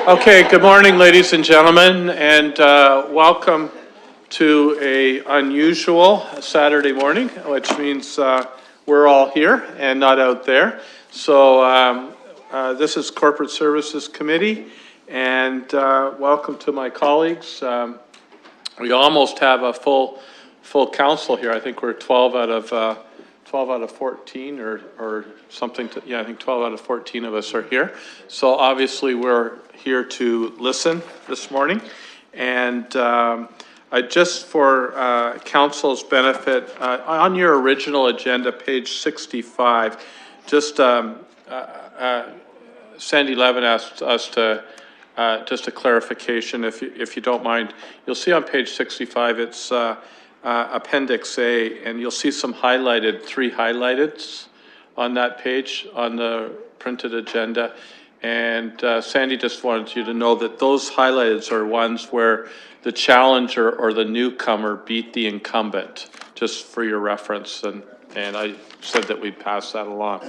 Okay, good morning, ladies and gentlemen, and welcome to a unusual Saturday morning, which means we're all here and not out there. So this is Corporate Services Committee, and welcome to my colleagues. We almost have a full council here. I think we're 12 out of 14 or something. Yeah, I think 12 out of 14 of us are here. So obviously we're here to listen this morning. And just for council's benefit, on your original agenda, page 65, just Sandy Levin asked us to just a clarification, if you don't mind. You'll see on page 65, it's Appendix A, and you'll see some highlighted, 3 highlighted on that page on the printed agenda. And Sandy just wanted you to know that those highlighted are ones where the challenger or the newcomer beat the incumbent, just for your reference. And I said that we'd pass that along.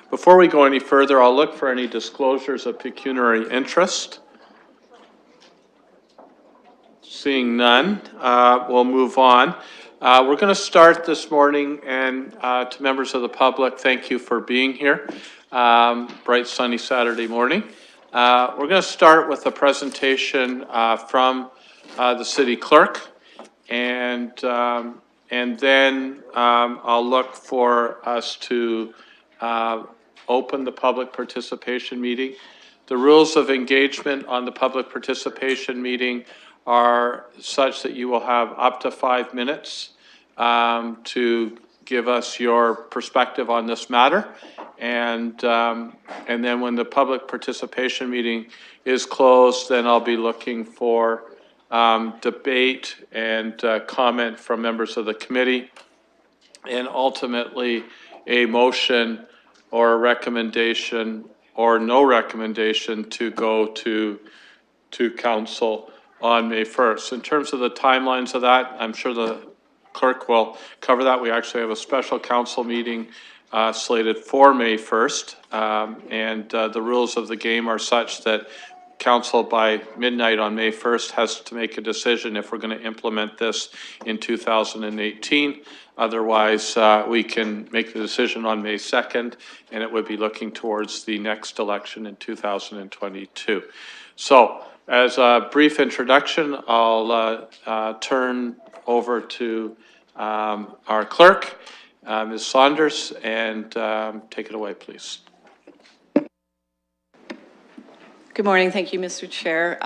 Before we go any further, I'll look for any disclosures of pecuniary interest. Seeing none, we'll move on. We're going to start this morning, and to members of the public, thank you for being here. Bright sunny Saturday morning. We're going to start with a presentation from the city clerk, and then I'll look for us to open the public participation meeting. The rules of engagement on the public participation meeting are such that you will have up to 5 minutes to give us your perspective on this matter. And then when the public participation meeting is closed, then I'll be looking for debate and comment from members of the committee, and ultimately a motion or a recommendation or no recommendation to go to council on May 1st. In terms of the timelines of that, I'm sure the clerk will cover that. We actually have a special council meeting slated for May 1st, and the rules of the game are such that council by midnight on May 1st has to make a decision if we're going to implement this in 2018. Otherwise, we can make the decision on May 2nd, and it would be looking towards the next election in 2022. So, as a brief introduction, I'll turn over to our clerk, Ms. Saunders, and take it away, please. Good morning. Thank you, Mr. Chair.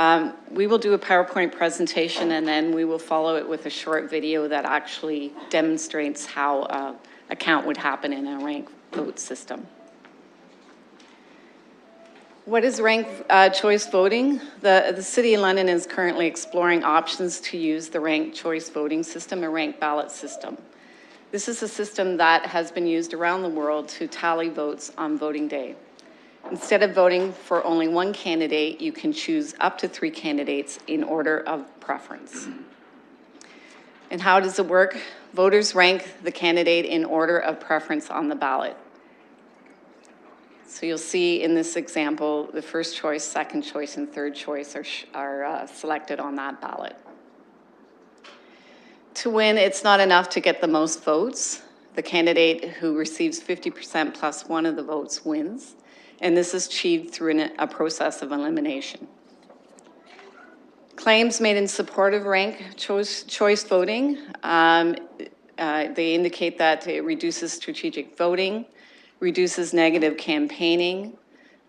We will do a PowerPoint presentation, and then we will follow it with a short video that actually demonstrates how a count would happen in a ranked vote system. What is ranked choice voting? The City of London is currently exploring options to use the ranked choice voting system, a ranked ballot system. This is a system that has been used around the world to tally votes on voting day. Instead of voting for only one candidate, you can choose up to 3 candidates in order of preference. And how does it work? Voters rank the candidate in order of preference on the ballot. So you'll see in this example, the first choice, second choice, and third choice are selected on that ballot. To win, it's not enough to get the most votes. The candidate who receives 50% plus 1 of the votes wins. And this is achieved through a process of elimination. Claims made in support of ranked choice voting, they indicate that it reduces strategic voting, reduces negative campaigning.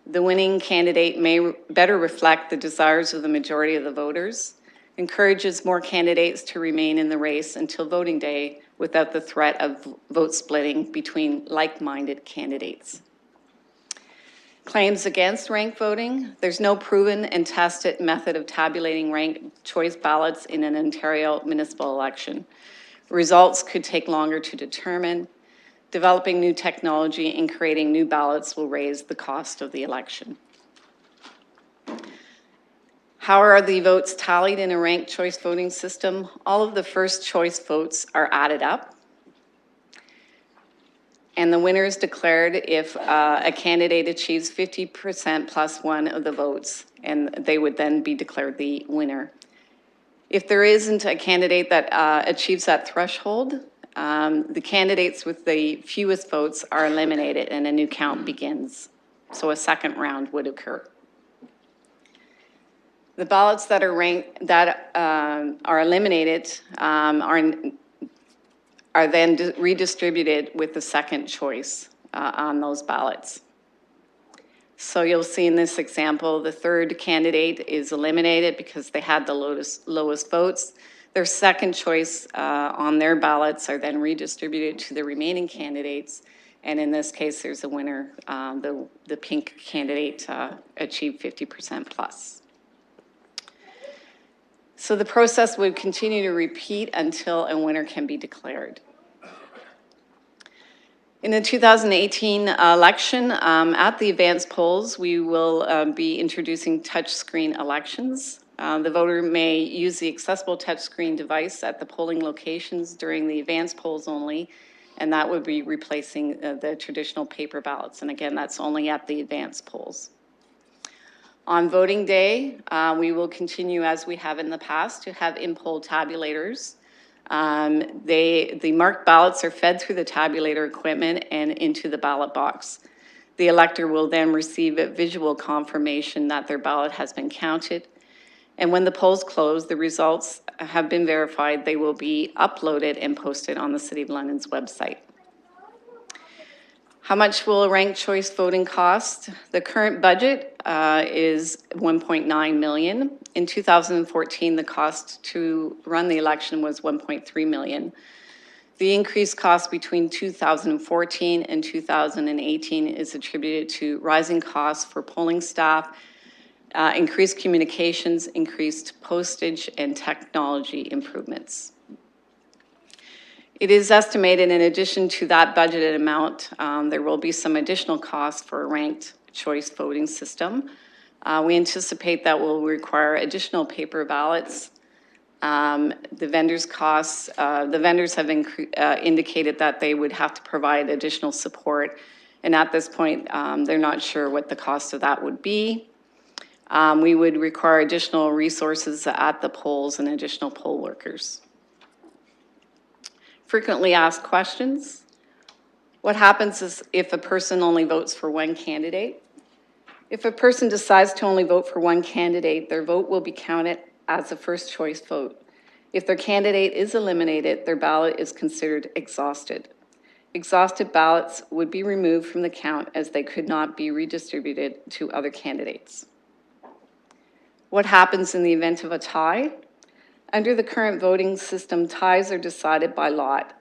The winning candidate may better reflect the desires of the majority of the voters, encourages more candidates to remain in the race until voting day without the threat of vote splitting between like-minded candidates. Claims against ranked voting. There's no proven and tested method of tabulating ranked choice ballots in an Ontario municipal election. Results could take longer to determine. Developing new technology and creating new ballots will raise the cost of the election. How are the votes tallied in a ranked choice voting system? All of the first choice votes are added up. and the winner is declared if a candidate achieves 50% plus one of the votes, and they would then be declared the winner. If there isn't a candidate that achieves that threshold, the candidates with the fewest votes are eliminated and a new count begins. So a second round would occur. The ballots that are ranked, that are eliminated are then redistributed with the second choice on those ballots. So you'll see in this example, the third candidate is eliminated because they had the lowest votes. Their second choice on their ballots are then redistributed to the remaining candidates. And in this case, there's a winner. The pink candidate achieved 50% plus. So the process would continue to repeat until a winner can be declared. In the 2018 election, at the advanced polls, we will be introducing touchscreen elections. The voter may use the accessible touchscreen device at the polling locations during the advanced polls only, and that would be replacing the traditional paper ballots. And again, that's only at the advanced polls. On voting day, we will continue as we have in the past to have in-poll tabulators. The marked ballots are fed through the tabulator equipment and into the ballot box. The elector will then receive a visual confirmation that their ballot has been counted. And when the polls close, the results have been verified. They will be uploaded and posted on the City of London's website. How much will ranked choice voting cost? The current budget is $1.9 million. In 2014, the cost to run the election was $1.3 million. The increased cost between 2014 and 2018 is attributed to rising costs for polling staff, increased communications, increased postage, and technology improvements. It is estimated in addition to that budgeted amount, there will be some additional costs for a ranked choice voting system. We anticipate that will require additional paper ballots. The vendors' costs, the vendors have indicated that they would have to provide additional support. And at this point, they're not sure what the cost of that would be. We would require additional resources at the polls and additional poll workers. Frequently asked questions. What happens is if a person only votes for one candidate? If a person decides to only vote for one candidate, their vote will be counted as a first choice vote. If their candidate is eliminated, their ballot is considered exhausted. Exhausted ballots would be removed from the count as they could not be redistributed to other candidates. What happens in the event of a tie? Under the current voting system, ties are decided by lot,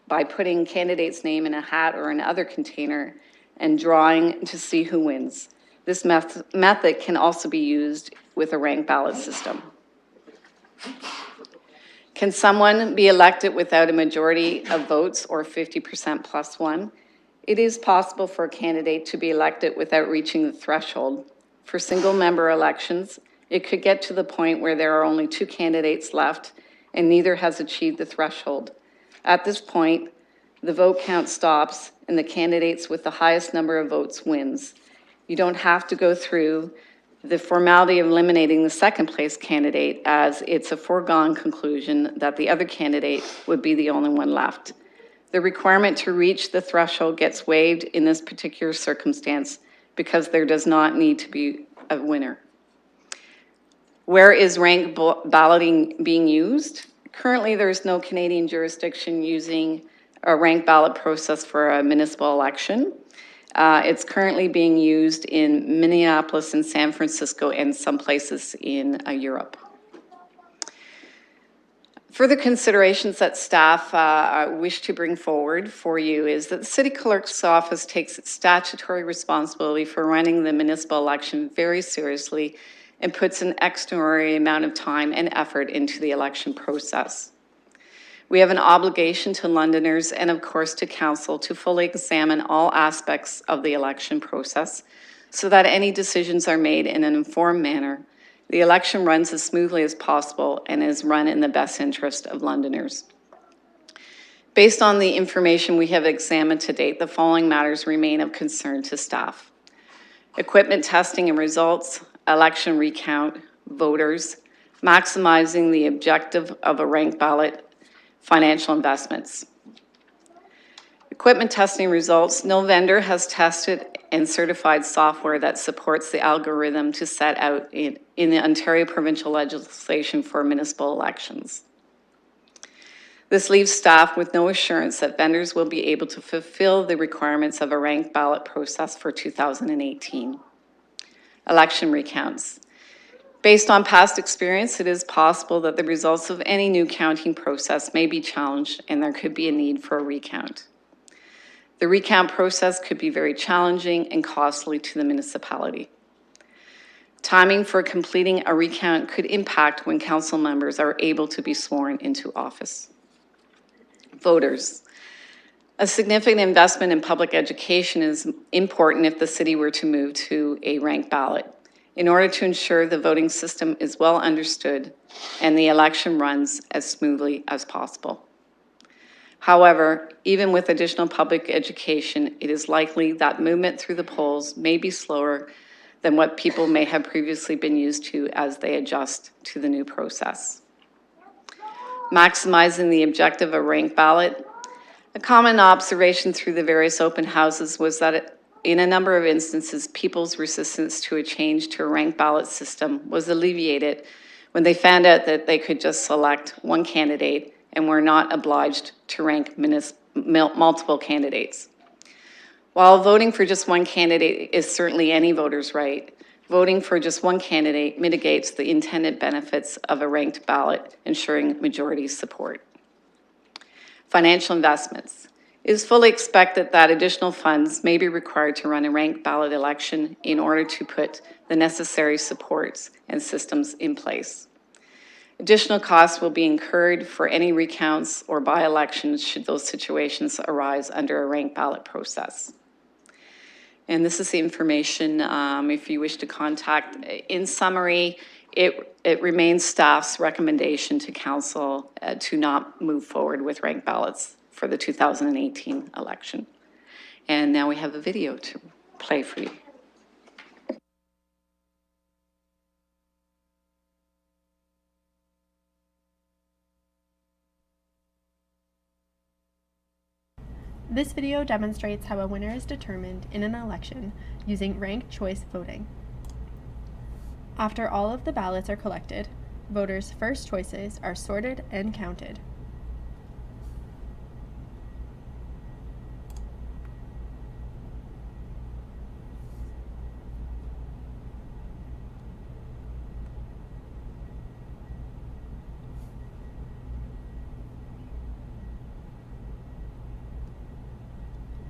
by putting candidate's name in a hat or another container and drawing to see who wins. This method can also be used with a ranked ballot system. Can someone be elected without a majority of votes or 50% plus one? It is possible for a candidate to be elected without reaching the threshold. For single-member elections, it could get to the point where there are only two candidates left and neither has achieved the threshold. At this point, the vote count stops and the candidates with the highest number of votes wins. You don't have to go through the formality of eliminating the second place candidate, as it's a foregone conclusion that the other candidate would be the only one left. The requirement to reach the threshold gets waived in this particular circumstance because there does not need to be a winner. Where is ranked balloting being used? Currently, there is no Canadian jurisdiction using a ranked ballot process for a municipal election. It's currently being used in Minneapolis and San Francisco and some places in Europe. Further considerations that staff wish to bring forward for you is that the City Clerk's office takes its statutory responsibility for running the municipal election very seriously and puts an extraordinary amount of time and effort into the election process. We have an obligation to Londoners and of course to Council to fully examine all aspects of the election process so that any decisions are made in an informed manner. The election runs as smoothly as possible and is run in the best interest of Londoners. Based on the information we have examined to date, the following matters remain of concern to staff: equipment testing and results, election recount, voters, maximizing the objective of a ranked ballot, financial investments. Equipment testing results: no vendor has tested and certified software that supports the algorithm to set out in the Ontario provincial legislation for municipal elections. This leaves staff with no assurance that vendors will be able to fulfill the requirements of a ranked ballot process for 2018. Election recounts. Based on past experience, it is possible that the results of any new counting process may be challenged and there could be a need for a recount. The recount process could be very challenging and costly to the municipality. Timing for completing a recount could impact when council members are able to be sworn into office. Voters. A significant investment in public education is important if the city were to move to a ranked ballot, in order to ensure the voting system is well understood and the election runs as smoothly as possible. However, even with additional public education, it is likely that movement through the polls may be slower than what people may have previously been used to as they adjust to the new process. Maximizing the objective of a ranked ballot. A common observation through the various open houses was that in a number of instances, people's resistance to a change to a ranked ballot system was alleviated when they found out that they could just select one candidate and were not obliged to rank multiple candidates. While voting for just one candidate is certainly any voter's right, voting for just one candidate mitigates the intended benefits of a ranked ballot, ensuring majority support. Financial investments. It is fully expected that additional funds may be required to run a ranked ballot election in order to put the necessary supports and systems in place. Additional costs will be incurred for any recounts or by-elections should those situations arise under a ranked ballot process. And this is the information if you wish to contact. In summary, it remains staff's recommendation to council to not move forward with ranked ballots for the 2018 election. And now we have a video to play for you. This video demonstrates how a winner is determined in an election using ranked choice voting. After all of the ballots are collected, voters' first choices are sorted and counted.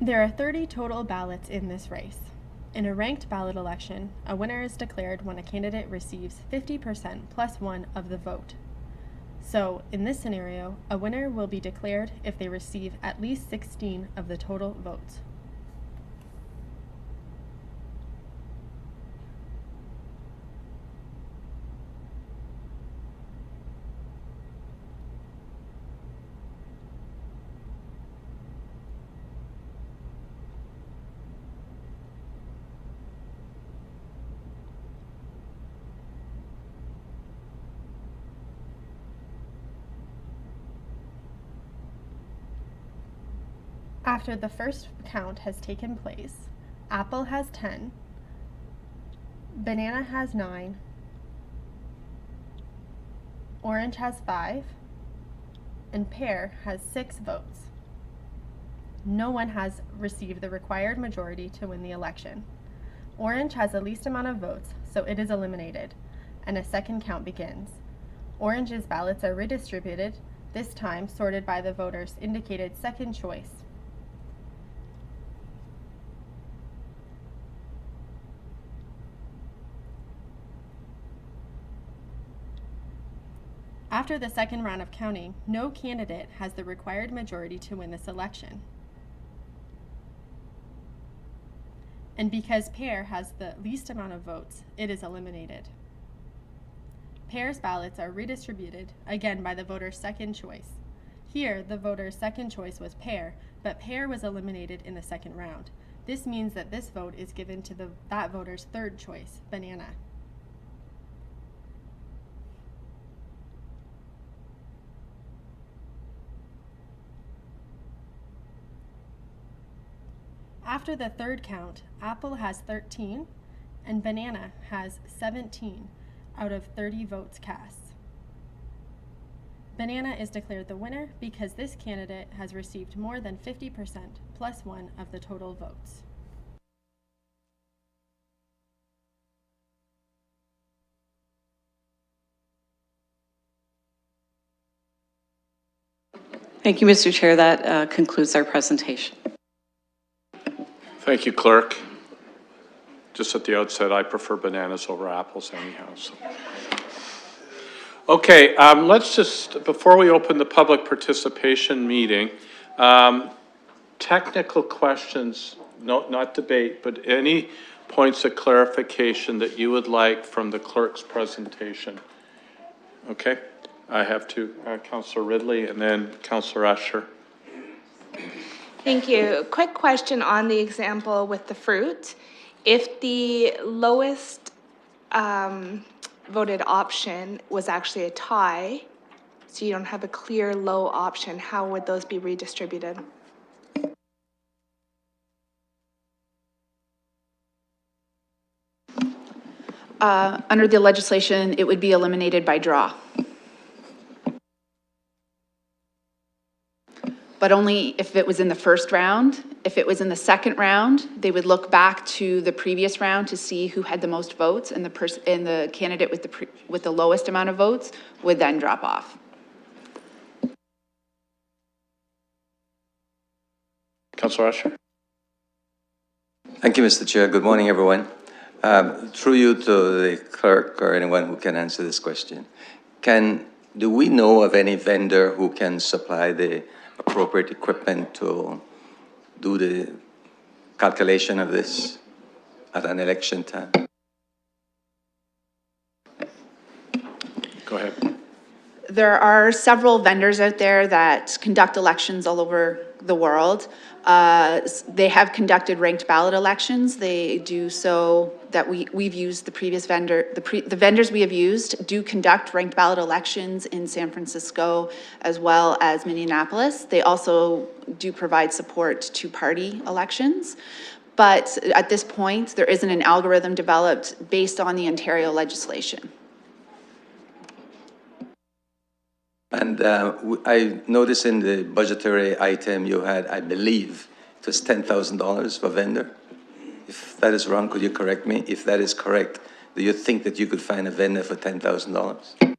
There are 30 total ballots in this race. In a ranked ballot election, a winner is declared when a candidate receives 50% plus 1 of the vote. So, in this scenario, a winner will be declared if they receive at least 16 of the total votes. After the first count has taken place, Apple has 10, Banana has 9, Orange has 5, and Pear has 6 votes. No one has received the required majority to win the election. Orange has the least amount of votes, so it is eliminated, and a second count begins. Orange's ballots are redistributed, this time sorted by the voters' indicated second choice. After the second round of counting, no candidate has the required majority to win this election. And because Pear has the least amount of votes, it is eliminated. Pear's ballots are redistributed, again by the voter's second choice. Here, the voter's second choice was pear, but pear was eliminated in the second round. This means that this vote is given to that voter's third choice, banana. After the third count, apple has 13 and banana has 17 out of 30 votes cast. Banana is declared the winner because this candidate has received more than 50% plus 1 of the total votes. Thank you, Mr. Chair. That concludes our presentation. Thank you, Clerk. Just at the outset, I prefer bananas over apples anyhow. So. Okay, let's just, before we open the public participation meeting, technical questions, not debate, but any points of clarification that you would like from the clerk's presentation. Okay, I have two, Councillor Ridley and then Councillor Usher. Thank you. Quick question on the example with the fruit. If the lowest voted option was actually a tie, so you don't have a clear low option, how would those be redistributed? Under the legislation, it would be eliminated by draw. But only if it was in the first round. If it was in the second round, they would look back to the previous round to see who had the most votes, and the candidate with the lowest amount of votes would then drop off. Councillor Usher. Thank you, Mr. Chair. Good morning, everyone. Through you to the clerk or anyone who can answer this question. Do we know of any vendor who can supply the appropriate equipment to do the calculation of this at an election time? Go ahead. There are several vendors out there that conduct elections all over the world. They have conducted ranked ballot elections. They do so that we've used the previous vendor. The vendors we have used do conduct ranked ballot elections in San Francisco as well as Minneapolis. They also do provide support to party elections. But at this point, there isn't an algorithm developed based on the Ontario legislation. And I noticed in the budgetary item you had, I believe, it was $10,000 for vendor. If that is wrong, could you correct me? If that is correct, do you think that you could find a vendor for $10,000?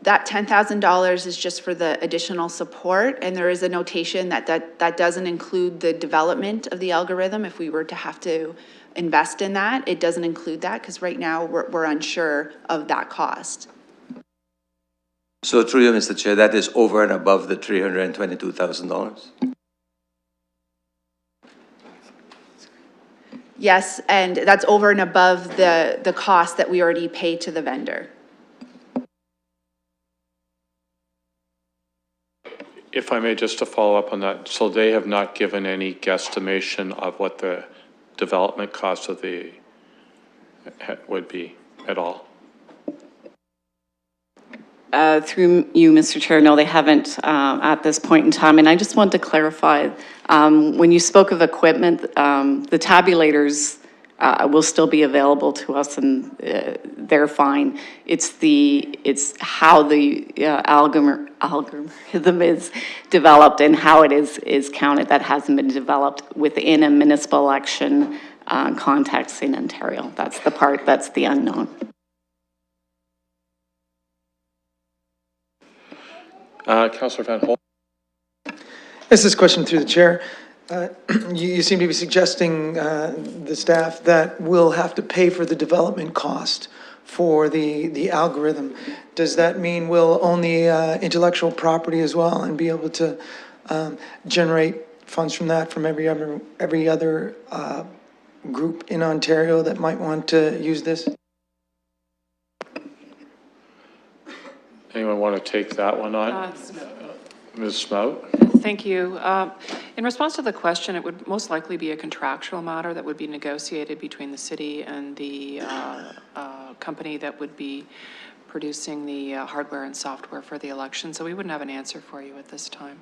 That $10,000 is just for the additional support, and there is a notation that doesn't include the development of the algorithm. If we were to have to invest in that, it doesn't include that because right now we're unsure of that cost. So through you, Mr. Chair, that is over and above the $322,000? Yes, and that's over and above the cost that we already pay to the vendor. If I may, just to follow up on that, so they have not given any guesstimation of what the development cost of the would be at all? Through you, Mr. Chair, no, they haven't at this point in time. And I just want to clarify, when you spoke of equipment, the tabulators will still be available to us and they're fine. It's how the algorithm is developed and how it is counted that hasn't been developed within a municipal election context in Ontario. That's the part that's the unknown. Councillor Van Holt. This is a question through the chair. You seem to be suggesting, the staff, that we'll have to pay for the development cost for the algorithm. Does that mean we'll own the intellectual property as well and be able to generate funds from that from every other group in Ontario that might want to use this? Anyone want to take that one on? Ms. Smout? Thank you. In response to the question, it would most likely be a contractual matter that would be negotiated between the city and the company that would be producing the hardware and software for the election, so we wouldn't have an answer for you at this time.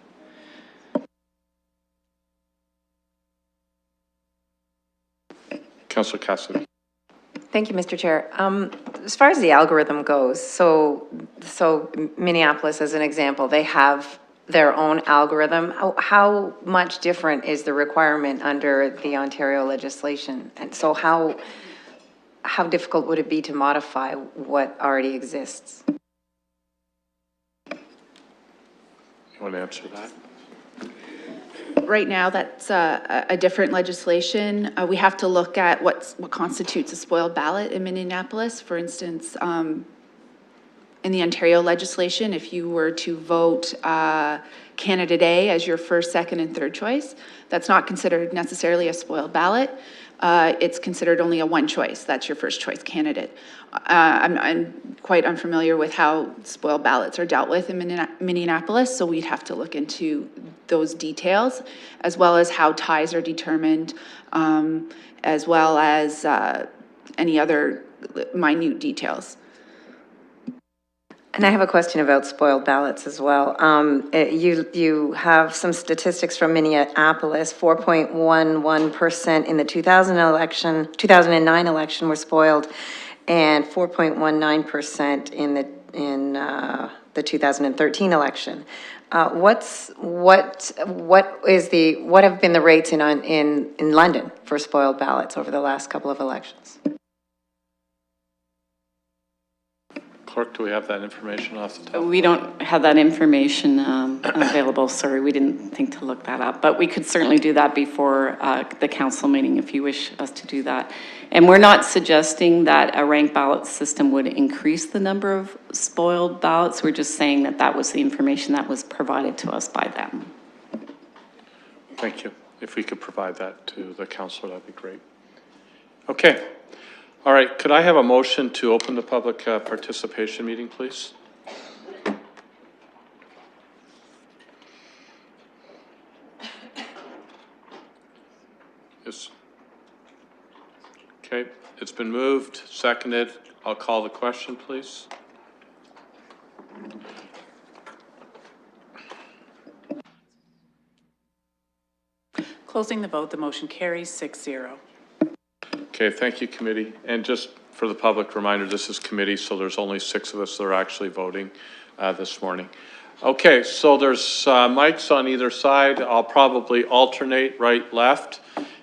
Councillor Cassidy. Thank you, Mr. Chair. As far as the algorithm goes, so Minneapolis, as an example, they have their own algorithm. How much different is the requirement under the Ontario legislation? And so how difficult would it be to modify what already exists? You want to answer that? Right now, that's a different legislation. We have to look at what constitutes a spoiled ballot in Minneapolis. For instance, in the Ontario legislation, if you were to vote candidate A as your first, second, and third choice, that's not considered necessarily a spoiled ballot. It's considered only a one choice. That's your first choice candidate. I'm quite unfamiliar with how spoiled ballots are dealt with in Minneapolis, so we'd have to look into those details, as well as how ties are determined, as well as any other minute details. And I have a question about spoiled ballots as well. You have some statistics from Minneapolis. 4.11% in the 2009 election were spoiled, and 4.19% in the 2013 election. What have been the rates in London for spoiled ballots over the last couple of elections? Clerk, do we have that information off the top? We don't have that information available. Sorry, we didn't think to look that up. But we could certainly do that before the council meeting if you wish us to do that. And we're not suggesting that a ranked ballot system would increase the number of spoiled ballots. We're just saying that that was the information that was provided to us by them. Thank you. If we could provide that to the councillor, that'd be great. Okay. All right, could I have a motion to open the public participation meeting, please? Yes. Okay, it's been moved, seconded. I'll call the question, please. Closing the vote, the motion carries 6-0. Okay, thank you, committee. And just for the public reminder, this is committee, so there's only 6 of us that are actually voting this morning. Okay, so there's mics on either side. I'll probably alternate right, left,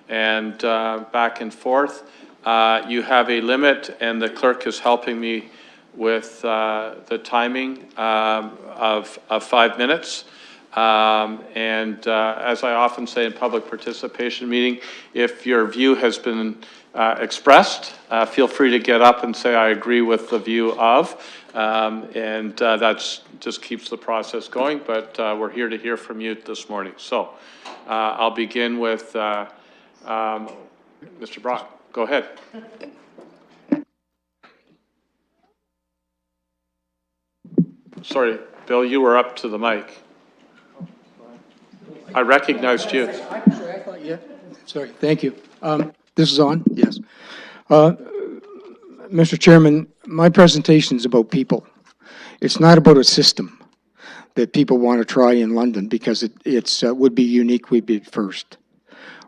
and back and forth. You have a limit, and the clerk is helping me with the timing of 5 minutes. As I often say in public participation meeting, if your view has been expressed, feel free to get up and say, I agree with the view of, that's just keeps the process going, but we're here to hear from you this morning. So I'll begin with Mr. Brock. Go ahead. Sorry, Bill, you were up to the mic. I recognized you. Sorry, thank you. This is on? Yes. Mr. Chairman, my presentation is about people. It's not about a system that people want to try in London because it would be unique, we'd be first.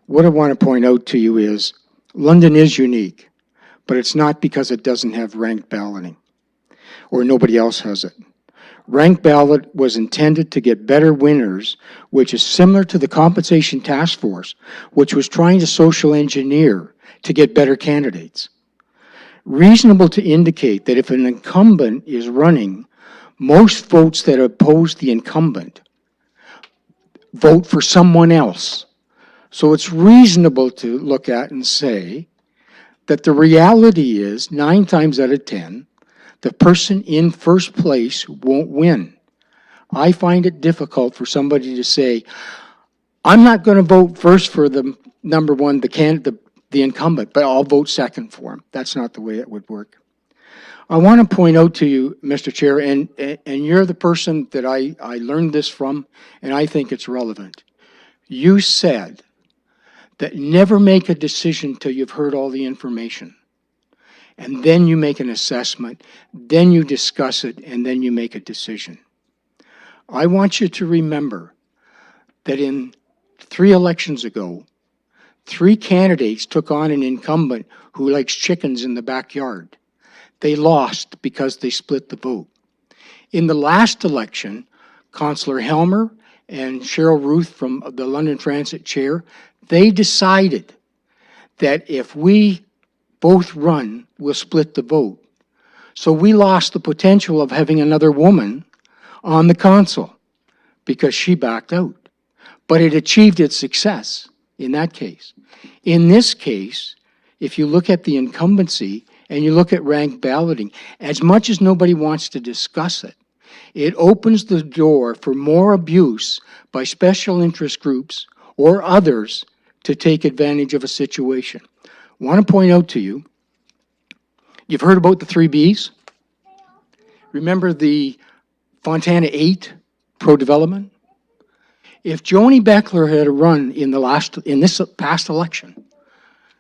What I want to point out to you is London is unique, but it's not because it doesn't have ranked balloting or nobody else has it. Ranked ballot was intended to get better winners, which is similar to the compensation task force, which was trying to social engineer to get better candidates. Reasonable to indicate that if an incumbent is running, most votes that oppose the incumbent vote for someone else. So it's reasonable to look at and say that the reality is 9 times out of 10, the person in first place won't win. I find it difficult for somebody to say, I'm not going to vote first for the number one, the incumbent, but I'll vote second for him. That's not the way it would work. I want to point out to you, Mr. Chair, and you're the person that I learned this from, and I think it's relevant. You said that never make a decision till you've heard all the information. And then you make an assessment, then you discuss it, and then you make a decision. I want you to remember that in 3 elections ago, 3 candidates took on an incumbent who likes chickens in the backyard. They lost because they split the vote. In the last election, Councillor Helmer and Cheryl Ruth from the London Transit Chair, they decided that if we both run, we'll split the vote. So we lost the potential of having another woman on the council because she backed out. But it achieved its success in that case. In this case, if you look at the incumbency and you look at ranked balloting, as much as nobody wants to discuss it, it opens the door for more abuse by special interest groups or others to take advantage of a situation. I want to point out to you, you've heard about the 3 Bs? Remember the Fontana 8 pro-development? If Joni Beckler had run in this past election,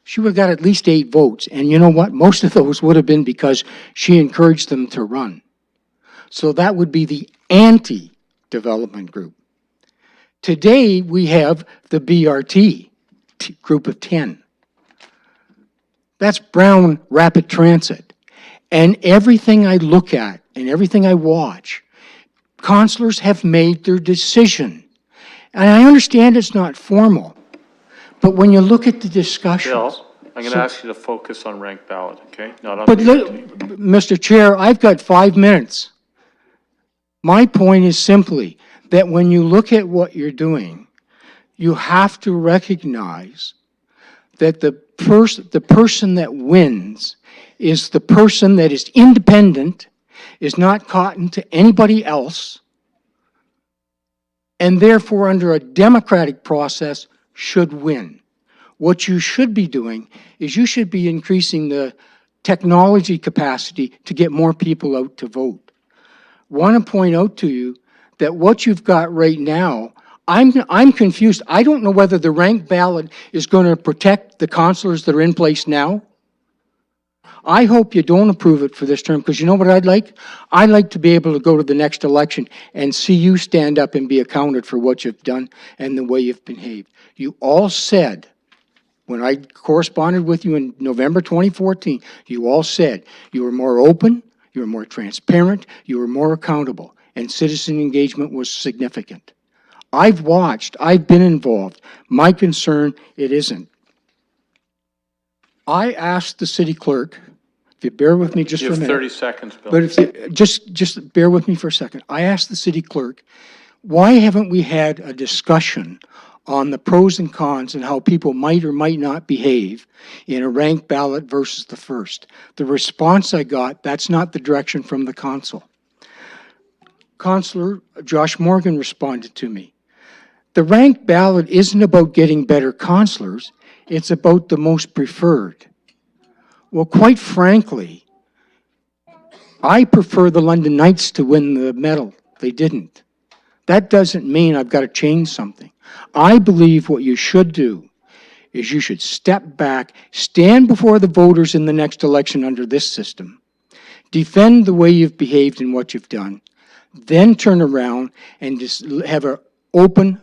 she would have got at least 8 votes. And you know what? Most of those would have been because she encouraged them to run. So that would be the anti-development group. Today, we have the BRT group of 10. That's Brown Rapid Transit. And everything I look at and everything I watch, councillors have made their decision. And I understand it's not formal, but when you look at the discussions... Bill, I'm going to ask you to focus on ranked ballot, okay? Not on But BRT. Mr. Chair, I've got 5 minutes. My point is simply that when you look at what you're doing, you have to recognize that the person that wins is the person that is independent, is not caught into anybody else, and therefore under a democratic process should win. What you should be doing is you should be increasing the technology capacity to get more people out to vote. Want to point out to you that what you've got right now, I'm confused. I don't know whether the ranked ballot is going to protect the councillors that are in place now. I hope you don't approve it for this term, because you know what I'd like? I'd like to be able to go to the next election and see you stand up and be accounted for what you've done and the way you've behaved. You all said, when I corresponded with you in November 2014, you all said you were more open, you were more transparent, you were more accountable, and citizen engagement was significant. I've watched, I've been involved. My concern, it isn't. I asked the city clerk, if you bear with me just for a minute. You have 30 seconds, Bill. But if you, just bear with me for a second. I asked the city clerk, why haven't we had a discussion on the pros and cons and how people might or might not behave in a ranked ballot versus the first? The response I got, that's not the direction from the council. Councillor Josh Morgan responded to me. The ranked ballot isn't about getting better councillors, it's about the most preferred. Well, quite frankly, I prefer the London Knights to win the medal. They didn't. That doesn't mean I've got to change something. I believe what you should do is you should step back, stand before the voters in the next election under this system, defend the way you've behaved and what you've done, then turn around and just have an open,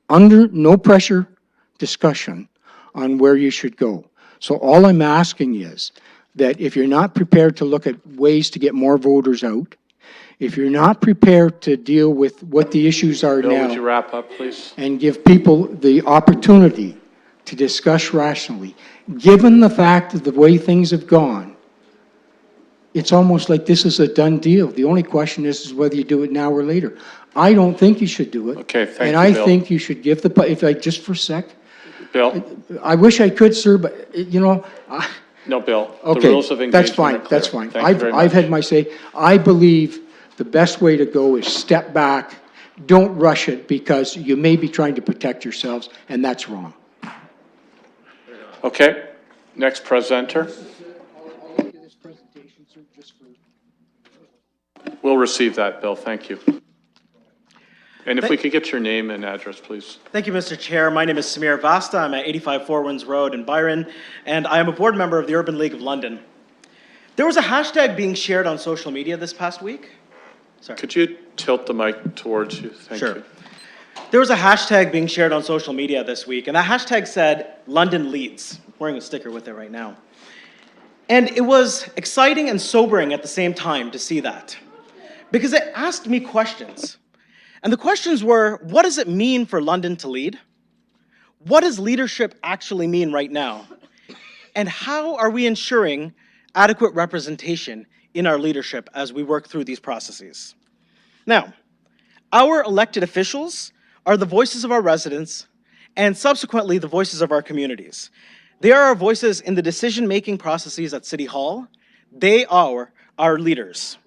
under no pressure discussion on where you should go. So all I'm asking is that if you're not prepared to look at ways to get more voters out, if you're not prepared to deal with what the issues are Bill, now, would you wrap up, please? and give people the opportunity to discuss rationally, given the fact of the way things have gone, it's almost like this is a done deal. The only question is whether you do it now or later. I don't think you should do it. Okay, thank and you, I Bill. think you should give the, if I, just for a sec, Bill? I wish I could, sir, but, you know, No, Bill. The okay, rules of engagement that's are fine, clear. that's fine. Thank you very I've had much. my say. I believe the best way to go is step back, don't rush it, because you may be trying to protect yourselves, and that's wrong. Okay, next presenter. We'll receive that, Bill, thank you. And if we could get your name and address, please. Thank you, Mr. Chair. My name is Samir Vasta. I'm at 85 Four Winds Road in Byron, and I am a board member of the Urban League of London. There was a hashtag being shared on social media this past week. Sorry. Could you tilt the mic towards you? Thank Sure. you. There was a hashtag being shared on social media this week, and that hashtag said, London leads. I'm wearing a sticker with it right now. And it was exciting and sobering at the same time to see that, because it asked me questions. And the questions were, what does it mean for London to lead? What does leadership actually mean right now? And how are we ensuring adequate representation in our leadership as we work through these processes? Now, our elected officials are the voices of our residents and subsequently the voices of our communities. They are our voices in the decision-making processes at City Hall. They are our leaders.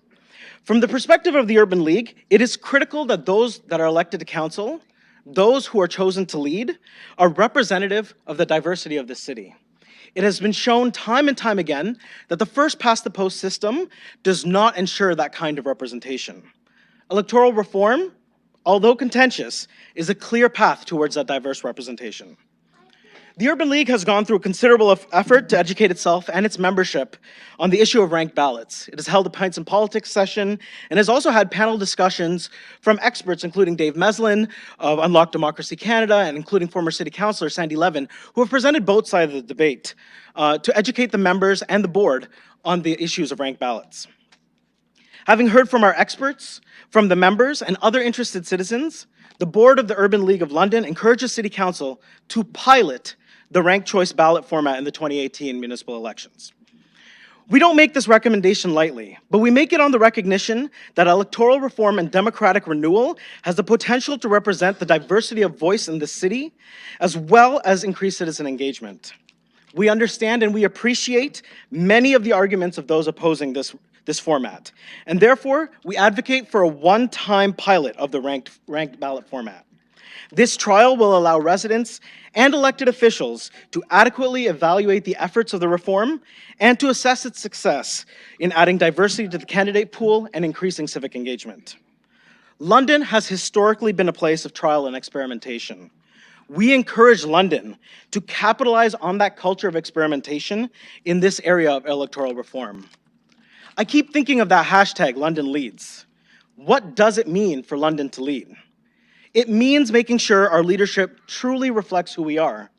From the perspective of the Urban League, it is critical that those that are elected to council, those who are chosen to lead, are representative of the diversity of the city. It has been shown time and time again that the first-past-the-post system does not ensure that kind of representation. Electoral reform, although contentious, is a clear path towards that diverse representation. The Urban League has gone through a considerable effort to educate itself and its membership on the issue of ranked ballots. It has held a Pints and Politics session and has also had panel discussions from experts, including Dave Meslin of Unlock Democracy Canada and including former City Councillor Sandy Levin, who have presented both sides of the debate to educate the members and the board on the issues of ranked ballots. Having heard from our experts, from the members, and other interested citizens, the board of the Urban League of London encourages City Council to pilot the ranked choice ballot format in the 2018 municipal elections. We don't make this recommendation lightly, but we make it on the recognition that electoral reform and democratic renewal has the potential to represent the diversity of voice in the city, as well as increase citizen engagement. We understand and we appreciate many of the arguments of those opposing this format, and therefore, we advocate for a one-time pilot of the ranked ballot format. This trial will allow residents and elected officials to adequately evaluate the efforts of the reform and to assess its success in adding diversity to the candidate pool and increasing civic engagement. London has historically been a place of trial and experimentation. We encourage London to capitalize on that culture of experimentation in this area of electoral reform. I keep thinking of that hashtag, London leads. What does it mean for London to lead? It means making sure our leadership truly reflects who we are,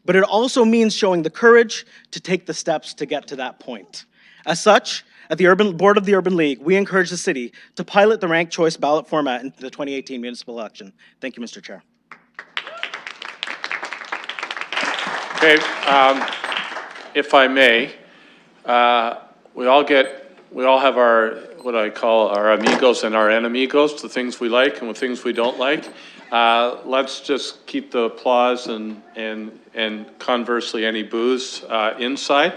but it also means showing the courage to take the steps to get to that point. As such, at the board of the Urban League, we encourage the city to pilot the ranked choice ballot format in the 2018 municipal election. Thank you, Mr. Chair. Okay, if I may, we all have our, what I call our amigos and our enemigos, the things we like and the things we don't like. Let's just keep the applause and conversely any boos inside.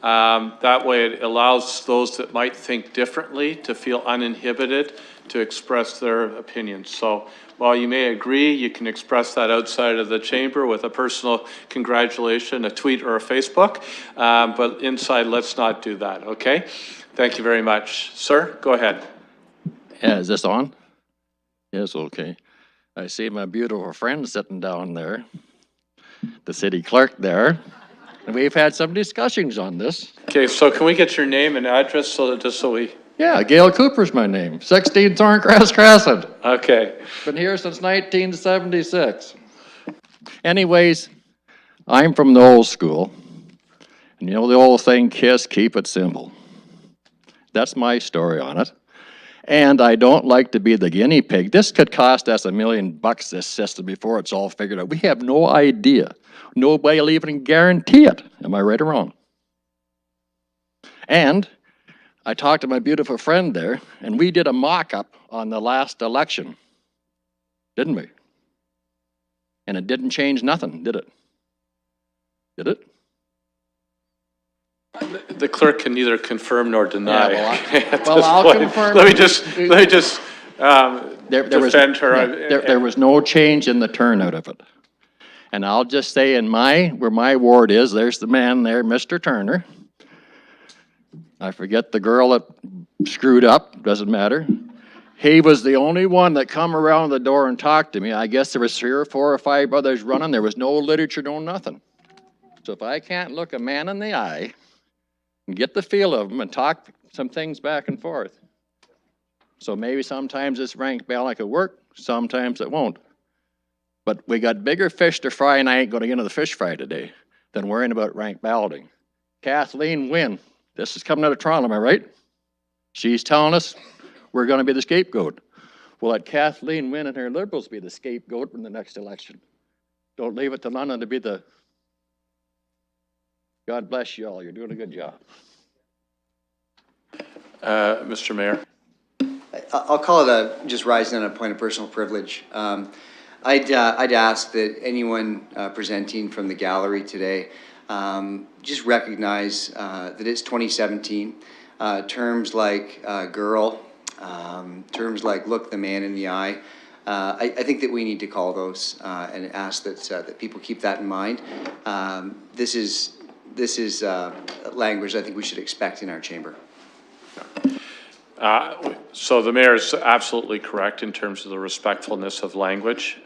That way it allows those that might think differently to feel uninhibited to express their opinions. So while you may agree, you can express that outside of the chamber with a personal congratulation, a tweet or a Facebook, but inside let's not do that, okay? Thank you very much. Sir, go ahead. Yeah, is this on? Yes, okay. I see my beautiful friend sitting down there, the city clerk there, and we've had some discussions on this. Okay, so can we get your name and address so that just so we... Yeah, Gail Cooper's my name, 16 Thorncrest Crescent. Okay. Been here since 1976. Anyways, I'm from the old school, and you know the old thing, KISS, keep it simple. That's my story on it. And I don't like to be the guinea pig. This could cost us $1 million, this system, before it's all figured out. We have no idea. Nobody will even guarantee it. Am I right or wrong? And I talked to my beautiful friend there, and we did a mock-up on the last election, didn't we? And it didn't change nothing, did it? Did it? The clerk can neither confirm nor deny. Yeah, well, I'll confirm. Let me just defend her. There was no change in the turnout of it. And I'll just say where my ward is, there's the man there, Mr. Turner. I forget the girl that screwed up, doesn't matter. He was the only one that come around the door and talked to me. I guess there was 3 or 4 or 5 others running. There was no literature, no nothing. So if I can't look a man in the eye and get the feel of him and talk some things back and forth. So maybe sometimes this ranked ballot could work, sometimes it won't. But we got bigger fish to fry, and I ain't gonna get into the fish fry today, than worrying about ranked balloting. Kathleen Wynne, this is coming out of Toronto, am I right? She's telling us we're gonna be the scapegoat. We'll let Kathleen Wynne and her Liberals be the scapegoat in the next election. Don't leave it to London to be the... God bless you all, you're doing a good job. Mr. Mayor. I'll call it just rising on a point of personal privilege. I'd ask that anyone presenting from the gallery today just recognize that it's 2017. Terms like girl, terms like look the man in the eye, I think that we need to call those and ask that people keep that in mind. This is language I think we should expect in our chamber. So the mayor is absolutely correct in terms of the respectfulness of language.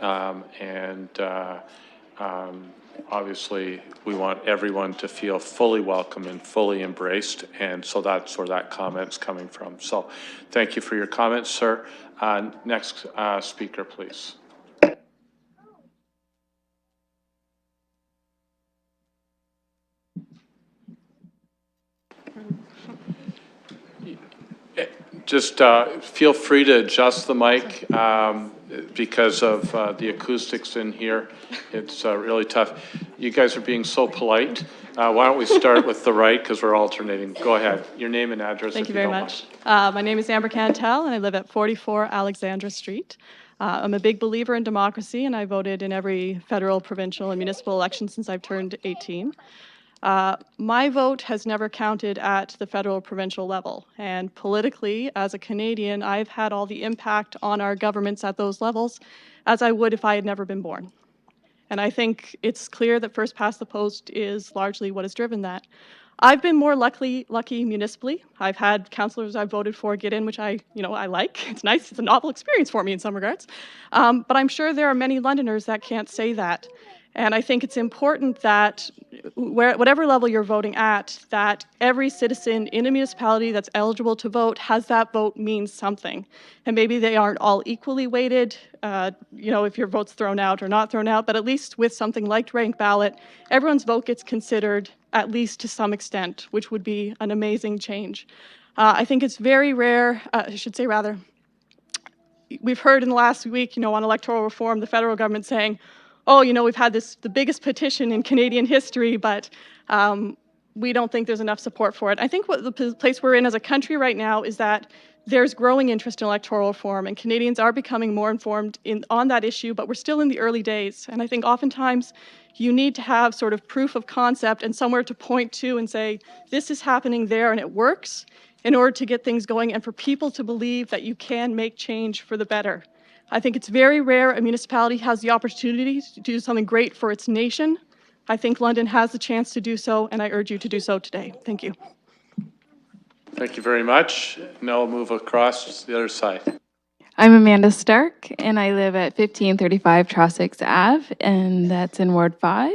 Obviously, we want everyone to feel fully welcome and fully embraced. And so that's where that comment's coming from. So thank you for your comments, sir. Next speaker, please. Just feel free to adjust the mic because of the acoustics in here. It's really tough. You guys are being so polite. Why don't we start with the right because we're alternating. Go ahead. Your name and address. Thank you very much. My name is Amber Cantel, and I live at 44 Alexandra Street. I'm a big believer in democracy, and I voted in every federal, provincial, and municipal election since I've turned 18. My vote has never counted at the federal provincial level, and politically, as a Canadian, I've had all the impact on our governments at those levels as I would if I had never been born. And I think it's clear that first past the post is largely what has driven that. I've been more lucky municipally. I've had councillors I've voted for get in, which I like. It's nice. It's a novel experience for me in some regards. But I'm sure there are many Londoners that can't say that. And I think it's important that whatever level you're voting at, that every citizen in a municipality that's eligible to vote has that vote mean something. And maybe they aren't all equally weighted, if your vote's thrown out or not thrown out, but at least with something like ranked ballot, everyone's vote gets considered at least to some extent, which would be an amazing change. I think it's very rare, we've heard in the last week, on electoral reform, the federal government saying, oh, we've had the biggest petition in Canadian history, but we don't think there's enough support for it. I think what the place we're in as a country right now is that there's growing interest in electoral reform, and Canadians are becoming more informed on that issue, but we're still in the early days. And I think oftentimes you need to have sort of proof of concept and somewhere to point to and say, this is happening there and it works, in order to get things going and for people to believe that you can make change for the better. I think it's very rare a municipality has the opportunity to do something great for its nation. I think London has the chance to do so, and I urge you to do so today. Thank you. Thank you very much. Now we'll move across to the other side. I'm Amanda Stark, and I live at 1535 Trossachs Ave, and that's in Ward 5.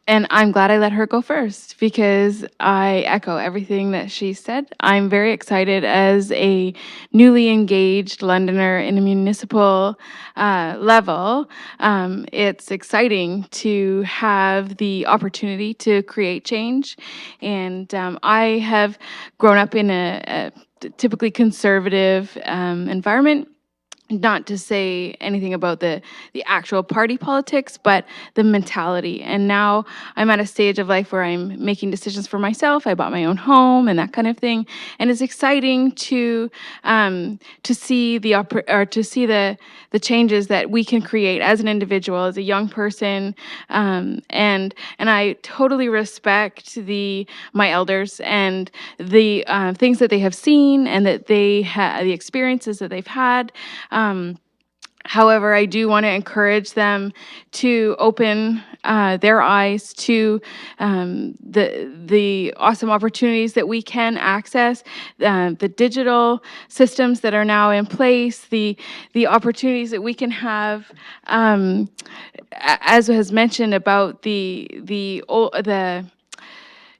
And I'm glad I let her go first because I echo everything that she said. I'm very excited as a newly engaged Londoner in a municipal level. It's exciting to have the opportunity to create change. And I have grown up in a typically conservative environment. Not to say anything about the actual party politics, but the mentality. And now I'm at a stage of life where I'm making decisions for myself. I bought my own home and that kind of thing. And it's exciting to see the changes that we can create as an individual, as a young person. And I totally respect my elders and the things that they have seen and that the experiences that they've had. However, I do want to encourage them to open their eyes to the awesome opportunities that we can access, the digital systems that are now in place, the opportunities that we can have, as was mentioned about the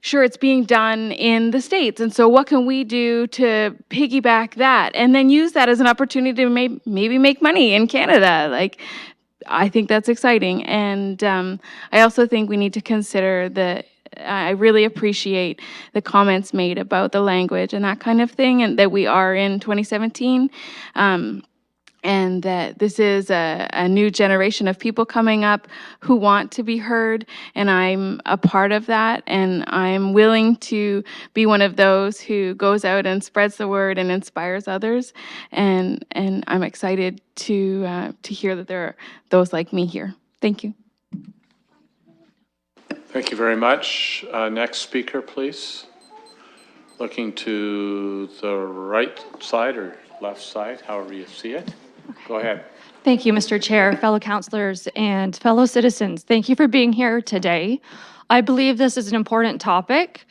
sure, it's being done in the States. And so what can we do to piggyback that and then use that as an opportunity to maybe make money in Canada? Like, I think that's exciting. And I also think we need to consider I really appreciate the comments made about the language and that kind of thing, and that we are in 2017. And that this is a new generation of people coming up who want to be heard, and I'm a part of that, and I'm willing to be one of those who goes out and spreads the word and inspires others, and I'm excited to hear that there are those like me here. Thank you. Thank you very much. Next speaker, please. Looking to the right side or left side, however you see it. Go ahead. Thank you, Mr. Chair, fellow councillors, and fellow citizens. Thank you for being here today. I believe this is an important topic.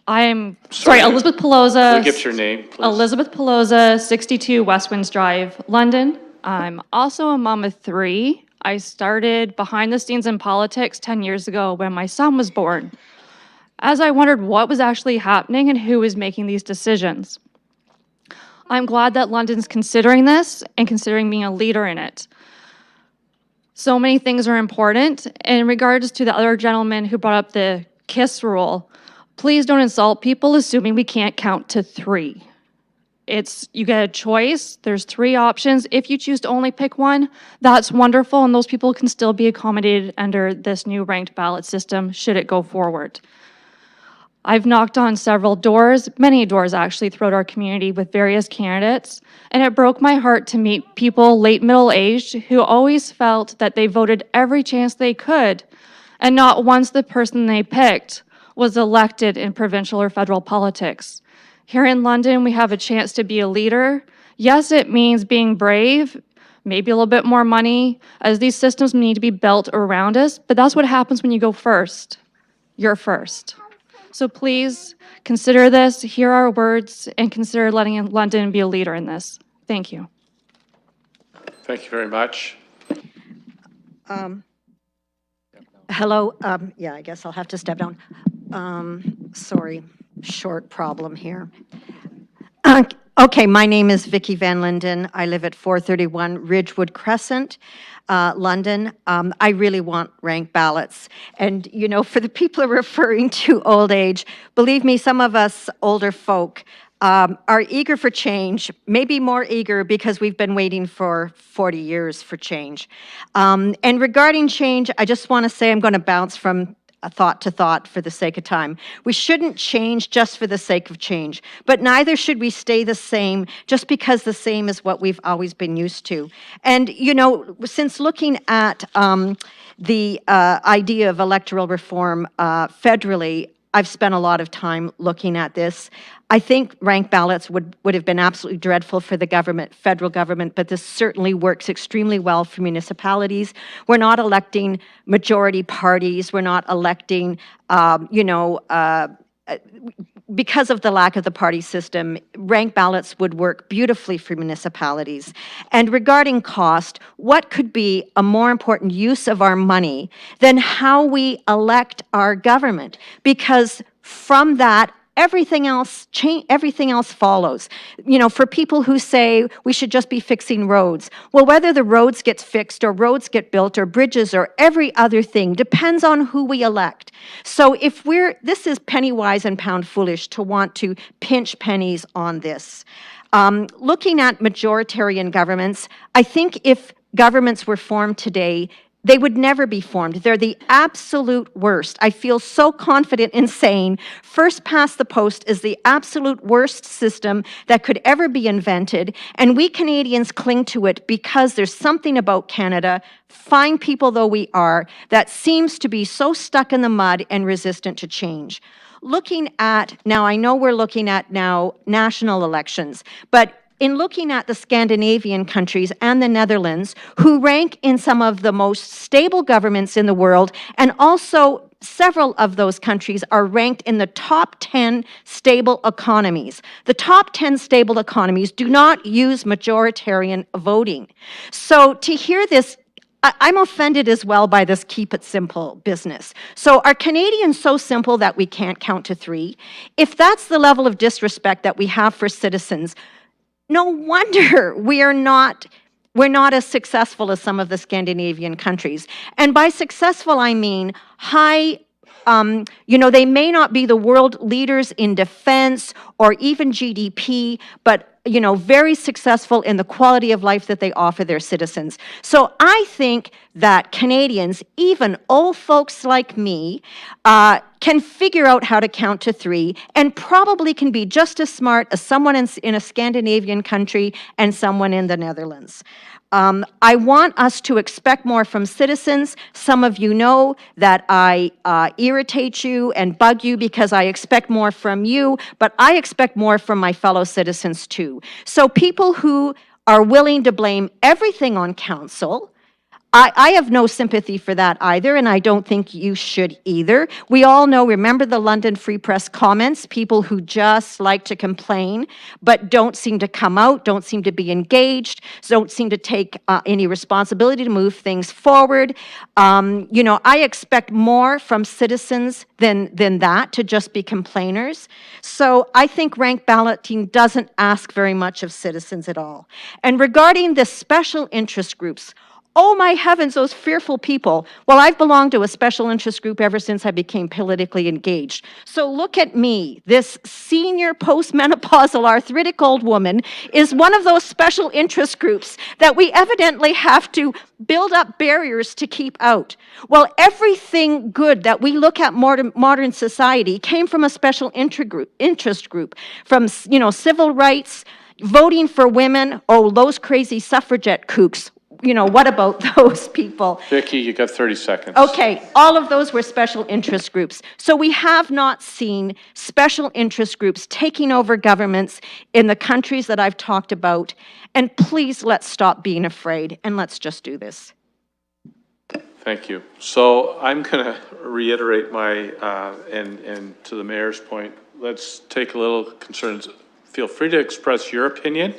I'm sorry, Elizabeth Pelosa. Can we get your name, please? Elizabeth Pelosa, 62 West Winds Drive, London. I'm also a mom of 3. I started behind the scenes in politics 10 years ago when my son was born, as I wondered what was actually happening and who was making these decisions. I'm glad that London's considering this and considering being a leader in it. So many things are important. In regards to the other gentleman who brought up the KISS rule, please don't insult people assuming we can't count to 3. You get a choice. There's 3 options. If you choose to only pick one, that's wonderful, and those people can still be accommodated under this new ranked ballot system should it go forward. I've knocked on several doors, many doors actually, throughout our community with various candidates, and it broke my heart to meet people late middle-aged who always felt that they voted every chance they could, and not once the person they picked was elected in provincial or federal politics. Here in London, we have a chance to be a leader. Yes, it means being brave, maybe a little bit more money, as these systems need to be built around us, but that's what happens when you go first. You're first. So please consider this, hear our words, and consider letting London be a leader in this. Thank you. Thank you very much. Hello. Yeah, I guess I'll have to step down. Sorry, short problem here. Okay, my name is Vicki Van Linden. I live at 431 Ridgewood Crescent, London. I really want ranked ballots. And, you know, for the people who are referring to old age, believe me, some of us older folk are eager for change, maybe more eager because we've been waiting for 40 years for change. And regarding change, I just want to say I'm going to bounce from a thought to thought for the sake of time. We shouldn't change just for the sake of change, but neither should we stay the same just because the same is what we've always been used to. And, you know, since looking at the idea of electoral reform federally, I've spent a lot of time looking at this. I think ranked ballots would have been absolutely dreadful for the government, federal government, but this certainly works extremely well for municipalities. We're not electing majority parties. We're not electing, because of the lack of the party system, ranked ballots would work beautifully for municipalities. And regarding cost, what could be a more important use of our money than how we elect our government? Because from that, everything else follows. You know, for people who say we should just be fixing roads, well, whether the roads get fixed or roads get built or bridges or every other thing depends on who we elect. So if this is penny wise and pound foolish to want to pinch pennies on this. Looking at majoritarian governments, I think if governments were formed today, they would never be formed. They're the absolute worst. I feel so confident in saying first past the post is the absolute worst system that could ever be invented, and we Canadians cling to it because there's something about Canada, fine people though we are, that seems to be so stuck in the mud and resistant to change. Looking at, now I know we're looking at now national elections, but in looking at the Scandinavian countries and the Netherlands, who rank in some of the most stable governments in the world, and also several of those countries are ranked in the top 10 stable economies. The top 10 stable economies do not use majoritarian voting. So to hear this, I'm offended as well by this keep it simple business. So are Canadians so simple that we can't count to 3? If that's the level of disrespect that we have for citizens, no wonder we're not as successful as some of the Scandinavian countries. And by successful, I mean high, they may not be the world leaders in defense or even GDP, but very successful in the quality of life that they offer their citizens. So I think that Canadians, even old folks like me, can figure out how to count to 3 and probably can be just as smart as someone in a Scandinavian country and someone in the Netherlands. I want us to expect more from citizens. Some of you know that I irritate you and bug you because I expect more from you, but I expect more from my fellow citizens too. So people who are willing to blame everything on council, I have no sympathy for that either, and I don't think you should either. We all know, remember the London Free Press comments, people who just like to complain, but don't seem to come out, don't seem to be engaged, don't seem to take any responsibility to move things forward. I expect more from citizens than that, to just be complainers. So I think ranked balloting doesn't ask very much of citizens at all. And regarding the special interest groups, oh my heavens, those fearful people. Well, I've belonged to a special interest group ever since I became politically engaged. So look at me, this senior postmenopausal arthritic old woman is one of those special interest groups that we evidently have to build up barriers to keep out. Well, everything good that we look at modern society came from a special interest group, from civil rights, voting for women, oh, those crazy suffragette kooks. What about those people? Vicki, you got 30 seconds. Okay, all of those were special interest groups. So we have not seen special interest groups taking over governments in the countries that I've talked about. And please, let's stop being afraid and let's just do this. Thank you. So I'm going to reiterate my, and to the mayor's point, let's take a little concerns. Feel free to express your opinion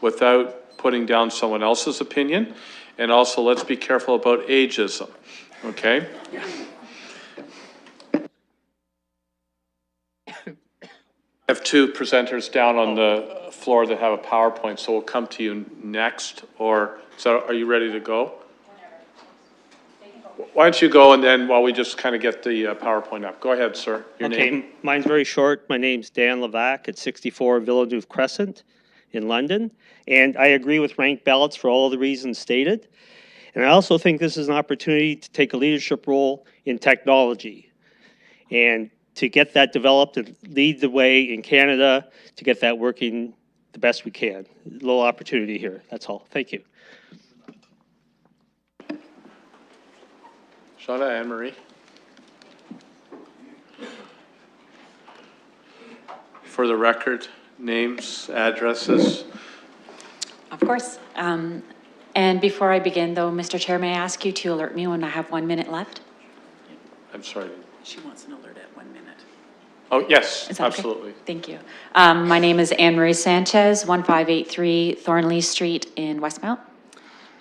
without putting down someone else's opinion. And also, let's be careful about ageism, okay? I have 2 presenters down on the floor that have a PowerPoint, so we'll come to you next. Or, are you ready to go? Why don't you go, and then while we just kind of get the PowerPoint up. Go ahead, sir. Your name? Mine's very short. My name's Dan Levac at 64 Villeneuve Crescent in London. And I agree with ranked ballots for all the reasons stated. And I also think this is an opportunity to take a leadership role in technology and to get that developed and lead the way in Canada to get that working the best we can. A little opportunity here, that's all. Thank you. Shauna, Anne-Marie. For the record, names, addresses. Of course. And before I begin, though, Mr. Chair, may I ask you to alert me when I have 1 minute left? I'm sorry. She wants an alert at 1 minute. Oh, yes, Is that okay? absolutely. Thank you. My name is Anne-Marie Sanchez, 1583 Thornley Street in Westmount.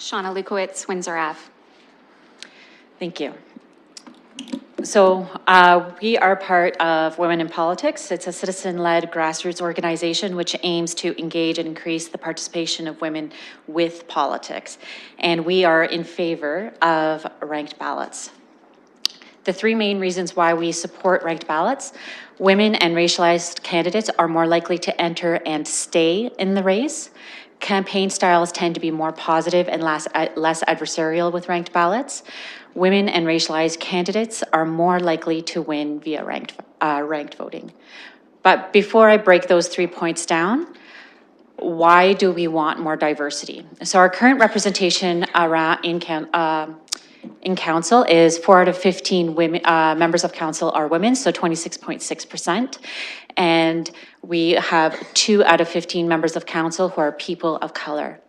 Shauna Lukowitz, Windsor Ave. Thank you. So we are part of Women in Politics. It's a citizen-led grassroots organization which aims to engage and increase the participation of women with politics. And we are in favor of ranked ballots. The 3 main reasons why we support ranked ballots: women and racialized candidates are more likely to enter and stay in the race. Campaign styles tend to be more positive and less adversarial with ranked ballots. Women and racialized candidates are more likely to win via ranked voting. But before I break those 3 points down, why do we want more diversity? So our current representation in council is 4 out of 15 women, members of council are women, so 26.6%. And we have 2 out of 15 members of council who are people of color.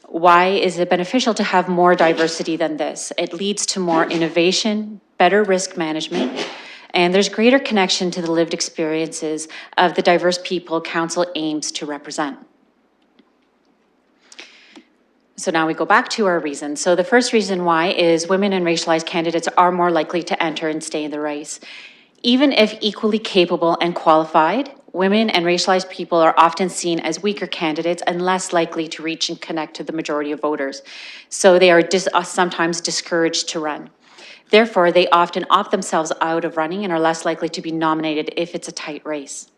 Why is it beneficial to have more diversity than this? It leads to more innovation, better risk management, and there's greater connection to the lived experiences of the diverse people council aims to represent. So now we go back to our reasons. So the first reason why is women and racialized candidates are more likely to enter and stay in the race. Even if equally capable and qualified, women and racialized people are often seen as weaker candidates and less likely to reach and connect to the majority of voters. So they are sometimes discouraged to run. Therefore, they often opt themselves out of running and are less likely to be nominated if it's a tight race.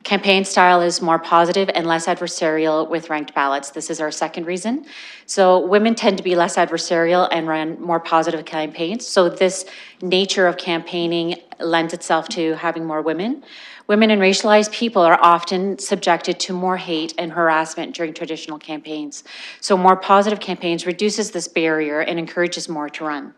Campaign style is more positive and less adversarial with ranked ballots. This is our second reason. So women tend to be less adversarial and run more positive campaigns. So this nature of campaigning lends itself to having more women. Women and racialized people are often subjected to more hate and harassment during traditional campaigns. So more positive campaigns reduces this barrier and encourages more to run.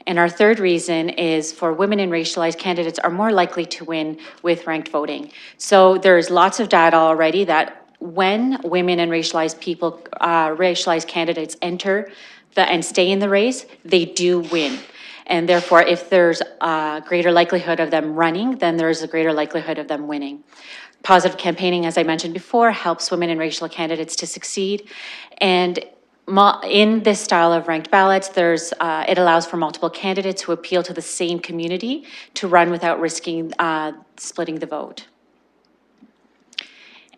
And our third reason is for women and racialized candidates are more likely to win with ranked voting. So there's lots of data already that when women and racialized people, racialized candidates enter and stay in the race, they do win. And therefore, if there's a greater likelihood of them running, then there's a greater likelihood of them winning. Positive campaigning, as I mentioned before, helps women and racial candidates to succeed. And in this style of ranked ballots, it allows for multiple candidates who appeal to the same community to run without risking splitting the vote.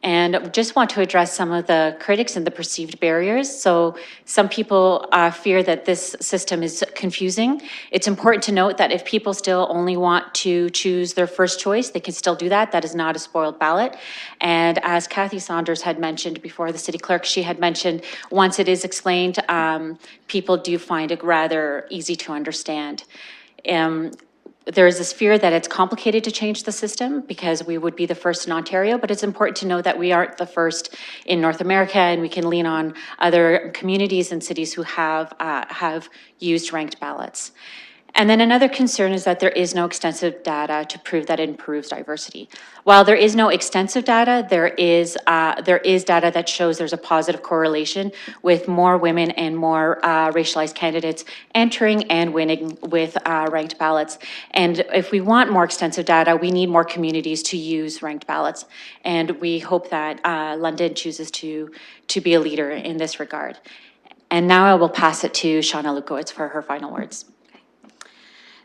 And just want to address some of the critics and the perceived barriers. So some people fear that this system is confusing. It's important to note that if people still only want to choose their first choice, they can still do that. That is not a spoiled ballot. And as Kathy Saunders had mentioned before, the city clerk, she had mentioned once it is explained, people do find it rather easy to understand. There is this fear that it's complicated to change the system because we would be the first in Ontario, but it's important to know that we aren't the first in North America, and we can lean on other communities and cities who have used ranked ballots. And then another concern is that there is no extensive data to prove that it improves diversity. While there is no extensive data, there is data that shows there's a positive correlation with more women and more racialized candidates entering and winning with ranked ballots. And if we want more extensive data, we need more communities to use ranked ballots. And we hope that London chooses to be a leader in this regard. And now I will pass it to Shauna Lukowitz for her final words.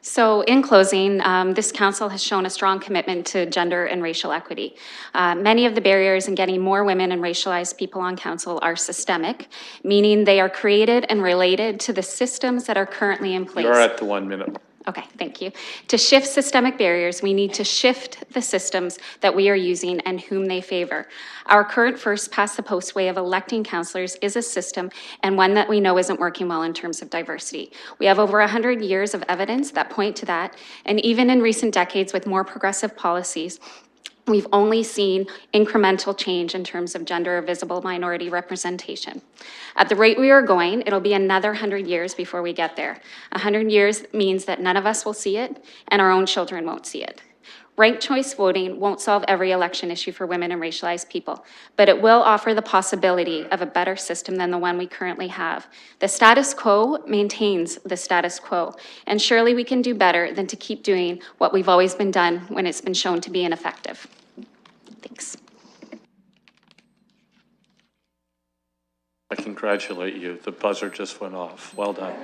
So in closing, this council has shown a strong commitment to gender and racial equity. Many of the barriers in getting more women and racialized people on council are systemic, meaning they are created and related to the systems that are currently in place. You're at the 1 minute. Okay, thank you. To shift systemic barriers, we need to shift the systems that we are using and whom they favor. Our current first past the post way of electing councillors is a system and one that we know isn't working well in terms of diversity. We have over 100 years of evidence that point to that, and even in recent decades with more progressive policies, we've only seen incremental change in terms of gender or visible minority representation. At the rate we are going, it'll be another 100 years before we get there. 100 years means that none of us will see it and our own children won't see it. Ranked choice voting won't solve every election issue for women and racialized people, but it will offer the possibility of a better system than the one we currently have. The status quo maintains the status quo, and surely we can do better than to keep doing what we've always been done when it's been shown to be ineffective. Thanks. I congratulate you. The buzzer just went off. Well done.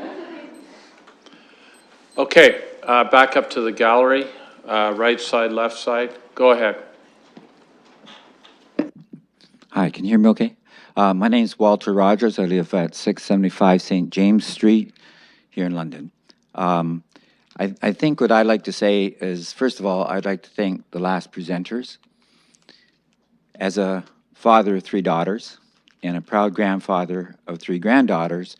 Okay, back up to the gallery. Right side, left side. Go ahead. Hi, can you hear me okay? My name is Walter Rogers. I live at 675 St. James Street here in London. I think what I'd like to say is, first of all, I'd like to thank the last presenters. As a father of 3 daughters and a proud grandfather of 3 granddaughters,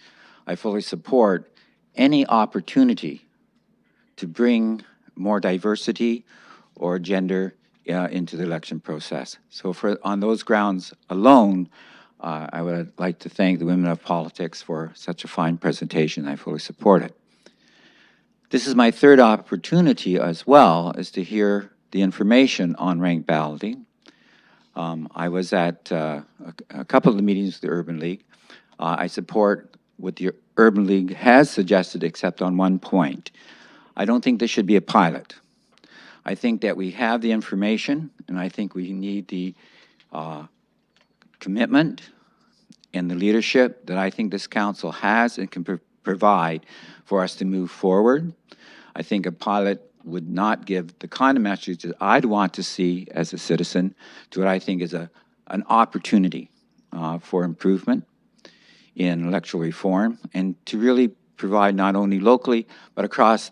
I fully support any opportunity to bring more diversity or gender into the election process. So on those grounds alone, I would like to thank the Women of Politics for such a fine presentation. I fully support it. This is my third opportunity as well, is to hear the information on ranked balloting. I was at a couple of the meetings of the Urban League. I support what the Urban League has suggested, except on one point. I don't think this should be a pilot. I think that we have the information, and I think we need the commitment and the leadership that I think this council has and can provide for us to move forward. I think a pilot would not give the kind of message that I'd want to see as a citizen to what I think is an opportunity for improvement in electoral reform, and to really provide not only locally but across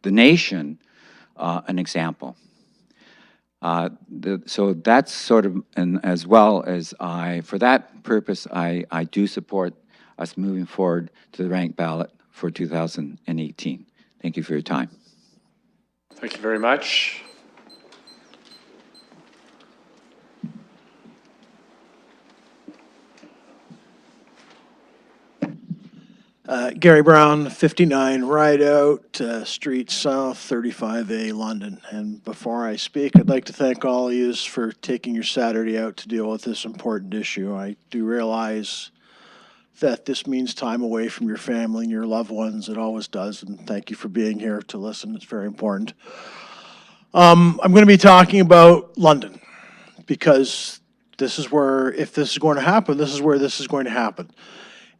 the nation an example. So that's sort of, and as well as for that purpose, I do support us moving forward to the ranked ballot for 2018. Thank you for your time. Thank you very much. Gary Brown, 59 Rideout Street South, 35A, London. And before I speak, I'd like to thank all of you for taking your Saturday out to deal with this important issue. I do realize that this means time away from your family and your loved ones. It always does, and thank you for being here to listen. It's very important. I'm going to be talking about London, because this is where, if this is going to happen, this is where this is going to happen.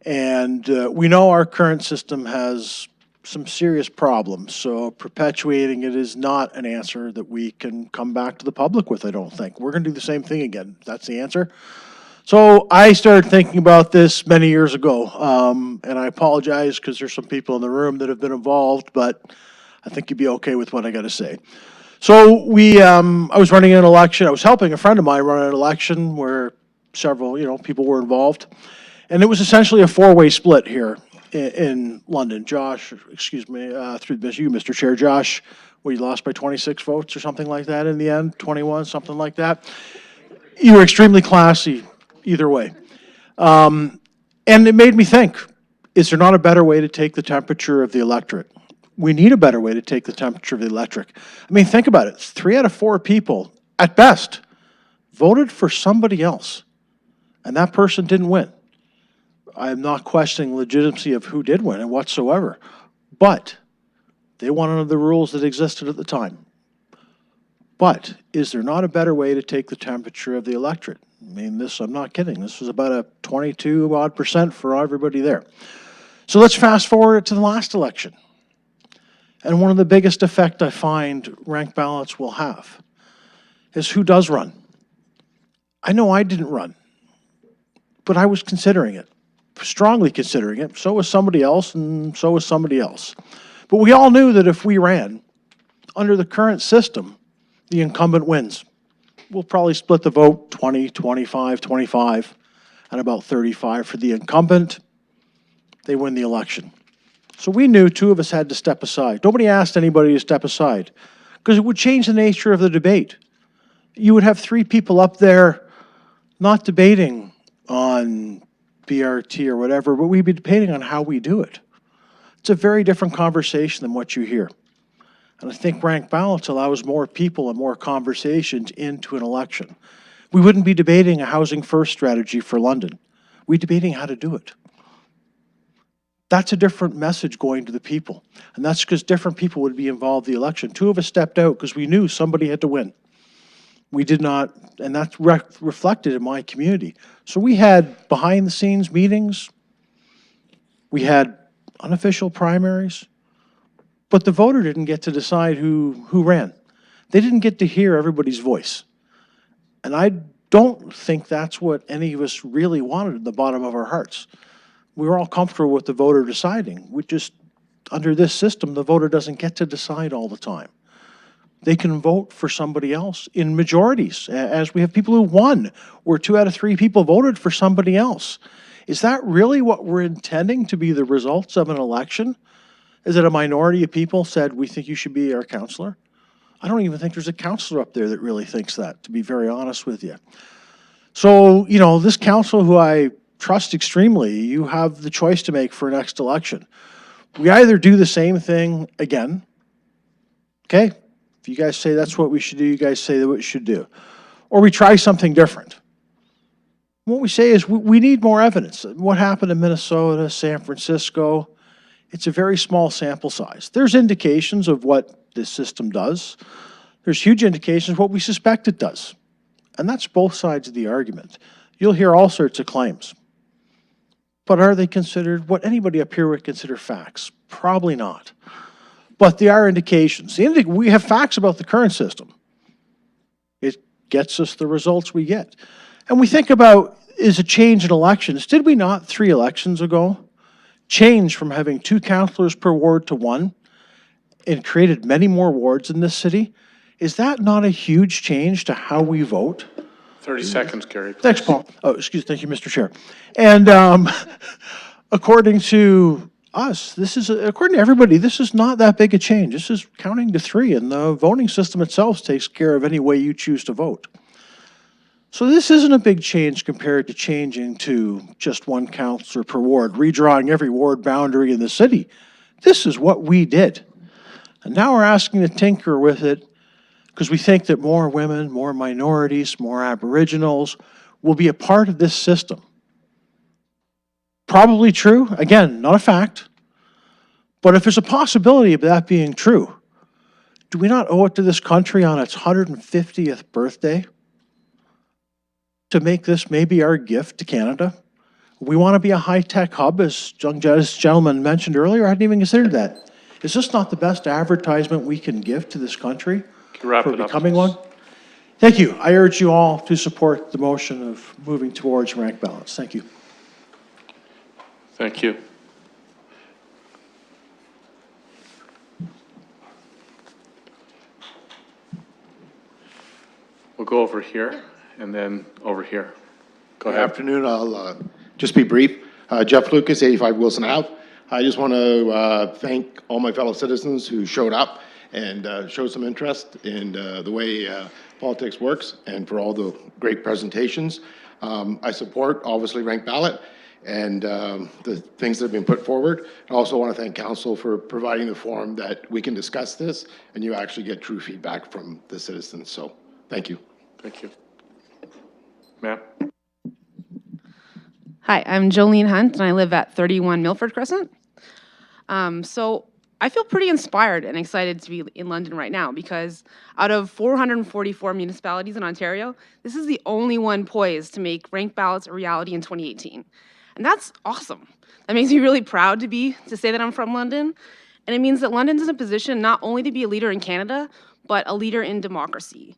And we know our current system has some serious problems, so perpetuating it is not an answer that we can come back to the public with, I don't think. We're going to do the same thing again. That's the answer. So I started thinking about this many years ago, and I apologize because there's some people in the room that have been involved, but I think you'd be okay with what I got to say. So I was running an election. I was helping a friend of mine run an election where several, people were involved. And it was essentially a four-way split here in London. Josh, excuse me, through you, Mr. Chair, Josh, you lost by 26 votes or something like that in the end, 21, something like that. You were extremely classy either way. And it made me think, is there not a better way to take the temperature of the electorate? We need a better way to take the temperature of the electorate. I mean, think about it. 3 out of 4 people, at best, voted for somebody else, and that person didn't win. I'm not questioning legitimacy of who did win and whatsoever, but they won under the rules that existed at the time. But is there not a better way to take the temperature of the electorate? I mean, I'm not kidding. This was about a 22% for everybody there. So let's fast forward to the last election. And one of the biggest effects I find ranked ballots will have is who does run. I know I didn't run, but I was considering it. Strongly considering it. So was somebody else, and so was somebody else. But we all knew that if we ran, under the current system, the incumbent wins. We'll probably split the vote 20, 25, 25, and about 35 for the incumbent. They win the election. So we knew 2 of us had to step aside. Nobody asked anybody to step aside, because it would change the nature of the debate. You would have 3 people up there not debating on BRT or whatever, but we'd be debating on how we do it. It's a very different conversation than what you hear. And I think ranked ballots allows more people and more conversations into an election. We wouldn't be debating a housing first strategy for London. We'd be debating how to do it. That's a different message going to the people. And that's because different people would be involved in the election. 2 of us stepped out because we knew somebody had to win. We did not, and that's reflected in my community. So we had behind-the-scenes meetings. We had unofficial primaries. But the voter didn't get to decide who ran. They didn't get to hear everybody's voice. And I don't think that's what any of us really wanted in the bottom of our hearts. We were all comfortable with the voter deciding. We just, under this system, the voter doesn't get to decide all the time. They can vote for somebody else in majorities, as we have people who won, where 2 out of 3 people voted for somebody else. Is that really what we're intending to be the results of an election? Is it a minority of people said, we think you should be our counselor? I don't even think there's a counselor up there that really thinks that, to be very honest with you. So, you know, this council who I trust extremely, you have the choice to make for next election. We either do the same thing again, okay? If you guys say that's what we should do, you guys say that what we should do. Or we try something different. What we say is we need more evidence. What happened in Minnesota, San Francisco, it's a very small sample size. There's indications of what this system does. There's huge indications of what we suspect it does. And that's both sides of the argument. You'll hear all sorts of claims. But are they considered what anybody up here would consider facts? Probably not. But they are indications. We have facts about the current system. It gets us the results we get. And we think about, is a change in elections. Did we not 3 elections ago change from having 2 councillors per ward to 1 and created many more wards in this city? Is that not a huge change to how we vote? 30 seconds, Gary. Thanks, Paul. Oh, thank you, Mr. Chair. And according to us, according to everybody, this is not that big a change. This is counting to 3, and the voting system itself takes care of any way you choose to vote. So this isn't a big change compared to changing to just 1 councillor per ward, redrawing every ward boundary in the city. This is what we did. And now we're asking to tinker with it because we think that more women, more minorities, more Aboriginals will be a part of this system. Probably true. Again, not a fact. But if there's a possibility of that being true, do we not owe it to this country on its 150th birthday to make this maybe our gift to Canada? We want to be a high-tech hub, as this gentleman mentioned earlier. I hadn't even considered that. Is this not the best advertisement we can give to this country Wrap for it up, becoming please. one? Thank you. I urge you all to support the motion of moving towards rank ballots. Thank you. Thank you. We'll go over here and then over here. Go Good ahead. afternoon. I'll just be brief. Jeff Lucas, 85 Wilson Ave. I just want to thank all my fellow citizens who showed up and showed some interest in the way politics works and for all the great presentations. I support, obviously, ranked ballot and the things that have been put forward. I also want to thank council for providing the forum that we can discuss this and you actually get true feedback from the citizens. So thank you. Thank you. Ma'am? Hi, I'm Jolene Hunt, and I live at 31 Milford Crescent. So I feel pretty inspired and excited to be in London right now because out of 444 municipalities in Ontario, this is the only one poised to make ranked ballots a reality in 2018. And that's awesome. That makes me really proud to say that I'm from London. And it means that London's in a position not only to be a leader in Canada, but a leader in democracy.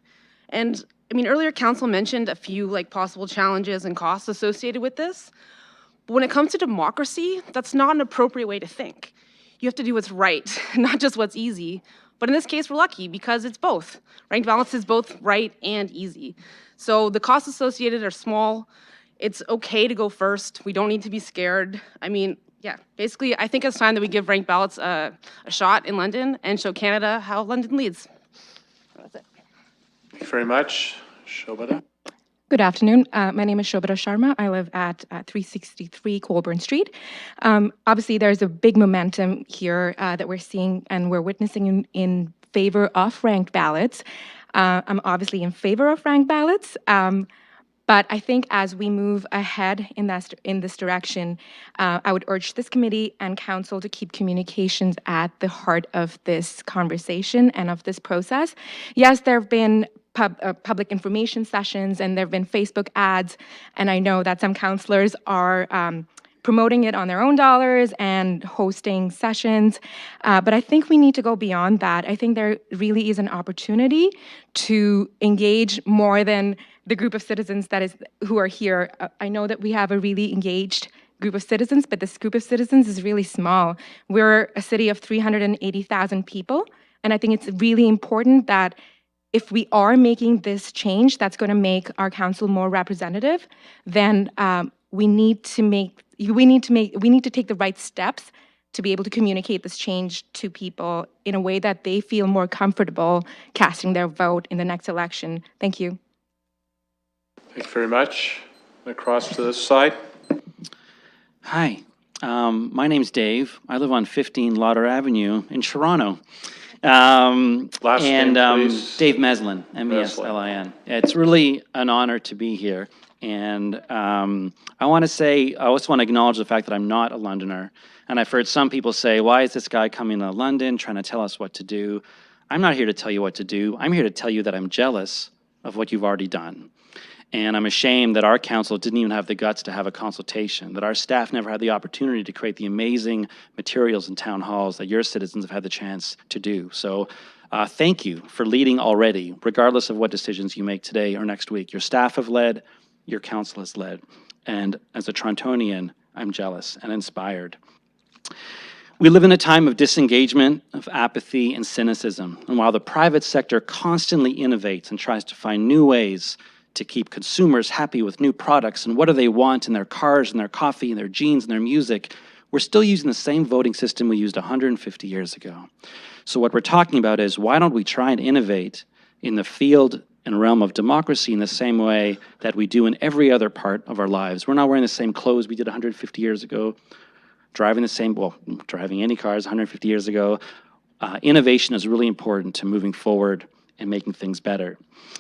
And I mean, earlier council mentioned a few possible challenges and costs associated with this. But when it comes to democracy, that's not an appropriate way to think. You have to do what's right, not just what's easy. But in this case, we're lucky because it's both. Ranked ballots is both right and easy. So the costs associated are small. It's okay to go first. We don't need to be scared. I mean, yeah, basically, I think it's time that we give ranked ballots a shot in London and show Canada how London leads. That's it. Thank you very much. Shobhata? Good afternoon. My name is Shobhata Sharma. I live at 363 Colburn Street. Obviously, there's a big momentum here that we're seeing and we're witnessing in favor of ranked ballots. I'm obviously in favor of ranked ballots, but I think as we move ahead in this direction, I would urge this committee and council to keep communications at the heart of this conversation and of this process. Yes, there have been public information sessions and there have been Facebook ads, and I know that some councillors are promoting it on their own dollars and hosting sessions, but I think we need to go beyond that. I think there really is an opportunity to engage more than the group of citizens who are here. I know that we have a really engaged group of citizens, but this group of citizens is really small. We're a city of 380,000 people, and I think it's really important that if we are making this change that's going to make our council more representative, then we need to take the right steps to be able to communicate this change to people in a way that they feel more comfortable casting their vote in the next election. Thank you. Thank you very much. Across to this side. Hi, my name's Dave. I live on 15 Lauder Avenue in Toronto. Last name, please. Dave Meslin, M-E-S-L-I-N. It's really an honor to be here. And I also want to acknowledge the fact that I'm not a Londoner. And I've heard some people say, why is this guy coming to London trying to tell us what to do? I'm not here to tell you what to do. I'm here to tell you that I'm jealous of what you've already done. And I'm ashamed that our council didn't even have the guts to have a consultation, that our staff never had the opportunity to create the amazing materials in town halls that your citizens have had the chance to do. So thank you for leading already, regardless of what decisions you make today or next week. Your staff have led, your council has led. And as a Torontonian, I'm jealous and inspired. We live in a time of disengagement, of apathy and cynicism. And while the private sector constantly innovates and tries to find new ways to keep consumers happy with new products and what do they want in their cars and their coffee and their jeans and their music, we're still using the same voting system we used 150 years ago. So what we're talking about is, why don't we try and innovate in the field and realm of democracy in the same way that we do in every other part of our lives? We're not wearing the same clothes we did 150 years ago, driving any cars 150 years ago. Innovation is really important to moving forward and making things better.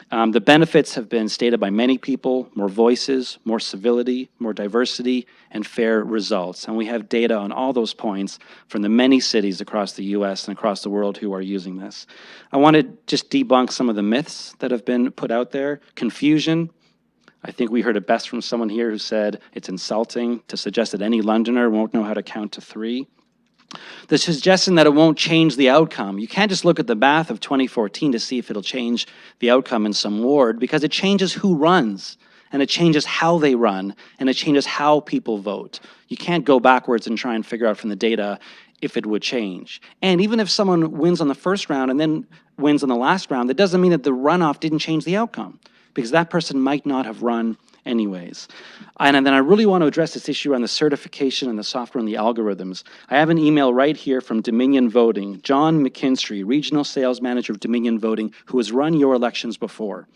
The benefits have been stated by many people: more voices, more civility, more diversity, and fair results. And we have data on all those points from the many cities across the US and across the world who are using this. I want to just debunk some of the myths that have been put out there. Confusion. I think we heard it best from someone here who said it's insulting to suggest that any Londoner won't know how to count to 3. The suggestion that it won't change the outcome. You can't just look at the math of 2014 to see if it'll change the outcome in some ward, because it changes who runs, and it changes how they run, and it changes how people vote. You can't go backwards and try and figure out from the data if it would change. And even if someone wins on the first round and then wins on the last round, that doesn't mean that the runoff didn't change the outcome, because that person might not have run anyways. And then I really want to address this issue around the certification and the software and the algorithms. I have an email right here from Dominion Voting, John McKinstry, Regional Sales Manager of Dominion Voting, who has run your elections before.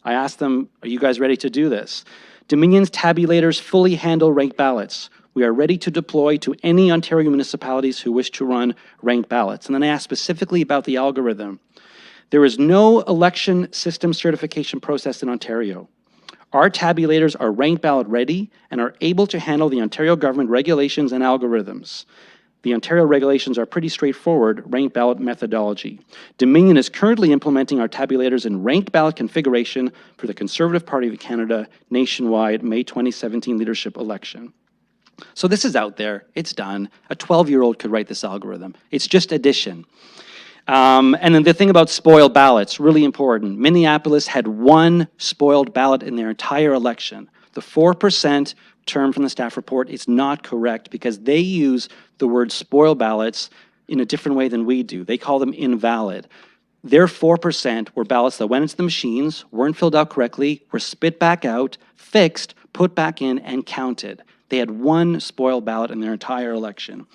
I asked them, are you guys ready to do this? Dominion's tabulators fully handle ranked ballots. We are ready to deploy to any Ontario municipalities who wish to run ranked ballots. And then I asked specifically about the algorithm. There is no election system certification process in Ontario. Our tabulators are ranked ballot ready and are able to handle the Ontario government regulations and algorithms. The Ontario regulations are pretty straightforward ranked ballot methodology. Dominion is currently implementing our tabulators in ranked ballot configuration for the Conservative Party of Canada nationwide May 2017 leadership election. So this is out there, it's done. A 12-year-old could write this algorithm. It's just addition. And then the thing about spoiled ballots, really important. Minneapolis had 1 spoiled ballot in their entire election. The 4% term from the staff report is not correct, because they use the word spoiled ballots in a different way than we do. They call them invalid. Their 4% were ballots that went into the machines, weren't filled out correctly, were spit back out, fixed, put back in, and counted. They had 1 spoiled ballot in their entire election.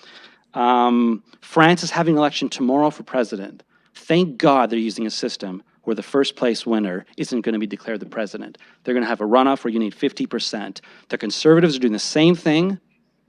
France is having an election tomorrow for president. Thank God they're using a system where the first place winner isn't going to be declared the president. They're going to have a runoff where you need 50%. The Conservatives are doing the same thing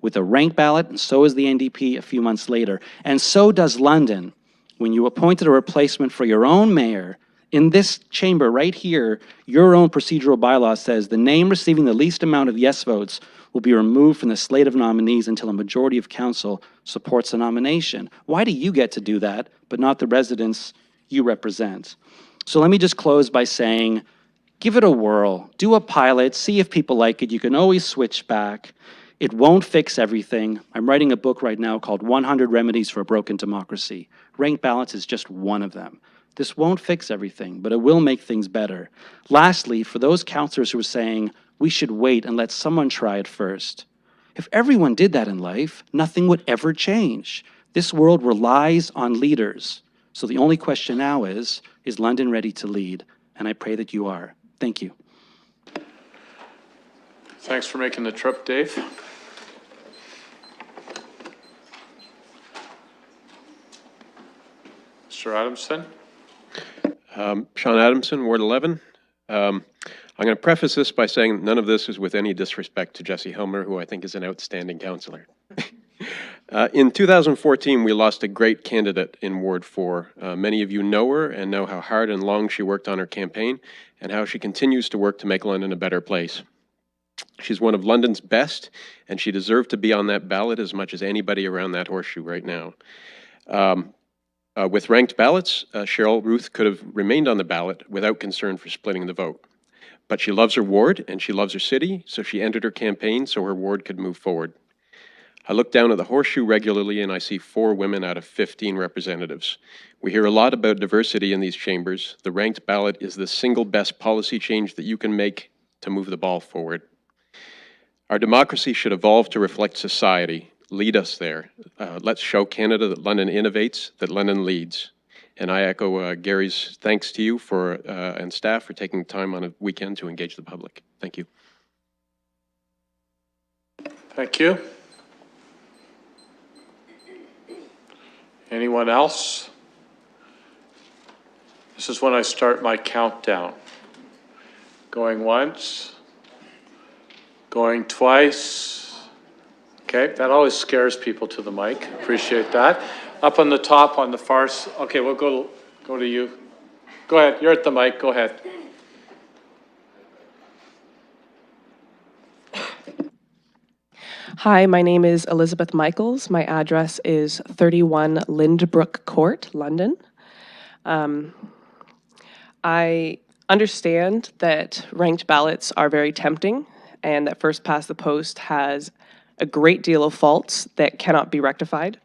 with a ranked ballot, and so is the NDP a few months later. And so does London. When you appointed a replacement for your own mayor, in this chamber right here, your own procedural bylaw says the name receiving the least amount of yes votes will be removed from the slate of nominees until a majority of council supports the nomination. Why do you get to do that, but not the residents you represent? So let me just close by saying, give it a whirl, do a pilot, see if people like it. You can always switch back. It won't fix everything. I'm writing a book right now called 100 Remedies for a Broken Democracy. Ranked ballots is just one of them. This won't fix everything, but it will make things better. Lastly, for those councillors who are saying, we should wait and let someone try it first. If everyone did that in life, nothing would ever change. This world relies on leaders. So the only question now is London ready to lead? And I pray that you are. Thank you. Thanks for making the trip, Dave. Mr. Adamson? Sean Adamson, Ward 11. I'm going to preface this by saying none of this is with any disrespect to Jesse Helmer, who I think is an outstanding councillor. In 2014, we lost a great candidate in Ward 4. Many of you know her and know how hard and long she worked on her campaign and how she continues to work to make London a better place. She's one of London's best, and she deserved to be on that ballot as much as anybody around that horseshoe right now. With ranked ballots, Cheryl Ruth could have remained on the ballot without concern for splitting the vote. But she loves her ward and she loves her city, so she entered her campaign so her ward could move forward. I look down at the horseshoe regularly and I see 4 women out of 15 representatives. We hear a lot about diversity in these chambers. The ranked ballot is the single best policy change that you can make to move the ball forward. Our democracy should evolve to reflect society. Lead us there. Let's show Canada that London innovates, that London leads. And I echo Gary's thanks to you and staff for taking time on a weekend to engage the public. Thank you. Thank you. Anyone else? This is when I start my countdown. Going once, going twice. Okay, that always scares people to the mic. Appreciate that. Up on the top, on the far side. Okay, we'll go to you. Go ahead. You're at the mic. Go ahead. Hi, my name is Elizabeth Michaels. My address is 31 Lindbrook Court, London. I understand that ranked ballots are very tempting and that first past the post has a great deal of faults that cannot be rectified.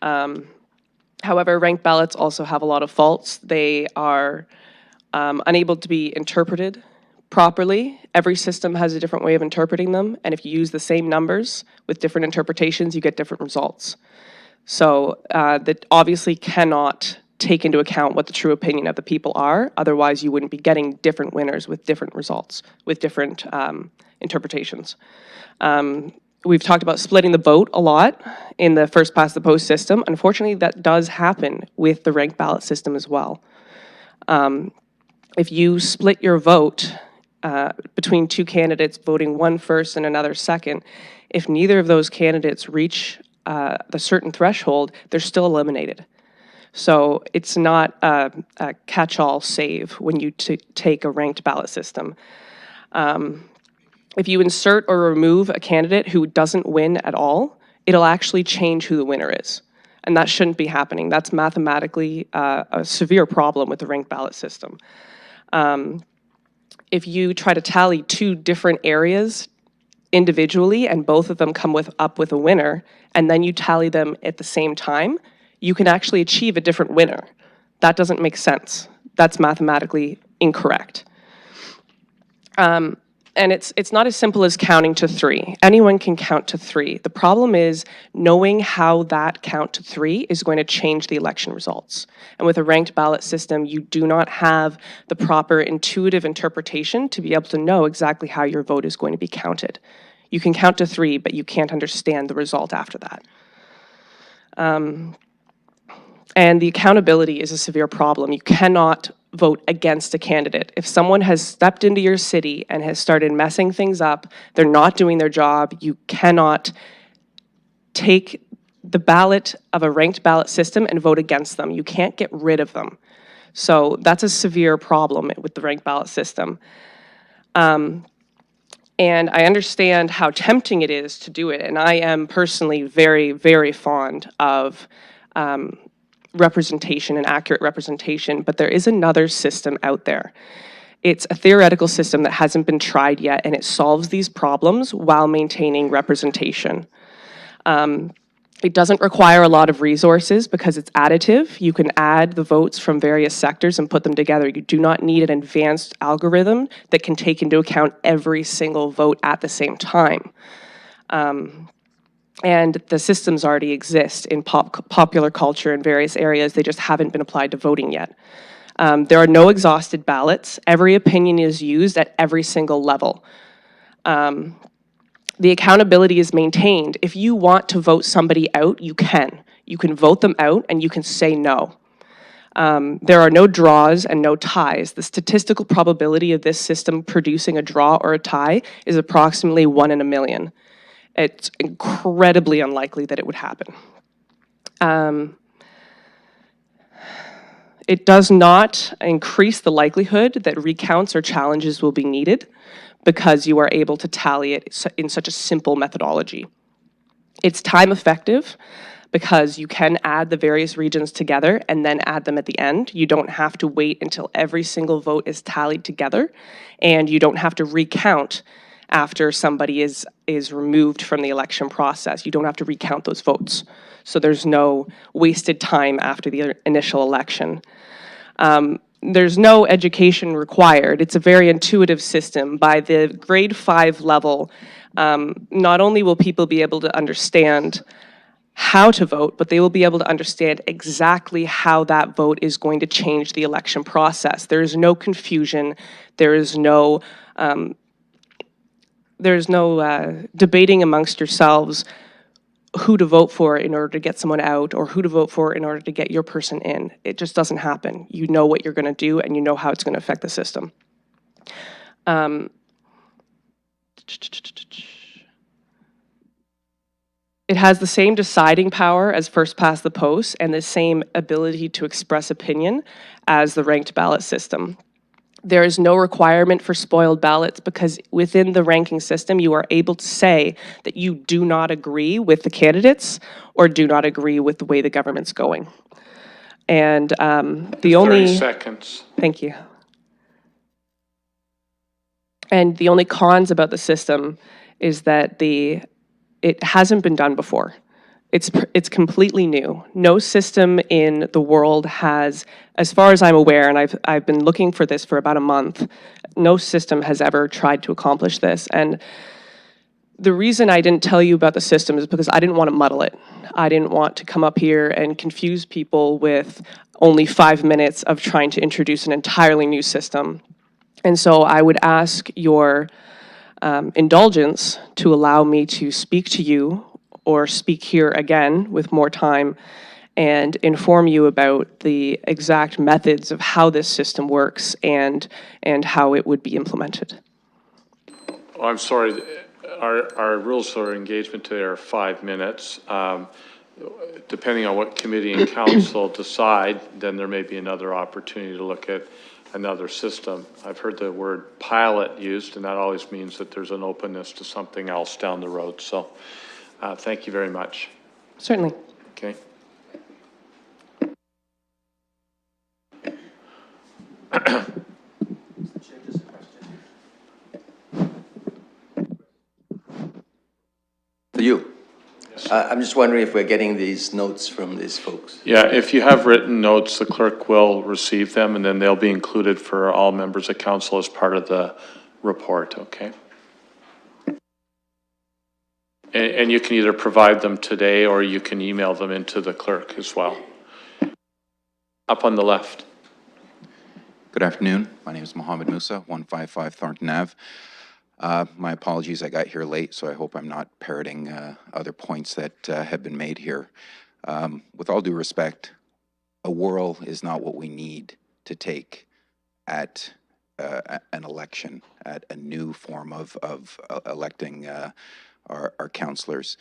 However, ranked ballots also have a lot of faults. They are unable to be interpreted properly. Every system has a different way of interpreting them, and if you use the same numbers with different interpretations, you get different results. So that obviously cannot take into account what the true opinion of the people are, otherwise you wouldn't be getting different winners with different results, with different interpretations. We've talked about splitting the vote a lot in the first past the post system. Unfortunately, that does happen with the ranked ballot system as well. If you split your vote between 2 candidates voting one first and another second, if neither of those candidates reach the certain threshold, they're still eliminated. So it's not a catch-all save when you take a ranked ballot system. If you insert or remove a candidate who doesn't win at all, it'll actually change who the winner is. And that shouldn't be happening. That's mathematically a severe problem with the ranked ballot system. If you try to tally 2 different areas individually and both of them come up with a winner, and then you tally them at the same time, you can actually achieve a different winner. That doesn't make sense. That's mathematically incorrect. And it's not as simple as counting to 3. Anyone can count to 3. The problem is knowing how that count to 3 is going to change the election results. And with a ranked ballot system, you do not have the proper intuitive interpretation to be able to know exactly how your vote is going to be counted. You can count to 3, but you can't understand the result after that. And the accountability is a severe problem. You cannot vote against a candidate. If someone has stepped into your city and has started messing things up, they're not doing their job, you cannot take the ballot of a ranked ballot system and vote against them. You can't get rid of them. So that's a severe problem with the ranked ballot system. And I understand how tempting it is to do it, and I am personally very, very fond of representation and accurate representation, but there is another system out there. It's a theoretical system that hasn't been tried yet, and it solves these problems while maintaining representation. It doesn't require a lot of resources because it's additive. You can add the votes from various sectors and put them together. You do not need an advanced algorithm that can take into account every single vote at the same time. And the systems already exist in popular culture in various areas. They just haven't been applied to voting yet. There are no exhausted ballots. Every opinion is used at every single level. The accountability is maintained. If you want to vote somebody out, you can. You can vote them out and you can say no. There are no draws and no ties. The statistical probability of this system producing a draw or a tie is approximately 1 in a million. It's incredibly unlikely that it would happen. It does not increase the likelihood that recounts or challenges will be needed because you are able to tally it in such a simple methodology. It's time effective because you can add the various regions together and then add them at the end. You don't have to wait until every single vote is tallied together, and you don't have to recount after somebody is removed from the election process. You don't have to recount those votes. So there's no wasted time after the initial election. There's no education required. It's a very intuitive system. By the grade 5 level, not only will people be able to understand how to vote, but they will be able to understand exactly how that vote is going to change the election process. There is no confusion. There is no debating amongst yourselves who to vote for in order to get someone out or who to vote for in order to get your person in. It just doesn't happen. You know what you're going to do and you know how it's going to affect the system. It has the same deciding power as first past the post and the same ability to express opinion as the ranked ballot system. There is no requirement for spoiled ballots because within the ranking system, you are able to say that you do not agree with the candidates or do not agree with the way the government's going. And the only 30 seconds. Thank you. And the only cons about the system is that it hasn't been done before. It's completely new. No system in the world has, as far as I'm aware, and I've been looking for this for about a month, no system has ever tried to accomplish this. And the reason I didn't tell you about the system is because I didn't want to muddle it. I didn't want to come up here and confuse people with only 5 minutes of trying to introduce an entirely new system. And so I would ask your indulgence to allow me to speak to you or speak here again with more time and inform you about the exact methods of how this system works and how it would be implemented. Oh, I'm sorry, our rules for engagement today are 5 minutes. Depending on what committee and council decide, then there may be another opportunity to look at another system. I've heard the word pilot used, and that always means that there's an openness to something else down the road. So thank you very much. Certainly. Okay. For you. I'm just wondering if we're getting these notes from these folks. Yeah, if you have written notes, the clerk will receive them, and then they'll be included for all members of council as part of the report, okay? And you can either provide them today or you can email them into the clerk as well. Up on the left. Good afternoon. My name is Mohammed Musa, 155 Thornton Ave. My apologies, I got here late, so I hope I'm not parroting other points that have been made here. With all due respect, a whirl is not what we need to take at an election, at a new form of electing our councillors.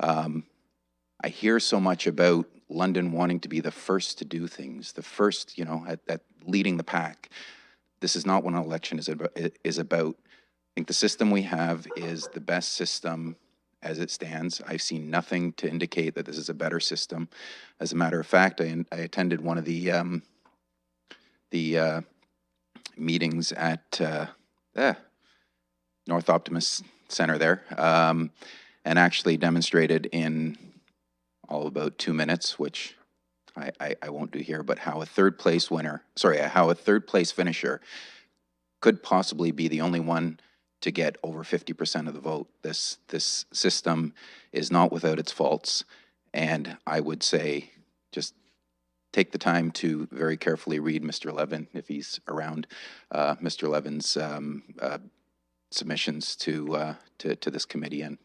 I hear so much about London wanting to be the first to do things, the first, at leading the pack. This is not what an election is about. I think the system we have is the best system as it stands. I've seen nothing to indicate that this is a better system. As a matter of fact, I attended one of the meetings at North Optimist Center there, and actually demonstrated in all about 2 minutes, which I won't do here, but how a third place finisher could possibly be the only one to get over 50% of the vote. This system is not without its faults, and I would say just take the time to very carefully read Mr. Levin, if he's around, Mr. Levin's submissions to this committee and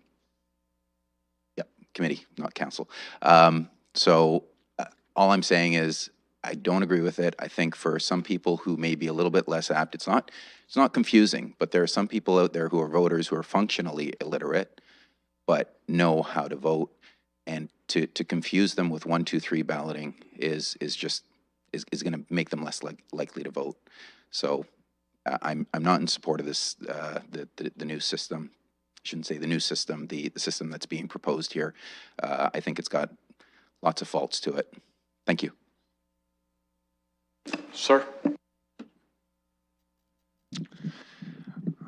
committee, not council. So all I'm saying is I don't agree with it. I think for some people who may be a little bit less apt, it's not confusing, but there are some people out there who are voters who are functionally illiterate, but know how to vote. And to confuse them with 1, 2, 3 balloting is going to make them less likely to vote. So I'm not in support of this, the new system. I shouldn't say the new system, the system that's being proposed here. I think it's got lots of faults to it. Thank you. Sir?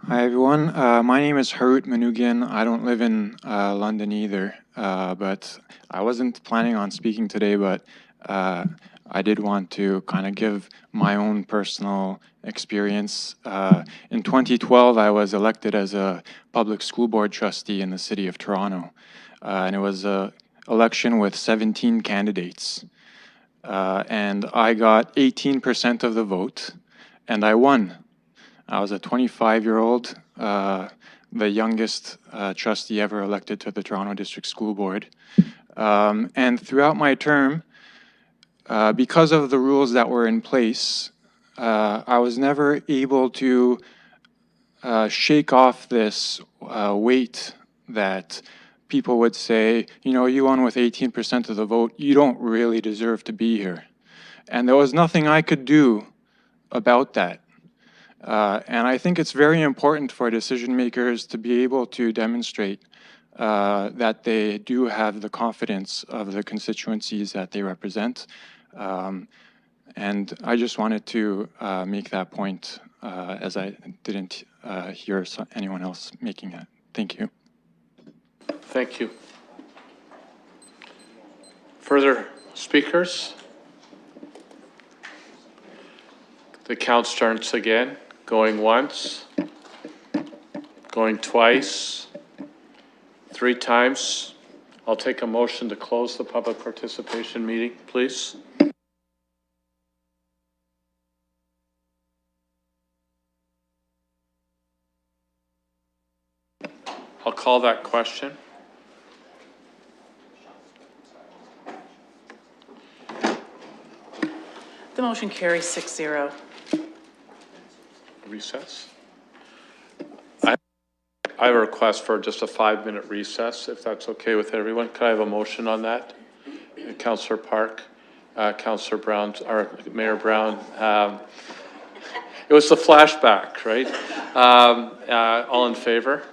Hi, everyone. My name is Harut Manugian. I don't live in London either, but I wasn't planning on speaking today, but I did want to kind of give my own personal experience. In 2012, I was elected as a public school board trustee in the city of Toronto, and it was an election with 17 candidates. And I got 18% of the vote, and I won. I was a 25-year-old, the youngest trustee ever elected to the Toronto District School Board. And throughout my term, because of the rules that were in place, I was never able to shake off this weight that people would say, you know, you won with 18% of the vote, you don't really deserve to be here. And there was nothing I could do about that. And I think it's very important for decision makers to be able to demonstrate that they do have the confidence of the constituencies that they represent. And I just wanted to make that point as I didn't hear anyone else making it. Thank you. Thank you. Further speakers? The count starts again. Going once, going twice, 3 times. I'll take a motion to close the public participation meeting, please. I'll call that question. The motion carries 6-0. Recess. I have a request for just a 5-minute recess, if that's okay with everyone. Could I have a motion on that? Councillor Park, Councillor Brown, or Mayor Brown. It was the flashback, right? All in favor?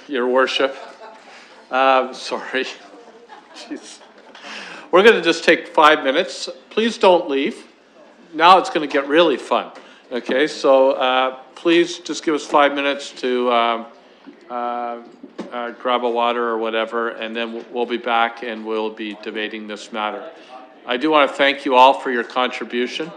Your worship. Sorry. Jeez. We're going to just take 5 minutes. Please don't leave. Now it's going to get really fun. Okay, so please just give us 5 minutes to grab a water or whatever, and then we'll be back and we'll be debating this matter. I do want to thank you all for your contribution.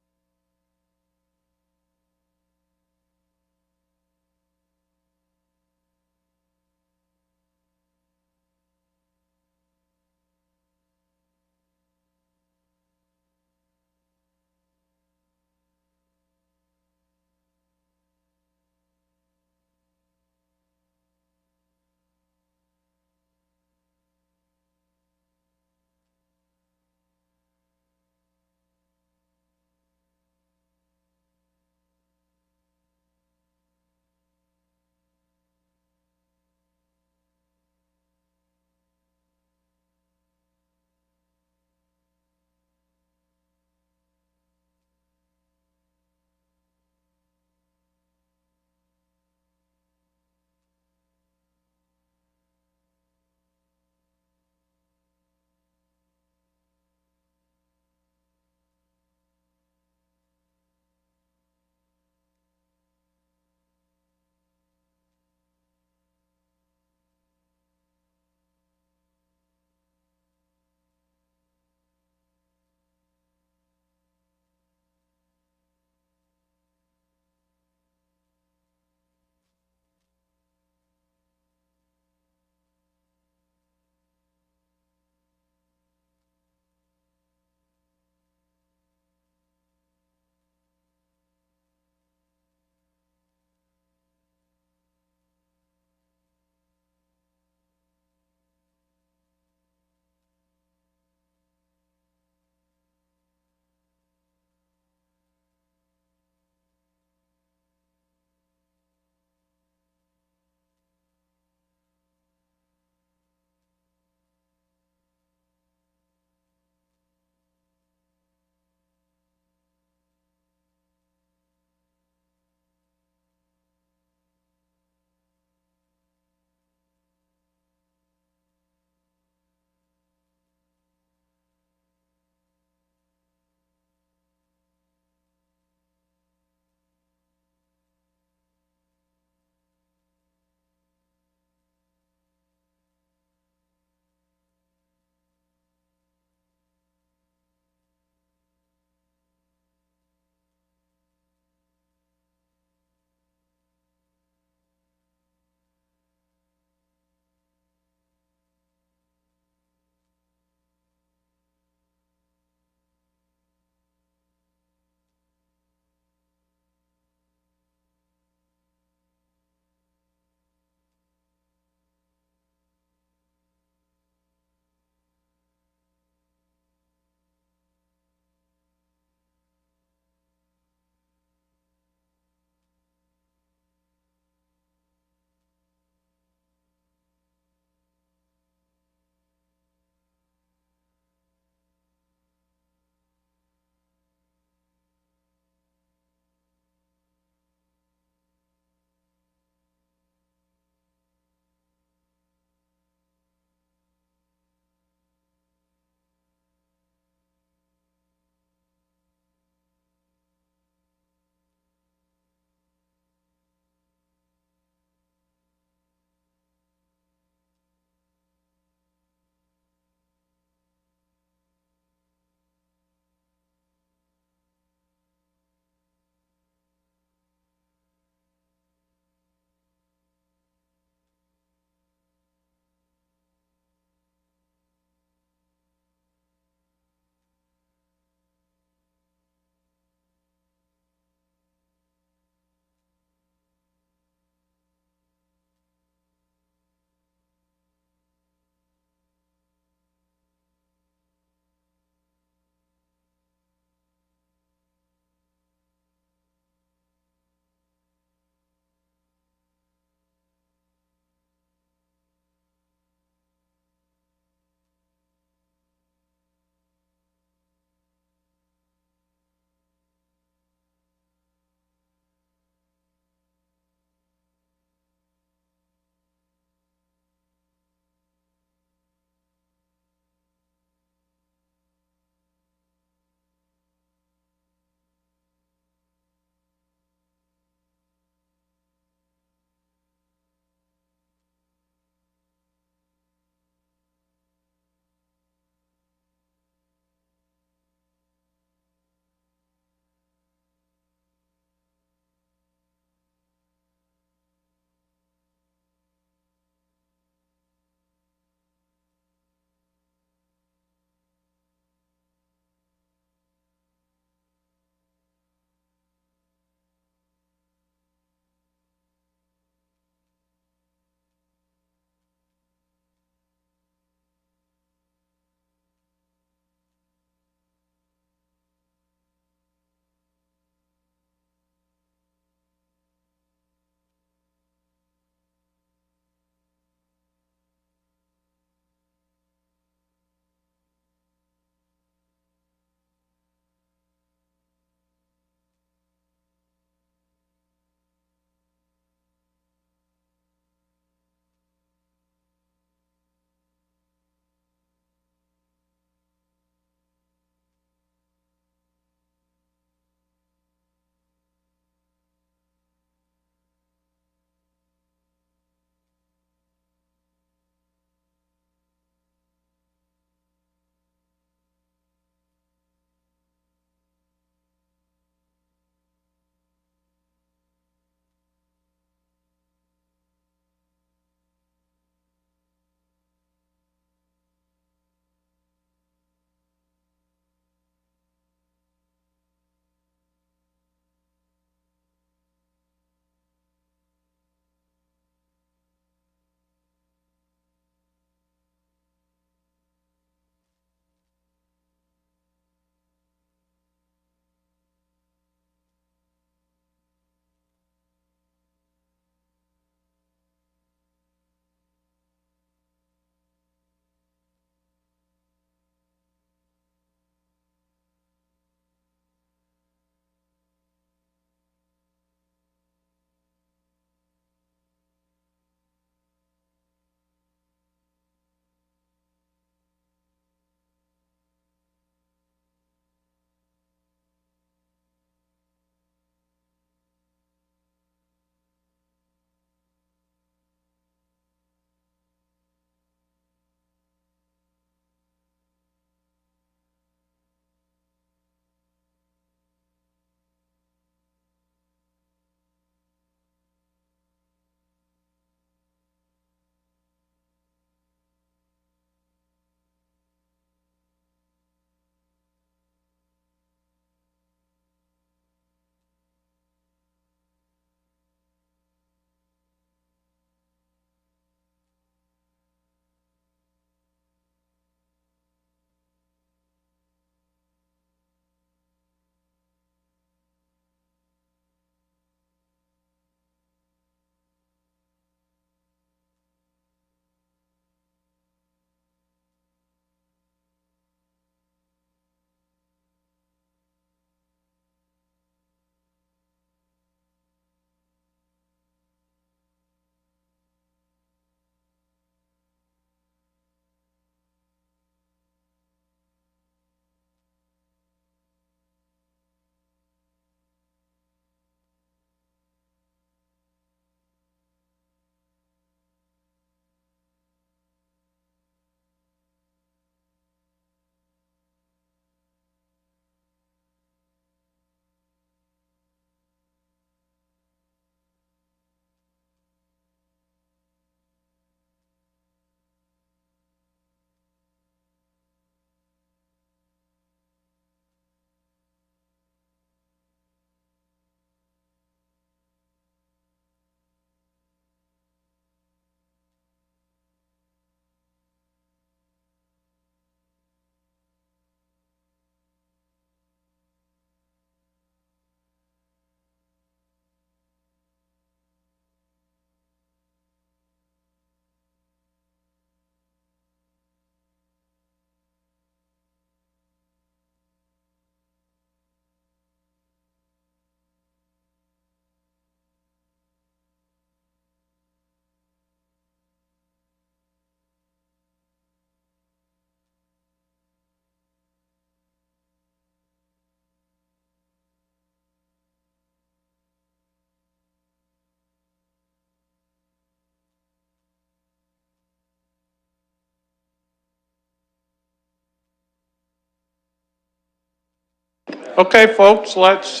Okay, folks, let's,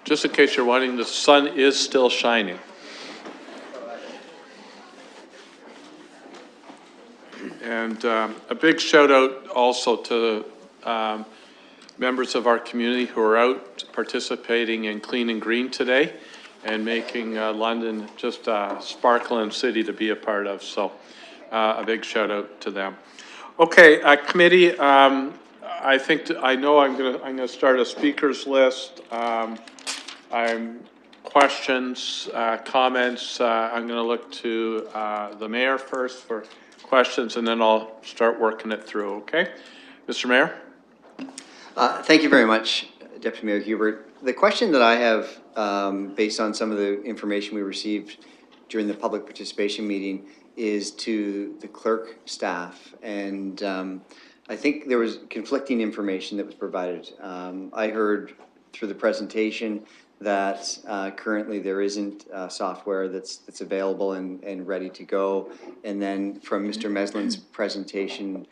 just in case you're wondering, the sun is still shining. And a big shout out also to members of our community who are out participating in Clean and Green today and making London just a sparkling city to be a part of. So a big shout out to them. Okay, committee, I think, I know I'm gonna start a speakers list. Questions, comments, I'm gonna look to the mayor first for questions, and then I'll start working it through, okay? Mr. Mayor? Thank you very much, Deputy Mayor Hubert. The question that I have, based on some of the information we received during the public participation meeting, is to the clerk staff. And I think there was conflicting information that was provided. I heard through the presentation that currently there isn't software that's available and ready to go. And then from Mr. Meslin's presentation,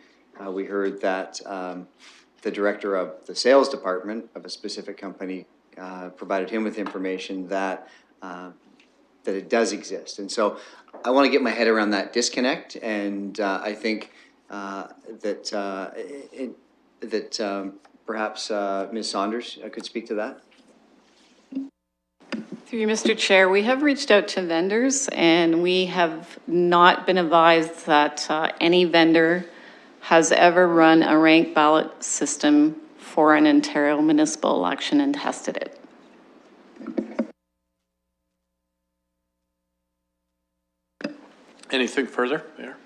we heard that the director of the sales department of a specific company provided him with information that that it does exist. And so I want to get my head around that disconnect, and I think that perhaps Ms. Saunders could speak to that. Through you, Mr. Chair, we have reached out to vendors, and we have not been advised that any vendor has ever run a ranked ballot system for an Ontario municipal election and tested it. Anything further, Mayor?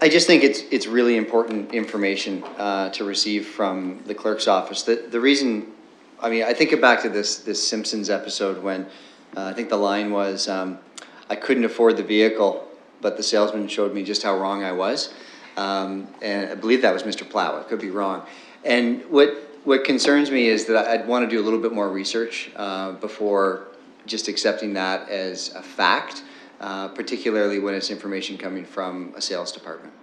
I just think it's really important information to receive from the clerk's office. The reason, I mean, I think back to this Simpsons episode when I think the line was, I couldn't afford the vehicle, but the salesman showed me just how wrong I was. And I believe that was Mr. Plow. I could be wrong. And what concerns me is that I'd want to do a little bit more research before just accepting that as a fact, particularly when it's information coming from a sales department.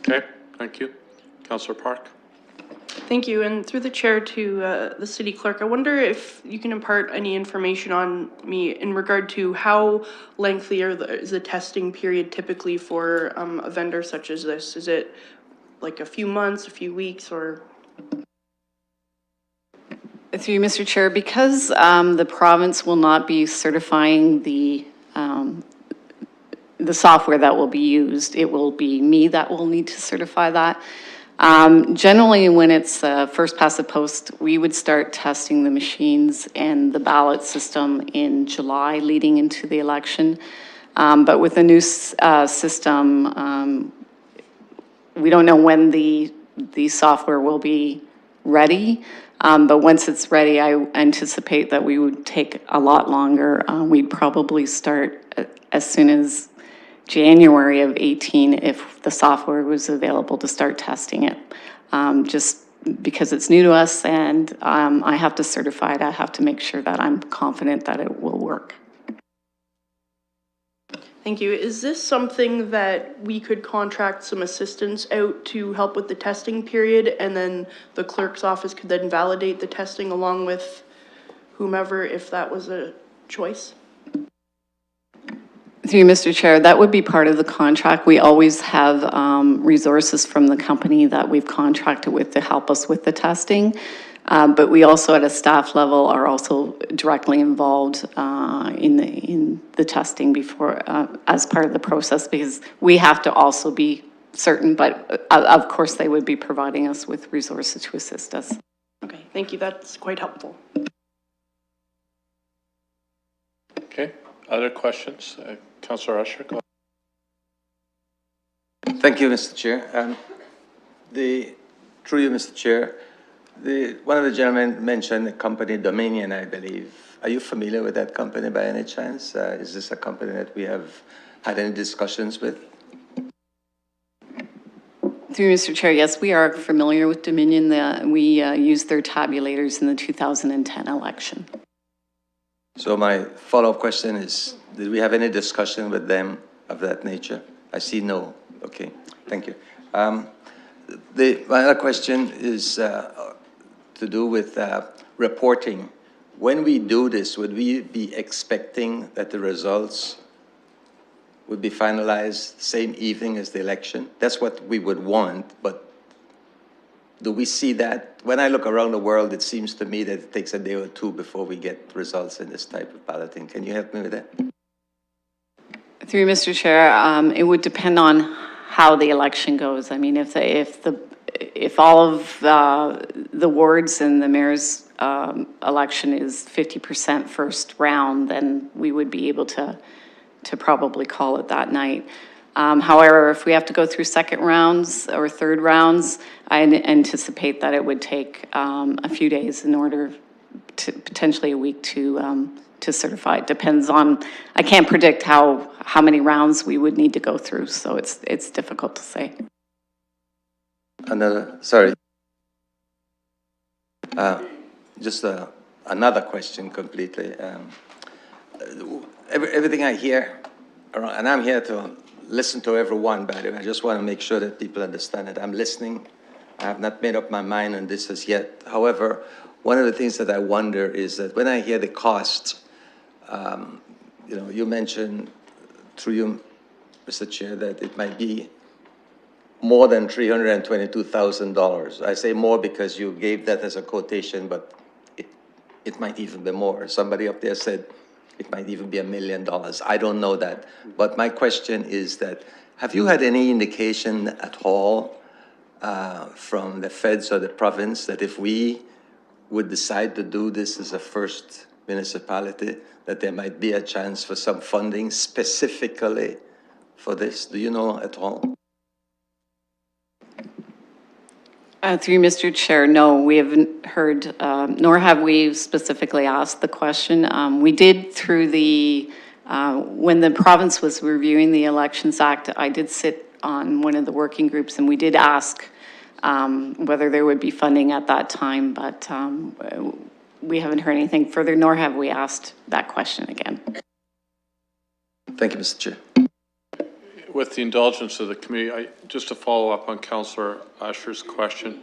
Okay, thank you. Councillor Park. Thank you, and through the chair to the city clerk, I wonder if you can impart any information on me in regard to how lengthy is the testing period typically for a vendor such as this? Is it like a few months, a few weeks, or? Through you, Mr. Chair, because the province will not be certifying the software that will be used, it will be me that will need to certify that. Generally, when it's first past the post, we would start testing the machines and the ballot system in July leading into the election. But with the new system, we don't know when the software will be ready. But once it's ready, I anticipate that we would take a lot longer. We'd probably start as soon as January of 18 if the software was available to start testing it. Just because it's new to us and I have to certify it, I have to make sure that I'm confident that it will work. Thank you. Is this something that we could contract some assistance out to help with the testing period, and then the clerk's office could then validate the testing along with whomever if that was a choice? Through you, Mr. Chair, that would be part of the contract. We always have resources from the company that we've contracted with to help us with the testing. But we also at a staff level are also directly involved in the testing before, as part of the process, because we have to also be certain, but of course they would be providing us with resources to assist us. Okay, thank you. That's quite helpful. Okay, other questions? Councillor Usher, go ahead. Thank you, Mr. Chair. Through you, Mr. Chair, one of the gentlemen mentioned the company Dominion, I believe. Are you familiar with that company by any chance? Is this a company that we have had any discussions with? Through Mr. Chair, yes, we are familiar with Dominion. We used their tabulators in the 2010 election. So my follow-up question is, did we have any discussion with them of that nature? I see no. Okay, thank you. My other question is to do with reporting. When we do this, would we be expecting that the results would be finalized same evening as the election? That's what we would want, but do we see that? When I look around the world, it seems to me that it takes a day or two before we get results in this type of balloting. Can you help me with that? Through Mr. Chair, it would depend on how the election goes. I mean, if all of the wards in the mayor's election is 50% first round, then we would be able to probably call it that night. However, if we have to go through second rounds or third rounds, I anticipate that it would take a few days in order to potentially a week to certify. It depends on, I can't predict how many rounds we would need to go through, so it's difficult to say. Just another question completely. Everything I hear, and I'm here to listen to everyone, by the way. I just want to make sure that people understand it. I'm listening. I have not made up my mind on this as yet. However, one of the things that I wonder is that when I hear the cost, you know, you mentioned through you, Mr. Chair, that it might be more than $322,000. I say more because you gave that as a quotation, but it might even be more. Somebody up there said it might even be $1 million. I don't know that. But my question is that, have you had any indication at all from the feds or the province that if we would decide to do this as a first municipality, that there might be a chance for some funding specifically for this? Do you know at all? Through Mr. Chair, no, we haven't heard, nor have we specifically asked the question. We did through the, when the province was reviewing the Elections Act, I did sit on one of the working groups, and we did ask whether there would be funding at that time, but we haven't heard anything further, nor have we asked that question again. Thank you, Mr. Chair. With the indulgence of the committee, just to follow up on Councillor Usher's question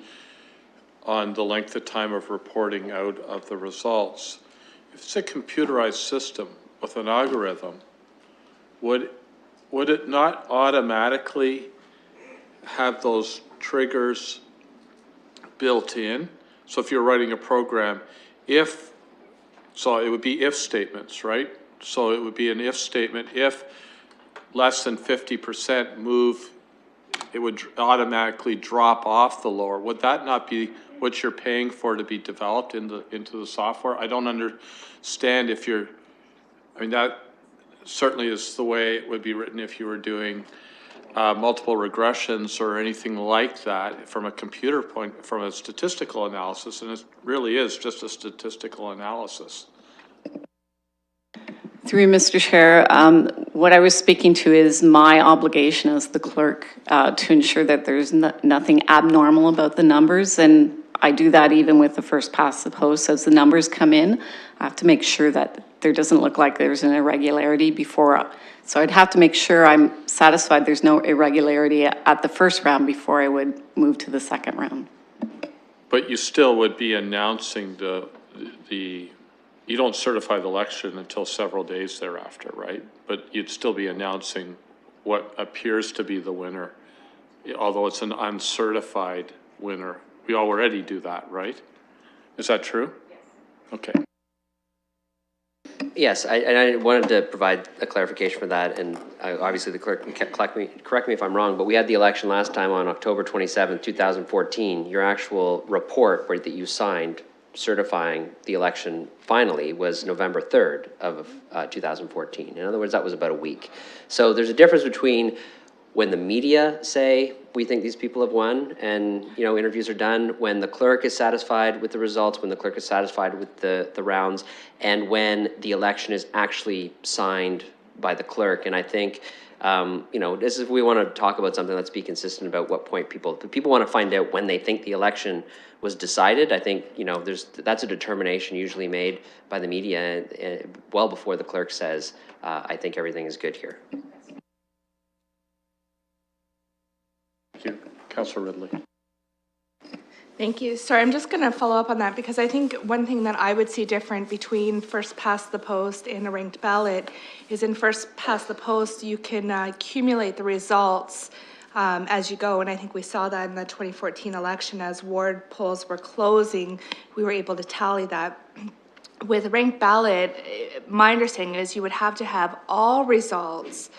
on the length of time of reporting out of the results. If it's a computerized system with an algorithm, would it not automatically have those triggers built in? So if you're writing a program, so it would be if statements, right? So it would be an if statement. If less than 50% move, it would automatically drop off the lower. Would that not be what you're paying for to be developed into the software? I don't understand if you're, I mean, that certainly is the way it would be written if you were doing multiple regressions or anything like that from a computer point, from a statistical analysis, and it really is just a statistical analysis. Through Mr. Chair, what I was speaking to is my obligation as the clerk to ensure that there's nothing abnormal about the numbers, and I do that even with the first past the post. As the numbers come in, I have to make sure that there doesn't look like there's an irregularity before. So I'd have to make sure I'm satisfied there's no irregularity at the first round before I would move to the second round. But you still would be announcing you don't certify the election until several days thereafter, right? But you'd still be announcing what appears to be the winner, although it's an uncertified winner. We already do that, right? Is that true? Yes. Okay. Yes, I wanted to provide a clarification for that, and obviously the clerk can correct me if I'm wrong, but we had the election last time on October 27th, 2014. Your actual report that you signed certifying the election finally was November 3rd of 2014. In other words, that was about a week. So there's a difference between when the media say we think these people have won and interviews are done, when the clerk is satisfied with the results, when the clerk is satisfied with the rounds, and when the election is actually signed by the clerk. And I think You know, this is, we want to talk about something, let's be consistent about what point people want to find out when they think the election was decided. I think, you know, that's a determination usually made by the media well before the clerk says, I think everything is good here. Thank you. Councillor Ridley. Thank you. Sorry, I'm just going to follow up on that because I think one thing that I would see different between first past the post and a ranked ballot is in first past the post, you can accumulate the results as you go. And I think we saw that in the 2014 election as ward polls were closing, we were able to tally that. With ranked ballot, my understanding is you would have to have all results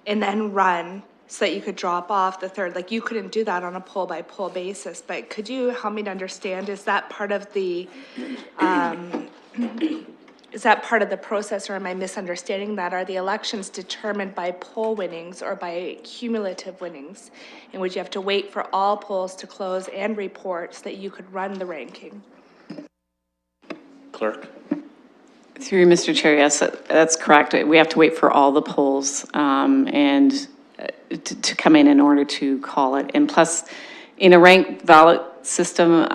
and then run so that you could drop off the third. Like, you couldn't do that on a poll by poll basis, but could you help me to understand, is that part of the process, or am I misunderstanding that? Are the elections determined by poll winnings or by cumulative winnings? And would you have to wait for all polls to close and report so that you could run the ranking? Clerk. Through you, Mr. Chair, yes, that's correct. We have to wait for all the polls and to come in order to call it. And plus, in a ranked ballot system,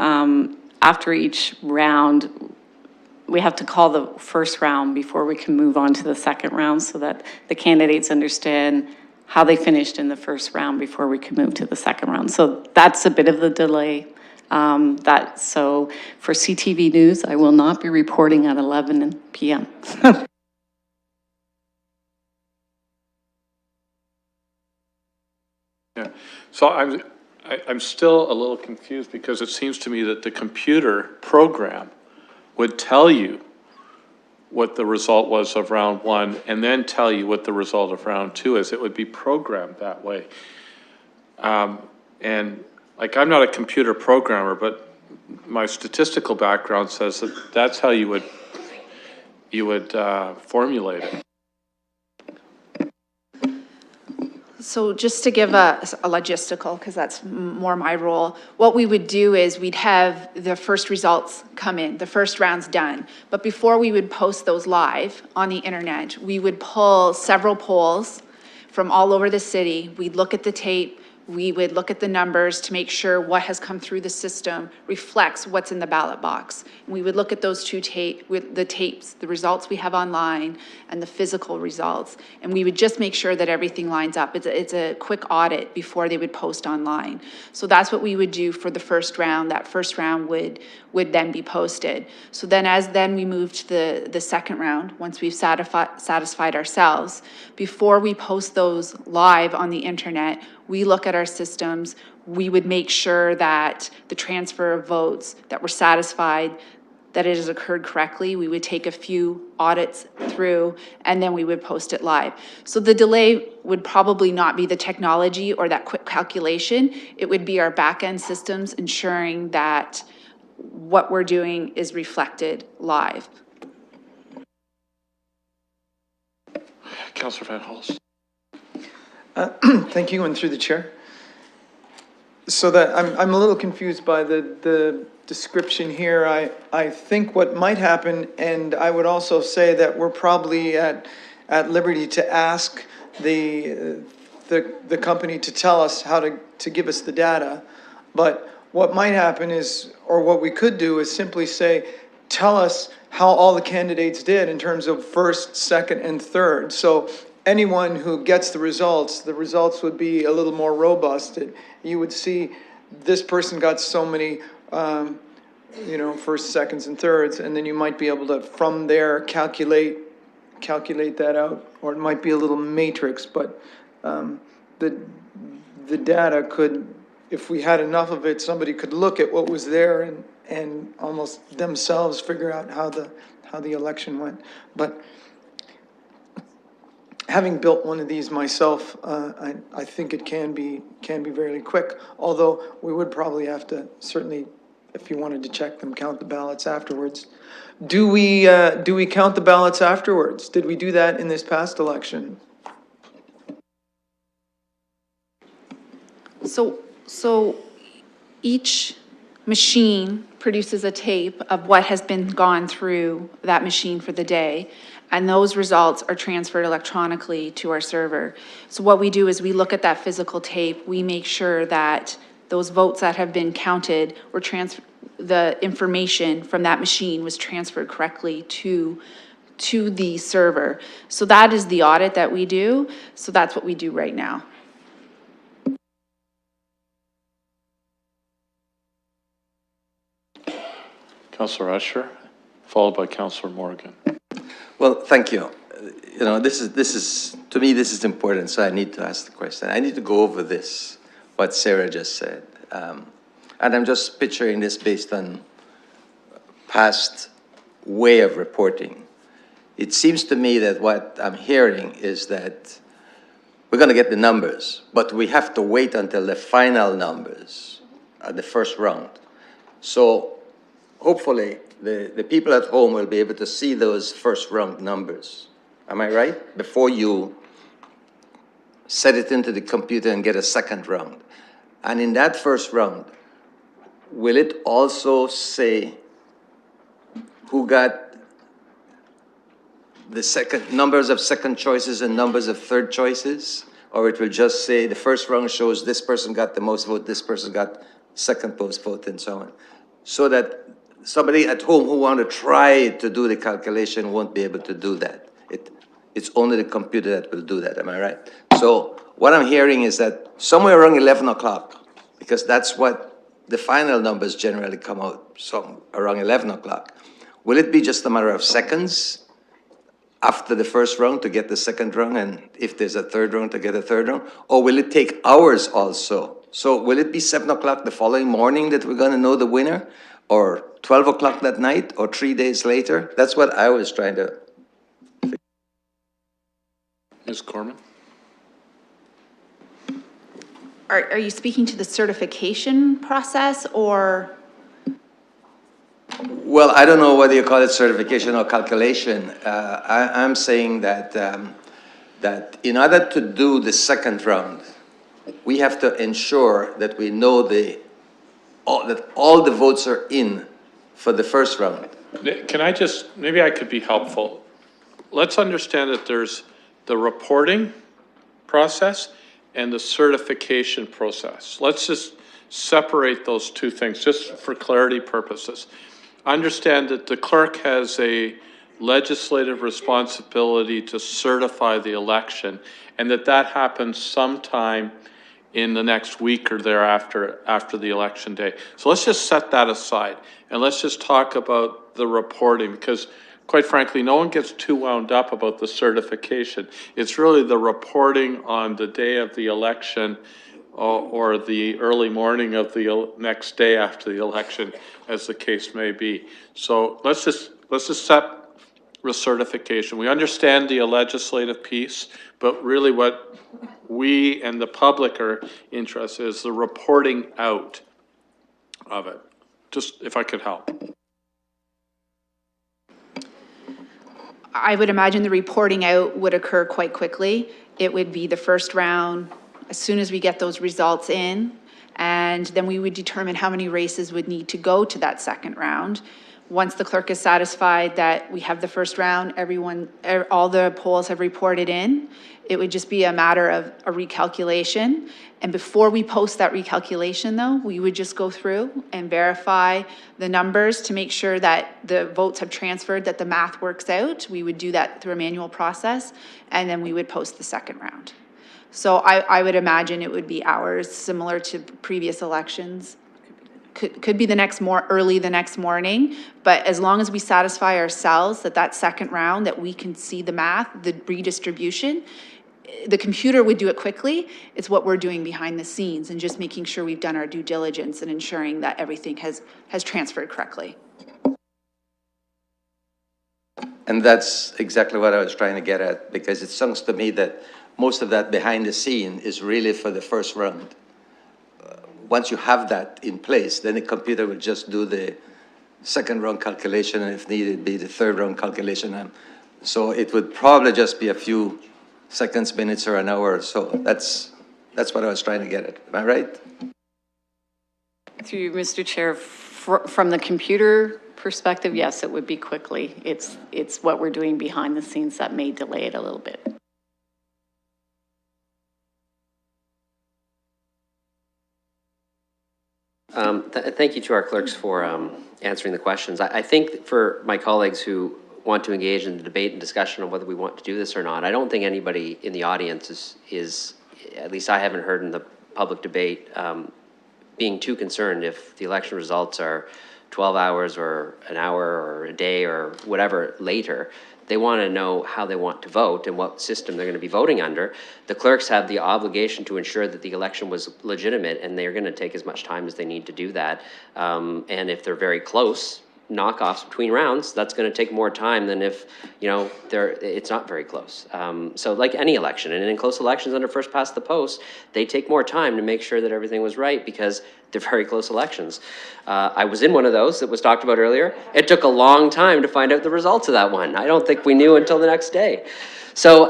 after each round, we have to call the first round before we can move on to the second round so that the candidates understand how they finished in the first round before we can move to the second round. So that's a bit of the delay. So for CTV News, I will not be reporting at 11 p.m. Yeah. So I'm still a little confused because it seems to me that the computer program would tell you what the result was of round one and then tell you what the result of round two is. It would be programmed that way. And like, I'm not a computer programmer, but my statistical background says that that's how you would formulate it. So just to give a logistical, because that's more my role, what we would do is we'd have the first results come in, the first round's done. But before we would post those live on the internet, we would pull several polls from all over the city. We'd look at the tape. We would look at the numbers to make sure what has come through the system reflects what's in the ballot box. And we would look at those two tapes, the results we have online and the physical results. And we would just make sure that everything lines up. It's a quick audit before they would post online. So that's what we would do for the first round. That first round would then be posted. So then we move to the second round, once we've satisfied ourselves. Before we post those live on the internet, we look at our systems, we would make sure that the transfer of votes, that we're satisfied that it has occurred correctly. We would take a few audits through, and then we would post it live. So the delay would probably not be the technology or that quick calculation. It would be our back-end systems ensuring that what we're doing is reflected live. Councillor Van Holst. Thank you, and through the chair. So that I'm a little confused by the description here. I think what might happen, and I would also say that we're probably at liberty to ask the company to tell us how to give us the data. But what might happen is, or what we could do is simply say, tell us how all the candidates did in terms of first, second, and third. So anyone who gets the results would be a little more robust. You would see this person got so many, first, seconds, and thirds, and then you might be able to, from there, calculate that out, or it might be a little matrix, but the data could, if we had enough of it, somebody could look at what was there and almost themselves figure out how the election went. But having built one of these myself, I think it can be very quick, although we would probably have to, certainly, if you wanted to check them, count the ballots afterwards. Do we count the ballots afterwards? Did we do that in this past election? So each machine produces a tape of what has been gone through that machine for the day, and those results are transferred electronically to our server. So what we do is we look at that physical tape, we make sure that those votes that have been counted were the information from that machine was transferred correctly to the server. So that is the audit that we do. So that's what we do right now. Councillor Usher, followed by Councillor Morgan. Well, thank you. You know, this is, to me, this is important, so I need to ask the question. I need to go over this, what Sarah just said. And I'm just picturing this based on past way of reporting. It seems to me that what I'm hearing is that we're going to get the numbers, but we have to wait until the final numbers at the first round. So hopefully the people at home will be able to see those first round numbers. Am I right? Before you set it into the computer and get a second round. And in that first round, will it also say who got the second numbers of second choices and numbers of third choices? Or it will just say the first round shows this person got the most vote, this person got second most vote, and so on. So that somebody at home who want to try to do the calculation won't be able to do that. It's only the computer that will do that, am I right? So what I'm hearing is that somewhere around 11 o'clock, because that's what the final numbers generally come out, so around 11 o'clock, will it be just a matter of seconds after the first round to get the second round, and if there's a third round to get a third round? Or will it take hours also? So will it be 7 o'clock the following morning that we're going to know the winner? Or 12 o'clock that night? Or 3 days later? That's what I was trying to... Ms. Corman? Are you speaking to the certification process or? Well, I don't know whether you call it certification or calculation. I'm saying that, that in order to do the second round, we have to ensure that we know that all the votes are in for the first round. Can I just, maybe I could be helpful. Let's understand that there's the reporting process and the certification process. Let's just separate those two things, just for clarity purposes. Understand that the clerk has a legislative responsibility to certify the election, and that happens sometime in the next week or thereafter, after the election day. So let's just set that aside, and let's just talk about the reporting, because quite frankly, no one gets too wound up about the certification. It's really the reporting on the day of the election or the early morning of the next day after the election, as the case may be. So let's just set recertification. We understand the legislative piece, but really what we and the public are interested in is the reporting out of it. Just if I could help. I would imagine the reporting out would occur quite quickly. It would be the first round, as soon as we get those results in, and then we would determine how many races would need to go to that second round. Once the clerk is satisfied that we have the first round, all the polls have reported in, it would just be a matter of a recalculation. And before we post that recalculation though, we would just go through and verify the numbers to make sure that the votes have transferred, that the math works out. We would do that through a manual process, and then we would post the second round. So I would imagine it would be hours, similar to previous elections. Could be early the next morning, but as long as we satisfy ourselves that second round, that we can see the math, the redistribution, the computer would do it quickly. It's what we're doing behind the scenes and just making sure we've done our due diligence and ensuring that everything has transferred correctly. And that's exactly what I was trying to get at, because it sounds to me that most of that behind the scene is really for the first round. Once you have that in place, then the computer will just do the second round calculation, and if needed, be the third round calculation. And so it would probably just be a few seconds, minutes, or an hour or so. That's what I was trying to get at. Am I right? Through you, Mr. Chair, From the computer perspective, yes, it would be quickly. It's what we're doing behind the scenes that may delay it a little bit. Thank you to our clerks for answering the questions. I think for my colleagues who want to engage in the debate and discussion on whether we want to do this or not, I don't think anybody in the audience is at least I haven't heard in the public debate, being too concerned if the election results are 12 hours or an hour or a day or whatever later. They want to know how they want to vote and what system they're going to be voting under. The clerks have the obligation to ensure that the election was legitimate, and they're going to take as much time as they need to do that. And if they're very close, knockoffs between rounds, that's going to take more time than if, you know, it's not very close. So like any election, and in close elections under first past the post, they take more time to make sure that everything was right because they're very close elections. I was in one of those that was talked about earlier. It took a long time to find out the results of that one. I don't think we knew until the next day. So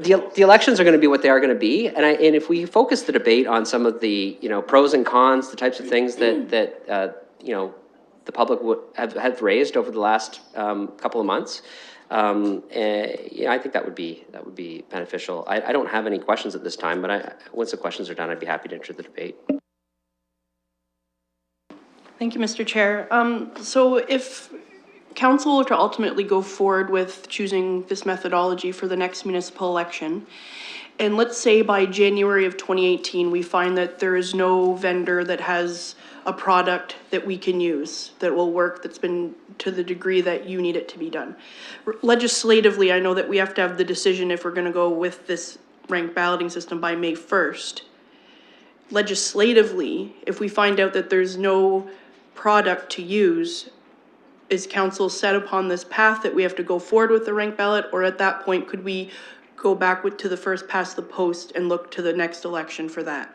the elections are going to be what they are going to be, and if we focus the debate on some of the, you know, pros and cons, the types of things that you know, the public would have raised over the last couple of months. Yeah, I think that would be beneficial. I don't have any questions at this time, but once the questions are done, I'd be happy to enter the debate. Thank you, Mr. Chair. So if council were to ultimately go forward with choosing this methodology for the next municipal election, and let's say by January of 2018, we find that there is no vendor that has a product that we can use that will work, that's been to the degree that you need it to be done. Legislatively, I know that we have to have the decision if we're going to go with this ranked balloting system by May 1st. Legislatively, if we find out that there's no product to use, is council set upon this path that we have to go forward with the ranked ballot, or at that point could we go back to the first past the post and look to the next election for that?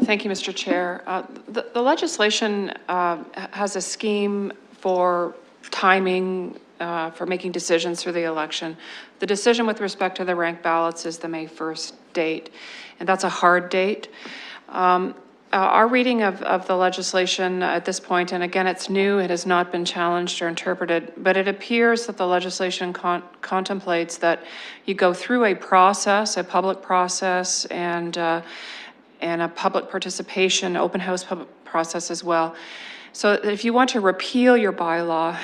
Thank you, Mr. Chair. The legislation has a scheme for timing for making decisions through the election. The decision with respect to the ranked ballots is the May 1st date, and that's a hard date. Our reading of the legislation at this point, and again, it's new, it has not been challenged or interpreted, but it appears that the legislation contemplates that you go through a process, a public process, and a public participation, open house public process as well. So if you want to repeal your bylaw,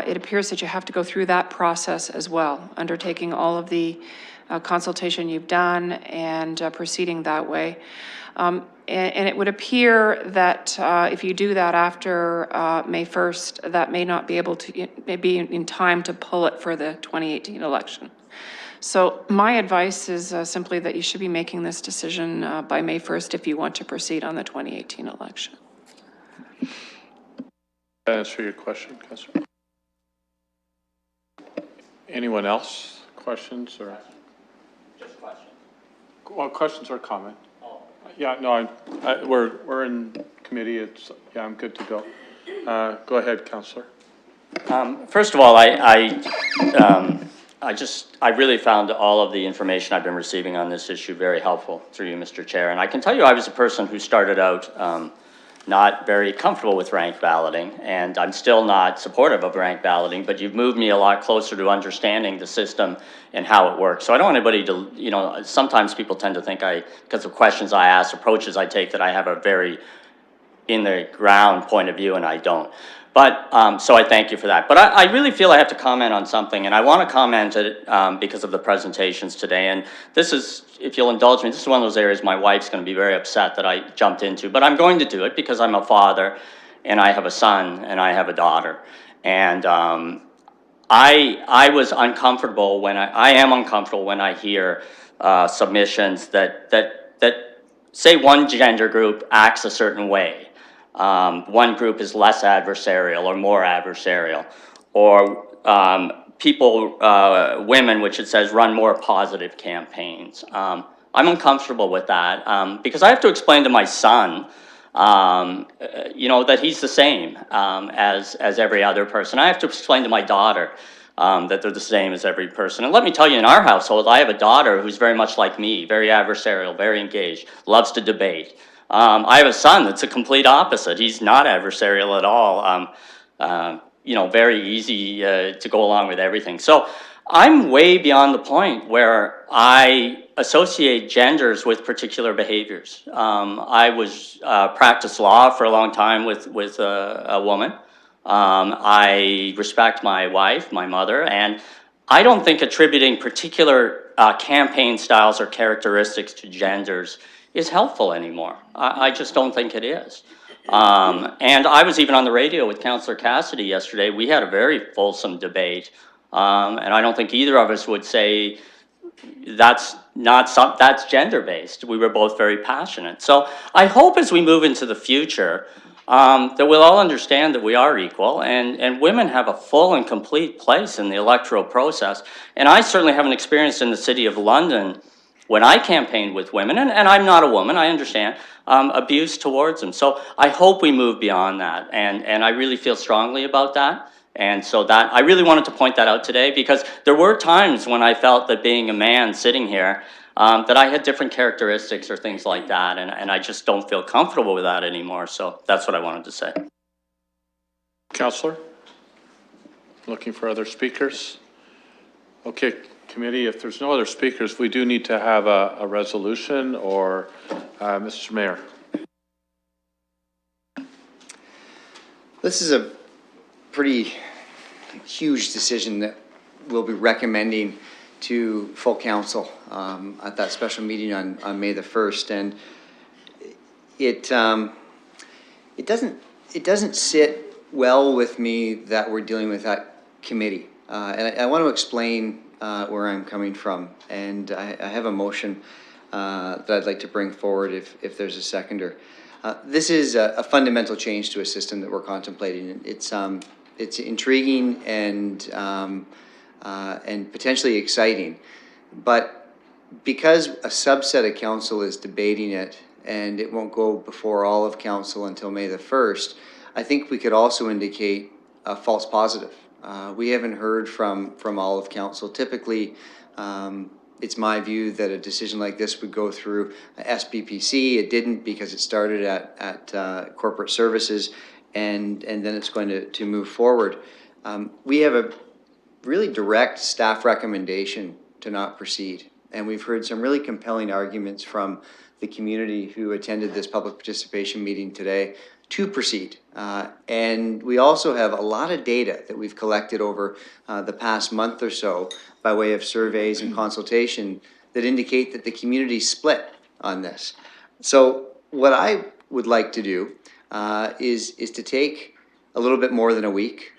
it appears that you have to go through that process as well, undertaking all of the consultation you've done and proceeding that way. And it would appear that if you do that after May 1st, that may not be able to, maybe in time to pull it for the 2018 election. So my advice is simply that you should be making this decision by May 1st if you want to proceed on the 2018 election. Answer your question, Councillor. Anyone else? Questions or? Just questions. Well, questions or comment? Oh. Yeah, no, we're in committee. Yeah, I'm good to go. Go ahead, Councillor. First of all, I really found all of the information I've been receiving on this issue very helpful through you, Mr. Chair. And I can tell you I was a person who started out not very comfortable with ranked balloting, and I'm still not supportive of ranked balloting, but you've moved me a lot closer to understanding the system and how it works. So I don't want anybody to, you know, sometimes people tend to think because of questions I ask, approaches I take, that I have a very in the ground point of view, and I don't. But, so I thank you for that. But I really feel I have to comment on something, and I want to comment because of the presentations today. And this is, if you'll indulge me, this is one of those areas my wife's going to be very upset that I jumped into. But I'm going to do it because I'm a father, and I have a son, and I have a daughter. And I was uncomfortable when I am uncomfortable when I hear submissions that say one gender group acts a certain way. One group is less adversarial or more adversarial, or women, which it says run more positive campaigns. I'm uncomfortable with that because I have to explain to my son, you know, that he's the same as every other person. I have to explain to my daughter that they're the same as every person. And let me tell you, in our household, I have a daughter who's very much like me, very adversarial, very engaged, loves to debate. I have a son that's a complete opposite. He's not adversarial at all. Very easy to go along with everything. So I'm way beyond the point where I associate genders with particular behaviors. I was practiced law for a long time with a woman. I respect my wife, my mother, and I don't think attributing particular campaign styles or characteristics to genders is helpful anymore. I just don't think it is. And I was even on the radio with Councillor Cassidy yesterday. We had a very fulsome debate. And I don't think either of us would say that's gender-based. We were both very passionate. So I hope as we move into the future that we'll all understand that we are equal and women have a full and complete place in the electoral process. And I certainly haven't experienced in the City of London when I campaigned with women, and I'm not a woman, I understand, abuse towards them. So I hope we move beyond that, and I really feel strongly about that. And so that, I really wanted to point that out today because there were times when I felt that being a man sitting here, that I had different characteristics or things like that, and I just don't feel comfortable with that anymore. So that's what I wanted to say. Councillor? Looking for other speakers? Okay, committee, if there's no other speakers, we do need to have a resolution or, Mr. Mayor. This is a pretty huge decision that we'll be recommending to full council at that special meeting on May the 1st, and it doesn't sit well with me that we're dealing with that committee, and I want to explain where I'm coming from, and I have a motion that I'd like to bring forward if there's a seconder. This is a fundamental change to a system that we're contemplating. It's intriguing and potentially exciting, but because a subset of council is debating it and it won't go before all of council until May the 1st, I think we could also indicate a false positive. We haven't heard from all of council. Typically, it's my view that a decision like this would go through SPPC. It didn't because it started at corporate services, and then it's going to move forward. We have a really direct staff recommendation to not proceed, and we've heard some really compelling arguments from the community who attended this public participation meeting today to proceed. And we also have a lot of data that we've collected over the past month or so by way of surveys and consultation that indicate that the community split on this. So what I would like to do is to take a little bit more than a week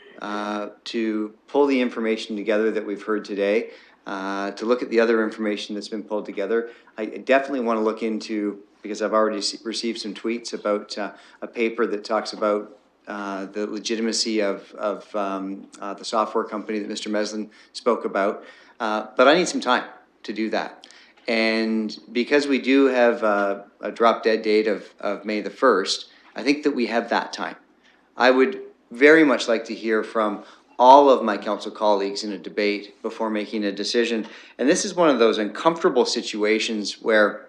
to pull the information together that we've heard today, to look at the other information that's been pulled together. I definitely want to look into, because I've already received some tweets about a paper that talks about the legitimacy of the software company that Mr. Meslin spoke about. But I need some time to do that. And because we do have a drop-dead date of May the 1st, I think that we have that time. I would very much like to hear from all of my council colleagues in a debate before making a decision. And this is one of those uncomfortable situations where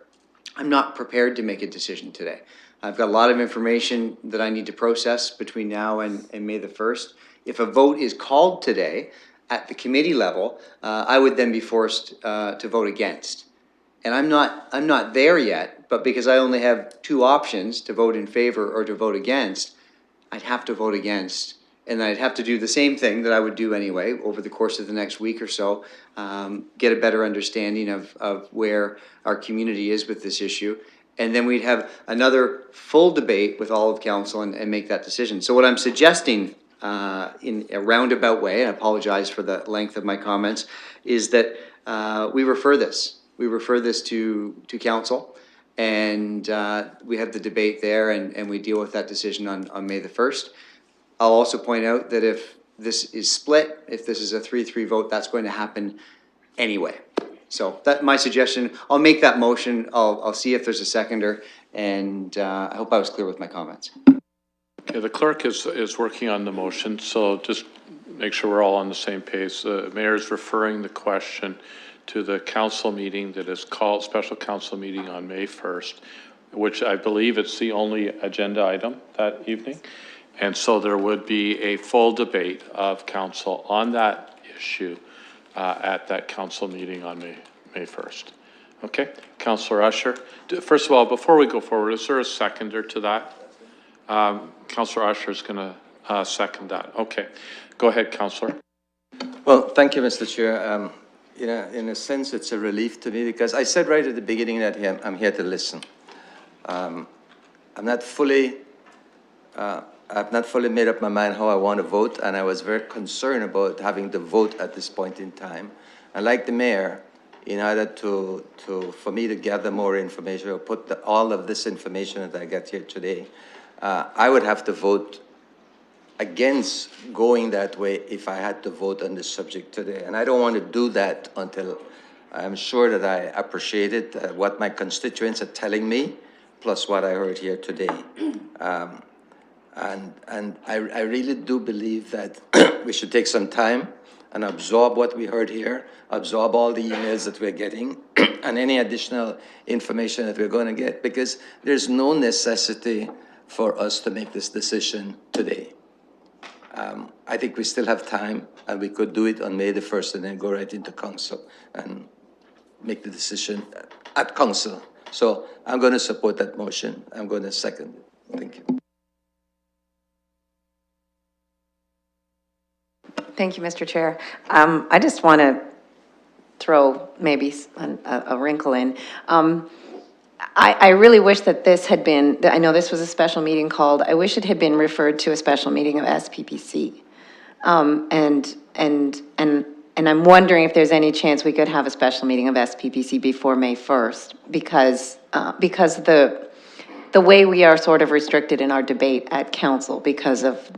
I'm not prepared to make a decision today. I've got a lot of information that I need to process between now and May the 1st. If a vote is called today at the committee level, I would then be forced to vote against. And I'm not there yet, but because I only have two options, to vote in favor or to vote against, I'd have to vote against. And I'd have to do the same thing that I would do anyway over the course of the next week or so, get a better understanding of where our community is with this issue. And then we'd have another full debate with all of council and make that decision. So what I'm suggesting in a roundabout way, and I apologize for the length of my comments, is that we refer this. We refer this to council, and we have the debate there, and we deal with that decision on May the 1st. I'll also point out that if this is split, if this is a 3-3 vote, that's going to happen anyway. So that's my suggestion. I'll make that motion. I'll see if there's a seconder, and I hope I was clear with my comments. Okay, the clerk is working on the motion, so just make sure we're all on the same page. The mayor is referring the question to the council meeting that is called, special council meeting on May 1st. which I believe it's the only agenda item that evening. And so there would be a full debate of council on that issue at that council meeting on May 1st. Okay, Councillor Usher. First of all, before we go forward, is there a seconder to that? Councillor Usher is going to second that. Okay, go ahead, Councillor. Well, thank you, Mr. Chair. In a sense, it's a relief to me because I said right at the beginning that I'm here to listen. I've not fully made up my mind how I want to vote, and I was very concerned about having to vote at this point in time. And like the mayor, in order for me to gather more information or put all of this information that I got here today, I would have to vote against going that way if I had to vote on this subject today. And I don't want to do that until I'm sure that I appreciated what my constituents are telling me, plus what I heard here today. And I really do believe that we should take some time and absorb what we heard here, absorb all the emails that we're getting, and any additional information that we're going to get, because there's no necessity for us to make this decision today. I think we still have time, and we could do it on May the 1st and then go right into council and make the decision at council. So I'm going to support that motion. I'm going to second it. Thank you. Thank you, Mr. Chair. I just want to throw maybe a wrinkle in. I really wish that this had been, I know this was a special meeting called, I wish it had been referred to a special meeting of SPPC. And I'm wondering if there's any chance we could have a special meeting of SPPC before May 1st, because the way we are sort of restricted in our debate at council because of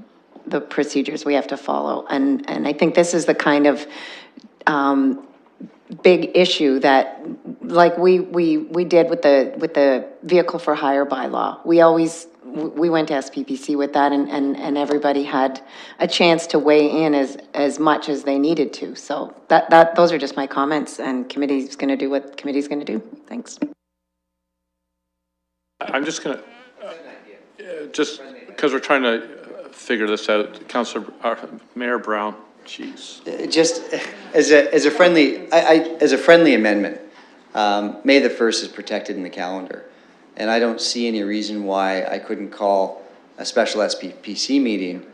the procedures we have to follow. And I think this is the kind of big issue that, like we did with the vehicle for hire bylaw. We went to SPPC with that, and everybody had a chance to weigh in as much as they needed to. So those are just my comments, and committee's going to do what committee's going to do. Thanks. I'm just going to, just because we're trying to figure this out, Mayor Brown. Jeez. Just as a friendly amendment, May the 1st is protected in the calendar, and I don't see any reason why I couldn't call a special SPPC meeting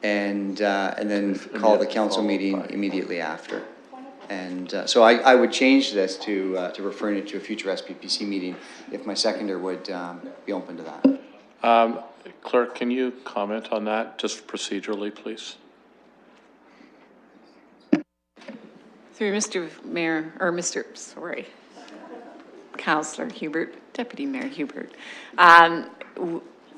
and then call the council meeting immediately after. And so I would change this to referring it to a future SPPC meeting if my seconder would be open to that. Clerk, can you comment on that, just procedurally, please? Through Mr. Mayor, or Councillor Hubert, Deputy Mayor Hubert.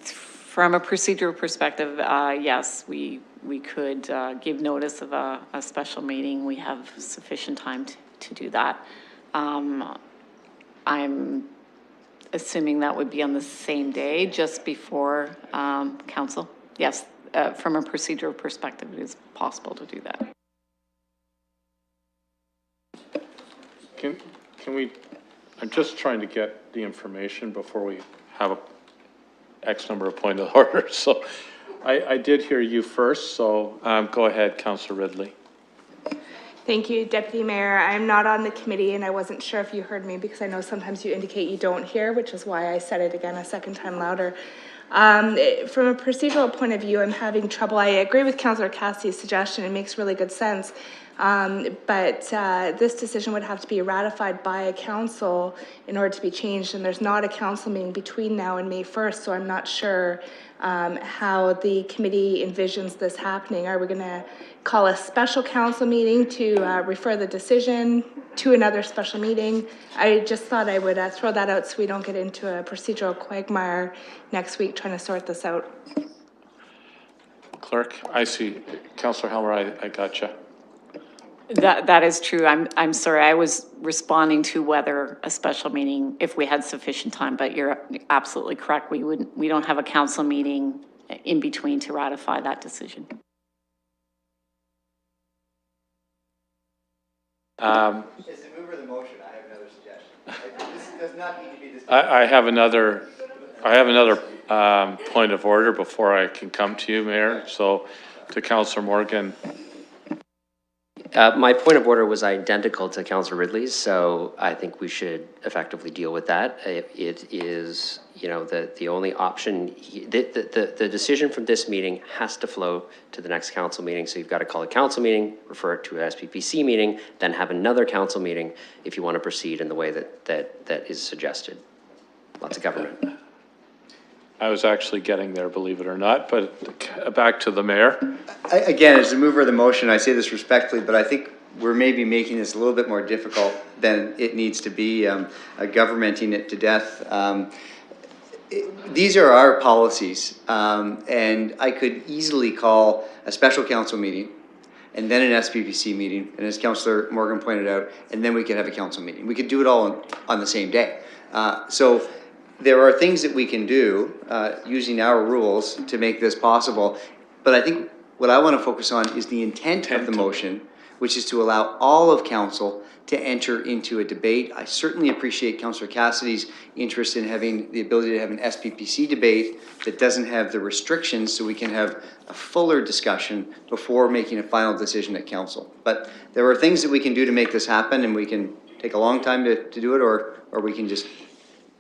From a procedural perspective, yes, we could give notice of a special meeting. We have sufficient time to do that. I'm assuming that would be on the same day, just before council. Yes, from a procedural perspective, it is possible to do that. Can we, I'm just trying to get the information before we have a X number of point of order. So I did hear you first, so go ahead, Councillor Ridley. Thank you, Deputy Mayor. I'm not on the committee, and I wasn't sure if you heard me because I know sometimes you indicate you don't hear, which is why I said it again a second time louder. From a procedural point of view, I'm having trouble. I agree with Councillor Cassidy's suggestion. It makes really good sense. But this decision would have to be ratified by a council in order to be changed, and there's not a council meeting between now and May 1st, so I'm not sure how the committee envisions this happening. Are we going to call a special council meeting to refer the decision to another special meeting? I just thought I would throw that out so we don't get into a procedural quagmire next week trying to sort this out. Clerk, I see. Councillor Helmer, I got you. That is true. I'm sorry. I was responding to whether a special meeting, if we had sufficient time, but you're absolutely correct. We don't have a council meeting in between to ratify that decision. As the mover of the motion, I have another suggestion. I have another point of order before I can come to you, Mayor. So to Councillor Morgan. My point of order was identical to Councillor Ridley's, so I think we should effectively deal with that. It is, you know, the only option, the decision from this meeting has to flow to the next council meeting. So you've got to call a council meeting, refer it to an SPPC meeting, then have another council meeting if you want to proceed in the way that is suggested. Lots of government. I was actually getting there, believe it or not, but back to the mayor. Again, as the mover of the motion, I say this respectfully, but I think we're maybe making this a little bit more difficult than it needs to be, governmenting it to death. These are our policies, and I could easily call a special council meeting and then an SPPC meeting, and as Councillor Morgan pointed out, and then we could have a council meeting. We could do it all on the same day. So there are things that we can do using our rules to make this possible, but I think what I want to focus on is the intent of the motion, which is to allow all of council to enter into a debate. I certainly appreciate Councillor Cassidy's interest in having the ability to have an SPPC debate that doesn't have the restrictions, so we can have a fuller discussion before making a final decision at council. But there are things that we can do to make this happen, and we can take a long time to do it, or we can just...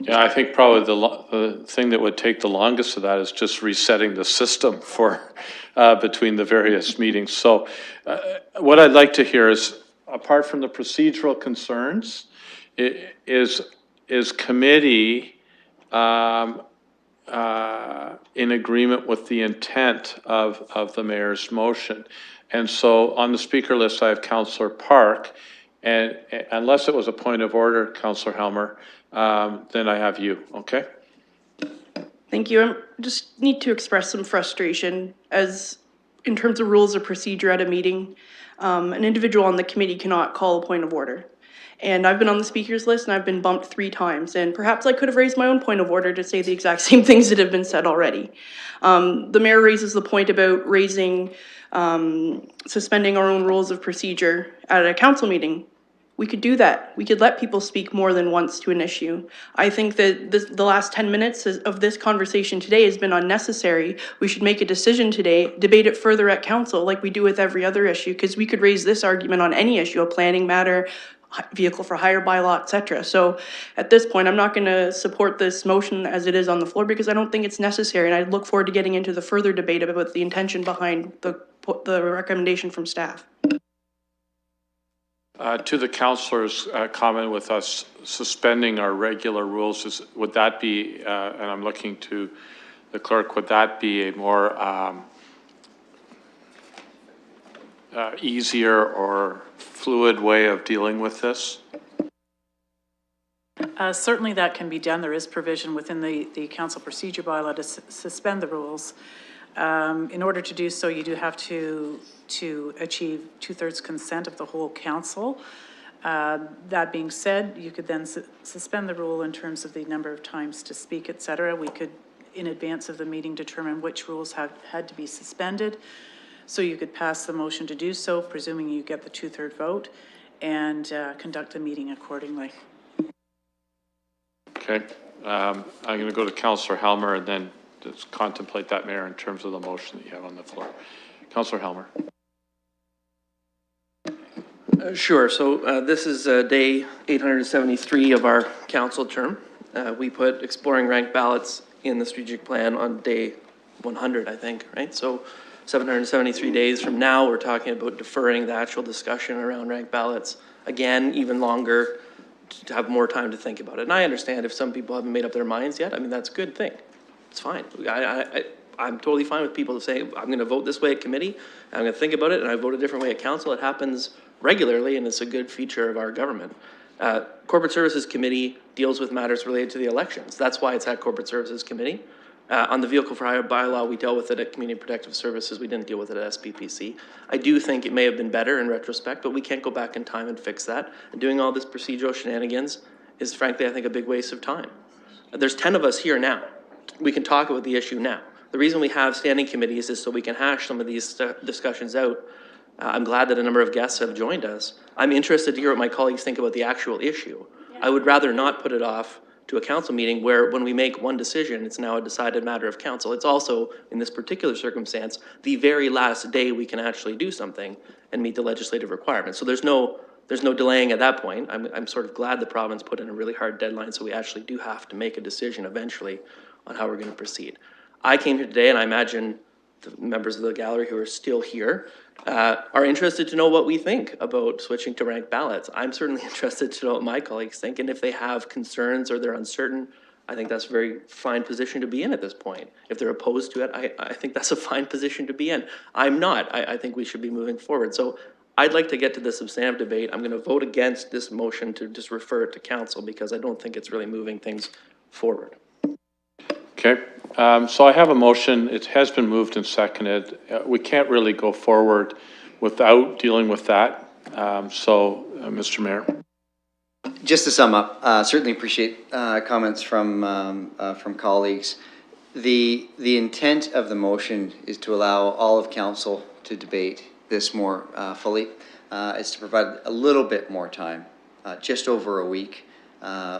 Yeah, I think probably the thing that would take the longest of that is just resetting the system for between the various meetings. So what I'd like to hear is, apart from the procedural concerns, is committee in agreement with the intent of the mayor's motion? And so on the speaker list, I have Councillor Park, and unless it was a point of order, Councillor Helmer, then I have you, okay? Thank you. I just need to express some frustration as in terms of rules of procedure at a meeting. An individual on the committee cannot call a point of order. And I've been on the speakers list and I've been bumped 3 times, and perhaps I could have raised my own point of order to say the exact same things that have been said already. The mayor raises the point about suspending our own rules of procedure at a council meeting. We could do that. We could let people speak more than once to an issue. I think that the last 10 minutes of this conversation today has been unnecessary. We should make a decision today, debate it further at council like we do with every other issue, because we could raise this argument on any issue, a planning matter, vehicle for hire bylaw, etc. So at this point, I'm not going to support this motion as it is on the floor because I don't think it's necessary, and I look forward to getting into the further debate about the intention behind the recommendation from staff. To the councillor's comment with us suspending our regular rules, would that be, and I'm looking to the clerk, would that be a more easier or fluid way of dealing with this? Certainly that can be done. There is provision within the council procedure bylaw to suspend the rules. In order to do so, you do have to achieve 2/3 consent of the whole council. That being said, you could then suspend the rule in terms of the number of times to speak, etc. We could, in advance of the meeting, determine which rules had to be suspended. So you could pass the motion to do so, presuming you get the 2/3 vote, and conduct the meeting accordingly. Okay. I'm going to go to Councillor Helmer and then just contemplate that, Mayor, in terms of the motion that you have on the floor. Councillor Helmer. Sure. So this is day 873 of our council term. We put exploring ranked ballots in the strategic plan on day 100, I think, right? So 773 days from now, we're talking about deferring the actual discussion around ranked ballots again, even longer, to have more time to think about it. And I understand if some people haven't made up their minds yet. I mean, that's a good thing. It's fine. I'm totally fine with people to say, I'm going to vote this way at committee, I'm going to think about it, and I vote a different way at council. It happens regularly, and it's a good feature of our government. Corporate Services Committee deals with matters related to the elections. That's why it's at Corporate Services Committee. On the vehicle for hire bylaw, we dealt with it at Community Protective Services. We didn't deal with it at SPPC. I do think it may have been better in retrospect, but we can't go back in time and fix that. And doing all this procedural shenanigans is, frankly, I think, a big waste of time. There's 10 of us here now. We can talk about the issue now. The reason we have standing committees is so we can hash some of these discussions out. I'm glad that a number of guests have joined us. I'm interested to hear what my colleagues think about the actual issue. I would rather not put it off to a council meeting where when we make one decision, it's now a decided matter of council. It's also, in this particular circumstance, the very last day we can actually do something and meet the legislative requirements. So there's no delaying at that point. I'm sort of glad the province put in a really hard deadline, so we actually do have to make a decision eventually on how we're going to proceed. I came here today, and I imagine the members of the gallery who are still here are interested to know what we think about switching to ranked ballots. I'm certainly interested to know what my colleagues think, and if they have concerns or they're uncertain, I think that's a very fine position to be in at this point. If they're opposed to it, I think that's a fine position to be in. I'm not. I think we should be moving forward. So I'd like to get to the substantive debate. I'm going to vote against this motion to just refer it to council because I don't think it's really moving things forward. Okay, so I have a motion. It has been moved and seconded. We can't really go forward without dealing with that. Mr. Mayor. Just to sum up, certainly appreciate comments from colleagues. The intent of the motion is to allow all of council to debate this more fully. It's to provide a little bit more time, just over a week,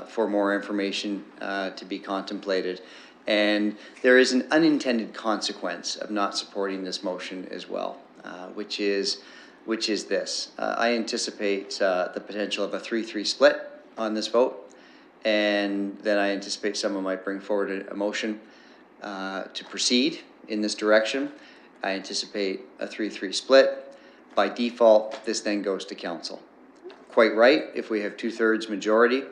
for more information to be contemplated. And there is an unintended consequence of not supporting this motion as well, which is this. I anticipate the potential of a 3-3 split on this vote, and then I anticipate someone might bring forward a motion to proceed in this direction. I anticipate a 3-3 split. By default, this then goes to council. Quite right, if we have 2/3 majority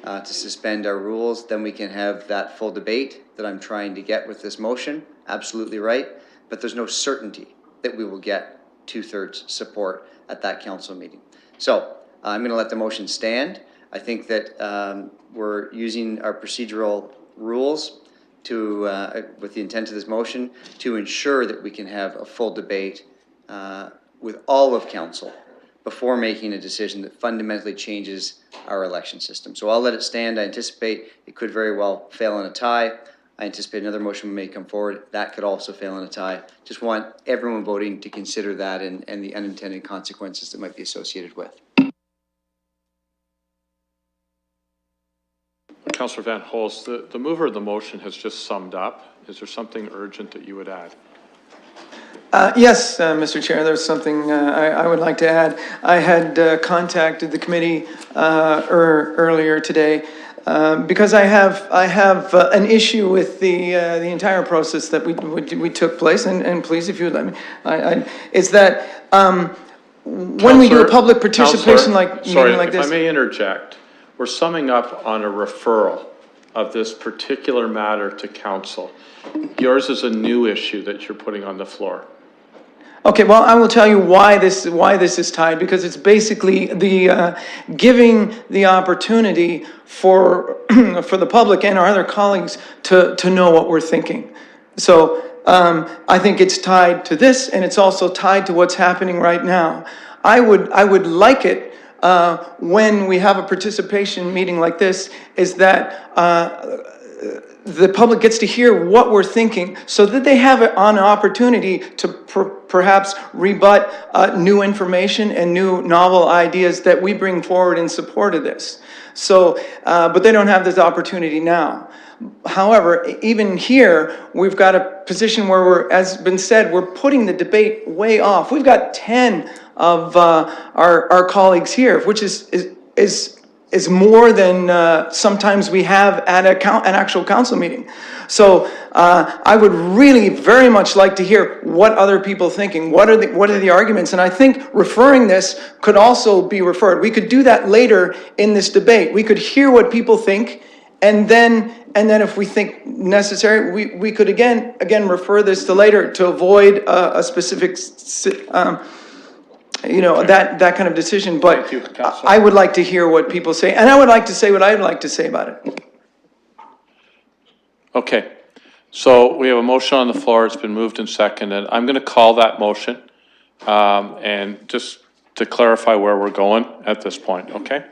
to suspend our rules, then we can have that full debate that I'm trying to get with this motion. Absolutely right, but there's no certainty that we will get 2/3 support at that council meeting. So I'm going to let the motion stand. I think that we're using our procedural rules to, with the intent of this motion, to ensure that we can have a full debate with all of council before making a decision that fundamentally changes our election system. So I'll let it stand. I anticipate it could very well fail in a tie. I anticipate another motion may come forward. That could also fail in a tie. Just want everyone voting to consider that and the unintended consequences that might be associated with. Councillor Van Holst, the mover of the motion has just summed up. Is there something urgent that you would add? Yes, Mr. Chair, there's something I would like to add. I had contacted the committee earlier today because I have an issue with the entire process that we took place, and please, if you would let me, is that when we do a public participation meeting like this. If I may interject, we're summing up on a referral of this particular matter to council. Yours is a new issue that you're putting on the floor. Okay, well, I will tell you why this is tied, because it's basically the giving the opportunity for for the public and our other colleagues to know what we're thinking. So I think it's tied to this, and it's also tied to what's happening right now. I would like it when we have a participation meeting like this, is that the public gets to hear what we're thinking so that they have an opportunity to perhaps rebut new information and new novel ideas that we bring forward in support of this. So, but they don't have this opportunity now. However, even here, we've got a position where we're, as been said, we're putting the debate way off. We've got 10 of our colleagues here, which is more than sometimes we have at an actual council meeting. So I would really very much like to hear what other people are thinking. What are the arguments? And I think referring this could also be referred. We could do that later in this debate. We could hear what people think, and then if we think necessary, we could again refer this to later to avoid a specific that kind of decision. But I would like to hear what people say, and I would like to say what I'd like to say about it. Okay, so we have a motion on the floor. It's been moved and seconded. I'm going to call that motion, and just to clarify where we're going at this point, okay?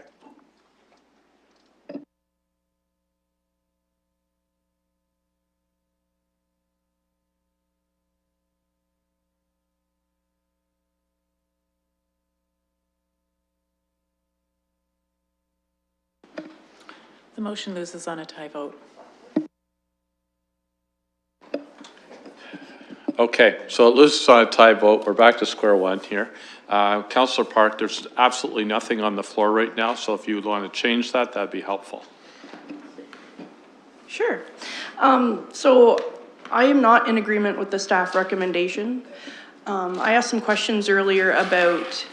The motion loses on a tie vote. Okay, so it loses on a tie vote. We're back to square one here. Councillor Park, there's absolutely nothing on the floor right now, so if you would want to change that, that'd be helpful. Sure. So I am not in agreement with the staff recommendation. I asked some questions earlier about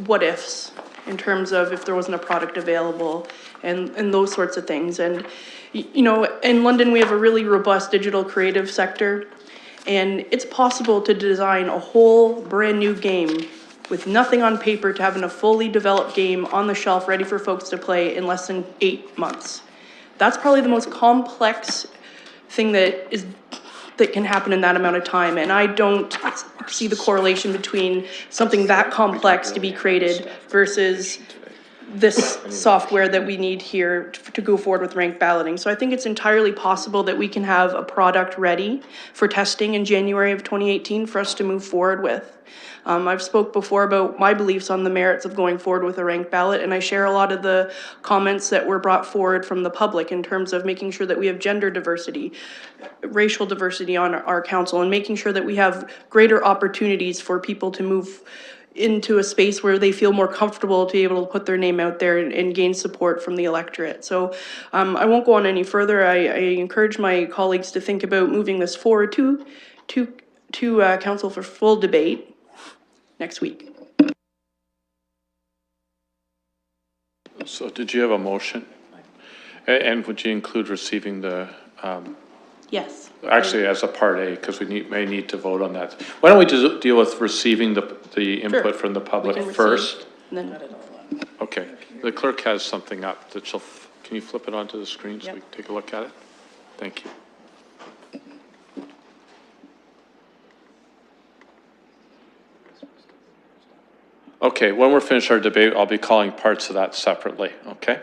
what ifs in terms of if there wasn't a product available and those sorts of things. And, you know, in London, we have a really robust digital creative sector, and it's possible to design a whole brand new game with nothing on paper to having a fully developed game on the shelf ready for folks to play in less than 8 months. That's probably the most complex thing that can happen in that amount of time. And I don't see the correlation between something that complex to be created versus this software that we need here to go forward with ranked balloting. So I think it's entirely possible that we can have a product ready for testing in January of 2018 for us to move forward with. I've spoke before about my beliefs on the merits of going forward with a ranked ballot, and I share a lot of the comments that were brought forward from the public in terms of making sure that we have gender diversity, racial diversity on our council, and making sure that we have greater opportunities for people to move into a space where they feel more comfortable to be able to put their name out there and gain support from the electorate. So I won't go on any further. I encourage my colleagues to think about moving this forward to council for full debate next week. So did you have a motion? And would you include receiving the, Yes. actually as a part A, because we may need to vote on that. Why don't we just deal with receiving the input from the public first? Okay, the clerk has something up that can you flip it onto the screen so we can take a look at it? Thank you. Okay, when we're finished our debate, I'll be calling parts of that separately, okay?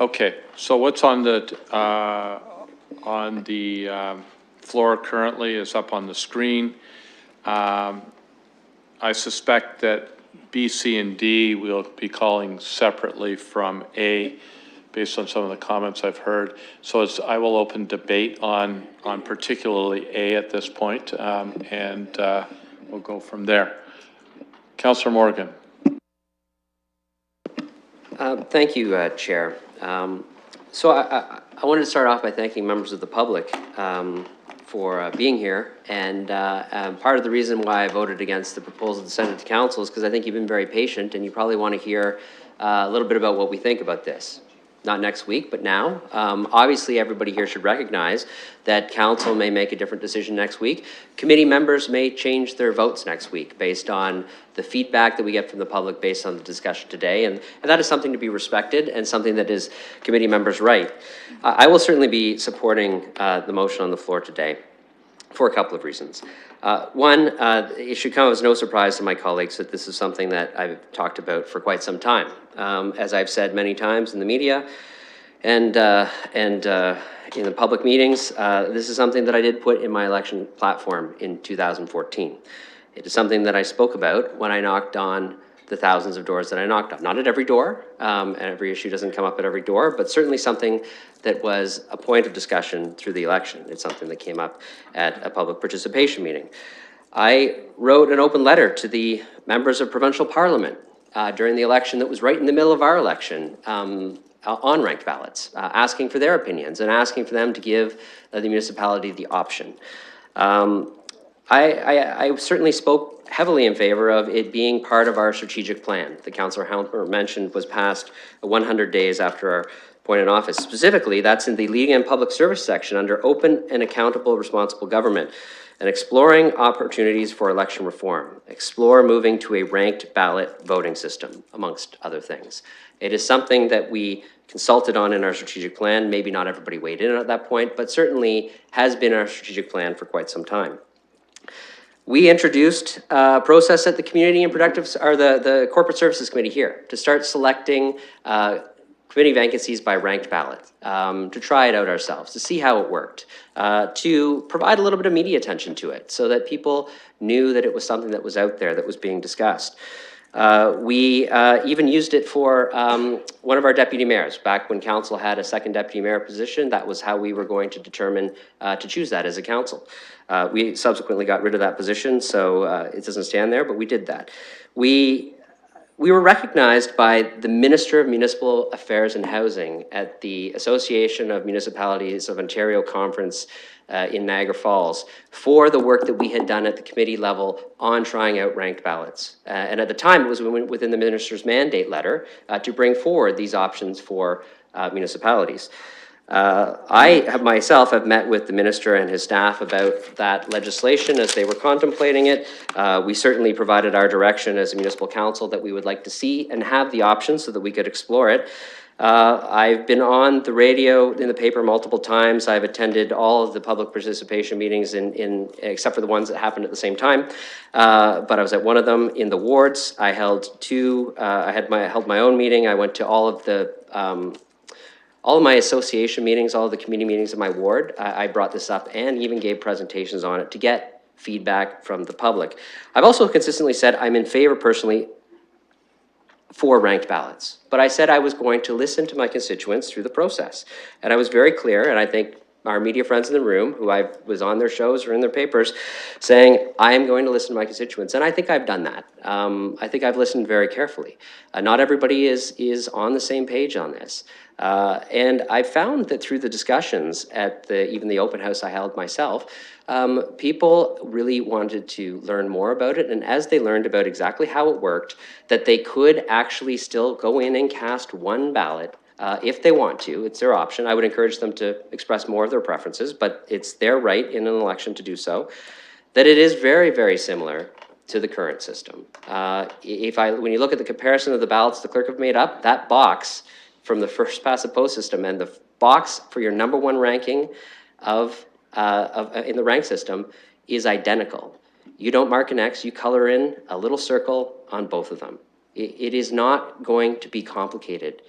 Okay, so what's on the floor currently is up on the screen. I suspect that B, C, and D we'll be calling separately from A, based on some of the comments I've heard. So I will open debate on particularly A at this point, and we'll go from there. Councillor Morgan. Thank you, Chair. So I wanted to start off by thanking members of the public for being here. And part of the reason why I voted against the proposal to send it to council is because I think you've been very patient and you probably want to hear a little bit about what we think about this. Not next week, but now. Obviously, everybody here should recognize that council may make a different decision next week. Committee members may change their votes next week based on the feedback that we get from the public based on the discussion today. And that is something to be respected and something that is committee members' right. I will certainly be supporting the motion on the floor today for a couple of reasons. One, it should come as no surprise to my colleagues that this is something that I've talked about for quite some time. As I've said many times in the media and in the public meetings, this is something that I did put in my election platform in 2014. It is something that I spoke about when I knocked on the thousands of doors that I knocked on. Not at every door, and every issue doesn't come up at every door, but certainly something that was a point of discussion through the election. It's something that came up at a public participation meeting. I wrote an open letter to the members of provincial parliament during the election that was right in the middle of our election on ranked ballots, asking for their opinions and asking for them to give the municipality the option. I certainly spoke heavily in favor of it being part of our strategic plan. The Councillor Helmer mentioned was passed 100 days after our appoint in office. Specifically, that's in the Leading and Public Service section under Open and Accountable Responsible Government and exploring opportunities for election reform. Explore moving to a ranked ballot voting system, amongst other things. It is something that we consulted on in our strategic plan. Maybe not everybody weighed in at that point, but certainly has been our strategic plan for quite some time. We introduced a process at the Community and Productive, or the Corporate Services Committee here to start selecting committee vacancies by ranked ballot, to try it out ourselves, to see how it worked, to provide a little bit of media attention to it so that people knew that it was something that was out there that was being discussed. We even used it for one of our deputy mayors. Back when council had a second deputy mayor position, that was how we were going to determine to choose that as a council. We subsequently got rid of that position, so it doesn't stand there, but we did that. We were recognized by the Minister of Municipal Affairs and Housing at the Association of Municipalities of Ontario Conference in Niagara Falls for the work that we had done at the committee level on trying out ranked ballots. And at the time, it was within the minister's mandate letter to bring forward these options for municipalities. I myself have met with the minister and his staff about that legislation as they were contemplating it. We certainly provided our direction as a municipal council that we would like to see and have the option so that we could explore it. I've been on the radio, in the paper multiple times. I've attended all of the public participation meetings except for the ones that happened at the same time. But I was at one of them in the wards. I held two, held my own meeting. I went to all of my association meetings, all of the community meetings in my ward. I brought this up and even gave presentations on it to get feedback from the public. I've also consistently said I'm in favor personally for ranked ballots, but I said I was going to listen to my constituents through the process. And I was very clear, and I think our media friends in the room, who I was on their shows or in their papers, saying, I am going to listen to my constituents. And I think I've done that. I think I've listened very carefully. Not everybody is on the same page on this. And I found that through the discussions at even the open house I held myself, people really wanted to learn more about it. And as they learned about exactly how it worked, that they could actually still go in and cast one ballot if they want to. It's their option. I would encourage them to express more of their preferences, but it's their right in an election to do so. That it is very, very similar to the current system. When you look at the comparison of the ballots the clerk have made up, that box from the first past the post system and the box for your number one ranking in the rank system is identical. You don't mark an X, you color in a little circle on both of them. It is not going to be complicated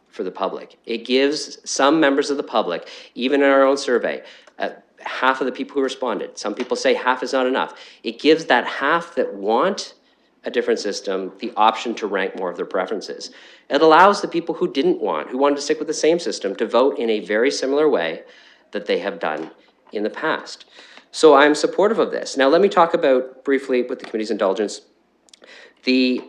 for the public. It gives some members of the public, even in our own survey, half of the people who responded, some people say half is not enough. It gives that half that want a different system the option to rank more of their preferences. It allows the people who wanted to stick with the same system to vote in a very similar way that they have done in the past. So I'm supportive of this. Now let me talk about briefly, with the committee's indulgence, the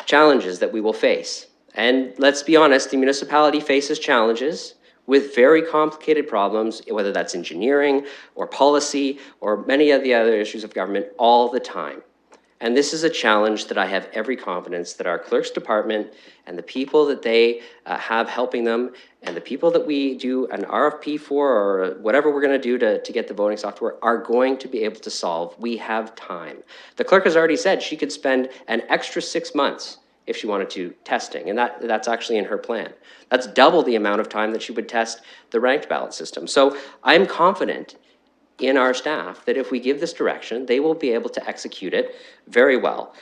challenges that we will face. And let's be honest, the municipality faces challenges with very complicated problems, whether that's engineering or policy or many of the other issues of government all the time. And this is a challenge that I have every confidence that our clerk's department and the people that they have helping them and the people that we do an RFP for or whatever we're going to do to get the voting software are going to be able to solve. We have time. The clerk has already said she could spend an extra 6 months if she wanted to testing, and that's actually in her plan. That's double the amount of time that she would test the ranked ballot system. So I'm confident in our staff that if we give this direction, they will be able to execute it very well.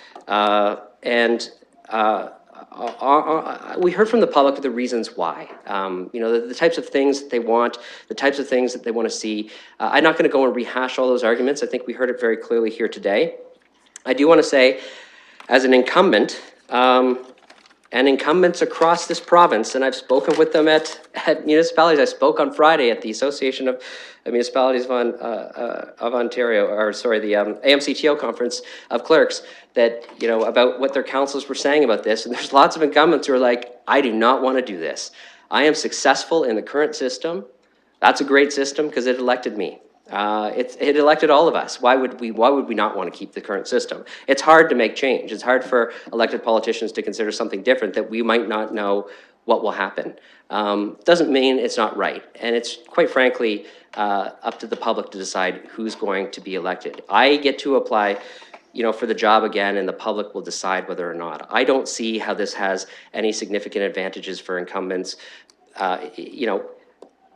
We heard from the public the reasons why. The types of things that they want, the types of things that they want to see. I'm not going to go and rehash all those arguments. I think we heard it very clearly here today. I do want to say, as an incumbent, and incumbents across this province, and I've spoken with them at municipalities. I spoke on Friday at the Association of Municipalities of Ontario, the AMCTO Conference of Clerks, that, about what their councils were saying about this. And there's lots of incumbents who are like, I do not want to do this. I am successful in the current system. That's a great system because it elected me. It elected all of us. Why would we not want to keep the current system? It's hard to make change. It's hard for elected politicians to consider something different that we might not know what will happen. Doesn't mean it's not right. And it's quite frankly up to the public to decide who's going to be elected. I get to apply for the job again, and the public will decide whether or not. I don't see how this has any significant advantages for incumbents.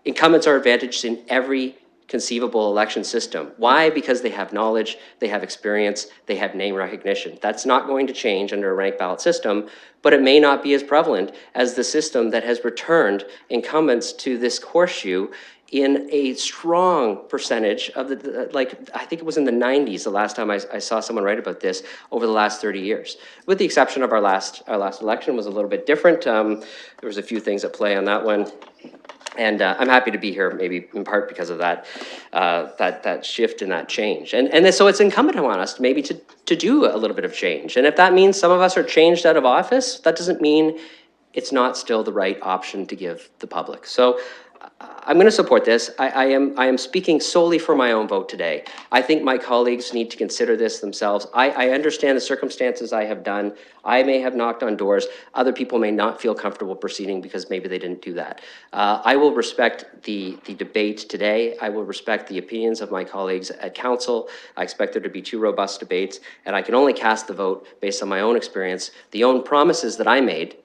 Incumbents are advantaged in every conceivable election system. Why? Because they have knowledge, they have experience, they have name recognition. That's not going to change under a ranked ballot system, but it may not be as prevalent as the system that has returned incumbents to this horseshoe in a strong percentage of like, I think it was in the 90s the last time I saw someone write about this over the last 30 years. With the exception of our last election was a little bit different. There was a few things at play on that one. And I'm happy to be here, maybe in part because of that, that shift and that change. And so it's incumbent on us maybe to do a little bit of change. And if that means some of us are changed out of office, that doesn't mean it's not still the right option to give the public. So I'm going to support this. I am speaking solely for my own vote today. I think my colleagues need to consider this themselves. I understand the circumstances I have done. I may have knocked on doors. Other people may not feel comfortable proceeding because maybe they didn't do that. I will respect the debate today. I will respect the opinions of my colleagues at council. I expect there to be 2 robust debates, and I can only cast the vote based on my own experience, the own promises that I made,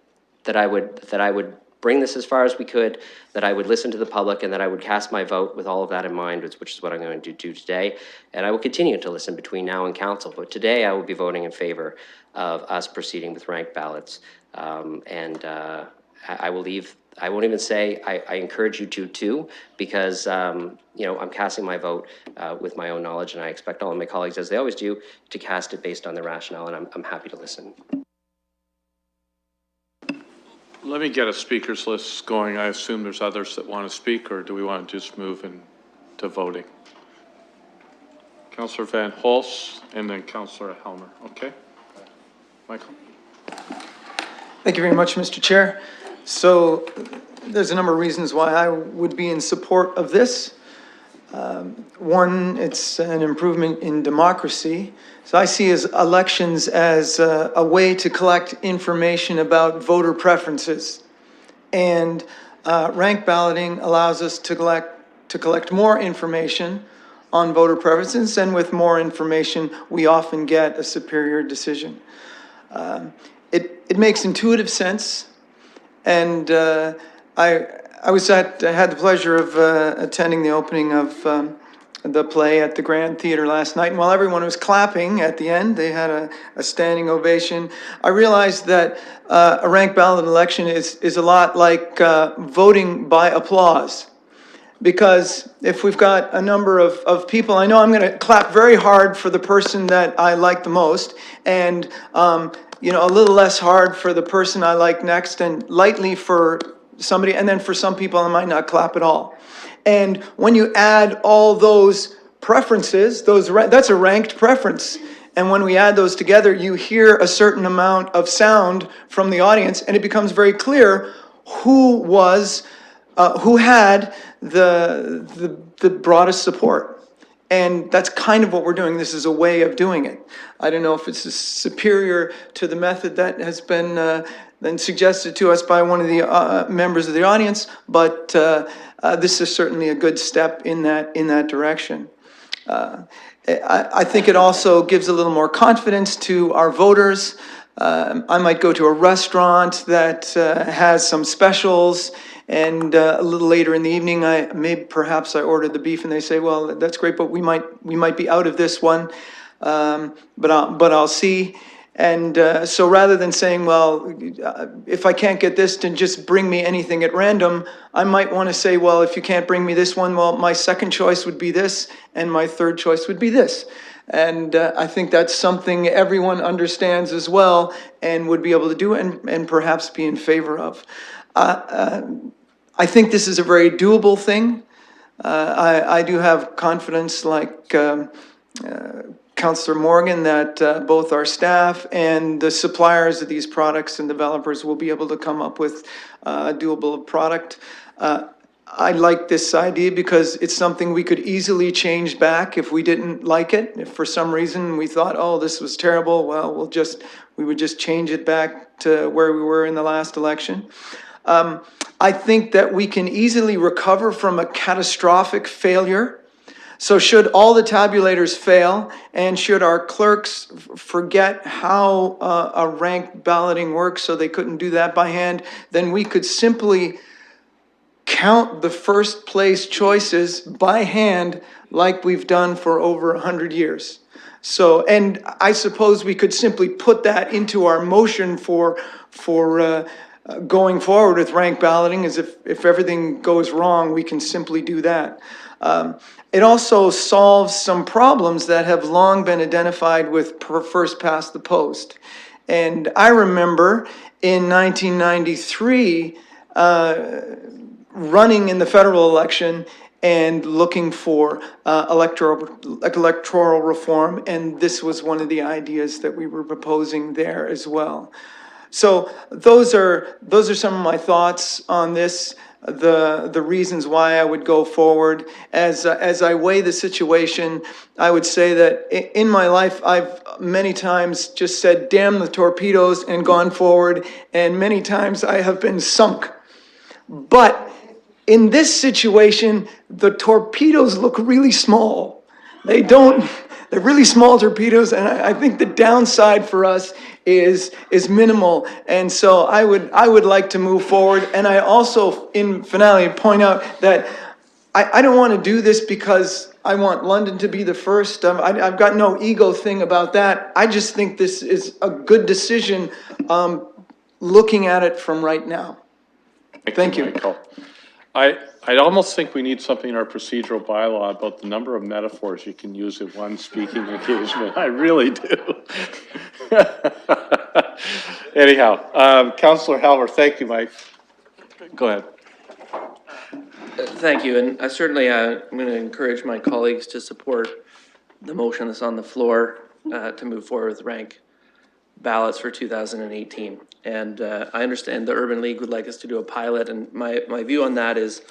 that I would bring this as far as we could, that I would listen to the public, and that I would cast my vote with all of that in mind, which is what I'm going to do today. And I will continue to listen between now and council. But today I will be voting in favor of us proceeding with ranked ballots. I will leave, I won't even say I encourage you to too, because you know, I'm casting my vote with my own knowledge, and I expect all of my colleagues, as they always do, to cast it based on their rationale, and I'm happy to listen. Let me get a speakers list going. I assume there's others that want to speak, or do we want to just move into voting? Councillor Van Holst and then Councillor Helmer. Okay. Michael. Thank you very much, Mr. Chair. So there's a number of reasons why I would be in support of this. One, it's an improvement in democracy. So I see elections as a way to collect information about voter preferences. And ranked balloting allows us to collect more information on voter preferences, and with more information, we often get a superior decision. It makes intuitive sense, and I had the pleasure of attending the opening of the play at the Grand Theater last night, and while everyone was clapping at the end, they had a standing ovation. I realized that a ranked ballot election is a lot like voting by applause. Because if we've got a number of people, I know I'm going to clap very hard for the person that I like the most, and you know, a little less hard for the person I like next, and lightly for somebody, and then for some people I might not clap at all. And when you add all those preferences, that's a ranked preference. And when we add those together, you hear a certain amount of sound from the audience, and it becomes very clear who had the broadest support. And that's kind of what we're doing. This is a way of doing it. I don't know if it's superior to the method that has been then suggested to us by one of the members of the audience, but this is certainly a good step in that direction. I think it also gives a little more confidence to our voters. I might go to a restaurant that has some specials, and a little later in the evening, perhaps I ordered the beef, and they say, "Well, that's great, but we might be out of this one, but I'll see." And so rather than saying, "Well, if I can't get this, then just bring me anything at random," I might want to say, "Well, if you can't bring me this one, well, my second choice would be this, and my third choice would be this." And I think that's something everyone understands as well, and would be able to do, and perhaps be in favor of. I think this is a very doable thing. I do have confidence, like Councillor Morgan, that both our staff and the suppliers of these products and developers will be able to come up with a doable product. I like this idea because it's something we could easily change back if we didn't like it. If for some reason we thought, "Oh, this was terrible," well, we would just change it back to where we were in the last election. I think that we can easily recover from a catastrophic failure. So should all the tabulators fail, and should our clerks forget how a ranked balloting works, so they couldn't do that by hand, then we could simply count the first place choices by hand like we've done for over 100 years. So, and I suppose we could simply put that into our motion for going forward with rank balloting, as if everything goes wrong, we can simply do that. It also solves some problems that have long been identified with first past the post. And I remember in 1993, running in the federal election and looking for electoral reform, and this was one of the ideas that we were proposing there as well. So those are some of my thoughts on this, the reasons why I would go forward. As I weigh the situation, I would say that in my life, I've many times just said, damn the torpedoes, and gone forward, and many times I have been sunk. But in this situation, the torpedoes look really small. They're really small torpedoes, and I think the downside for us is minimal. And so I would like to move forward. And I also, in finale, point out that I don't want to do this because I want London to be the first. I've got no ego thing about that. I just think this is a good decision, looking at it from right now. Thank you. Michael. I almost think we need something in our procedural bylaw about the number of metaphors you can use in one speaking engagement. I really do. Anyhow, Councillor Halver, thank you, Mike. Go ahead. Thank you, and I certainly, I'm going to encourage my colleagues to support the motion that's on the floor to move forward with rank ballots for 2018. And I understand the Urban League would like us to do a pilot, and my view on that is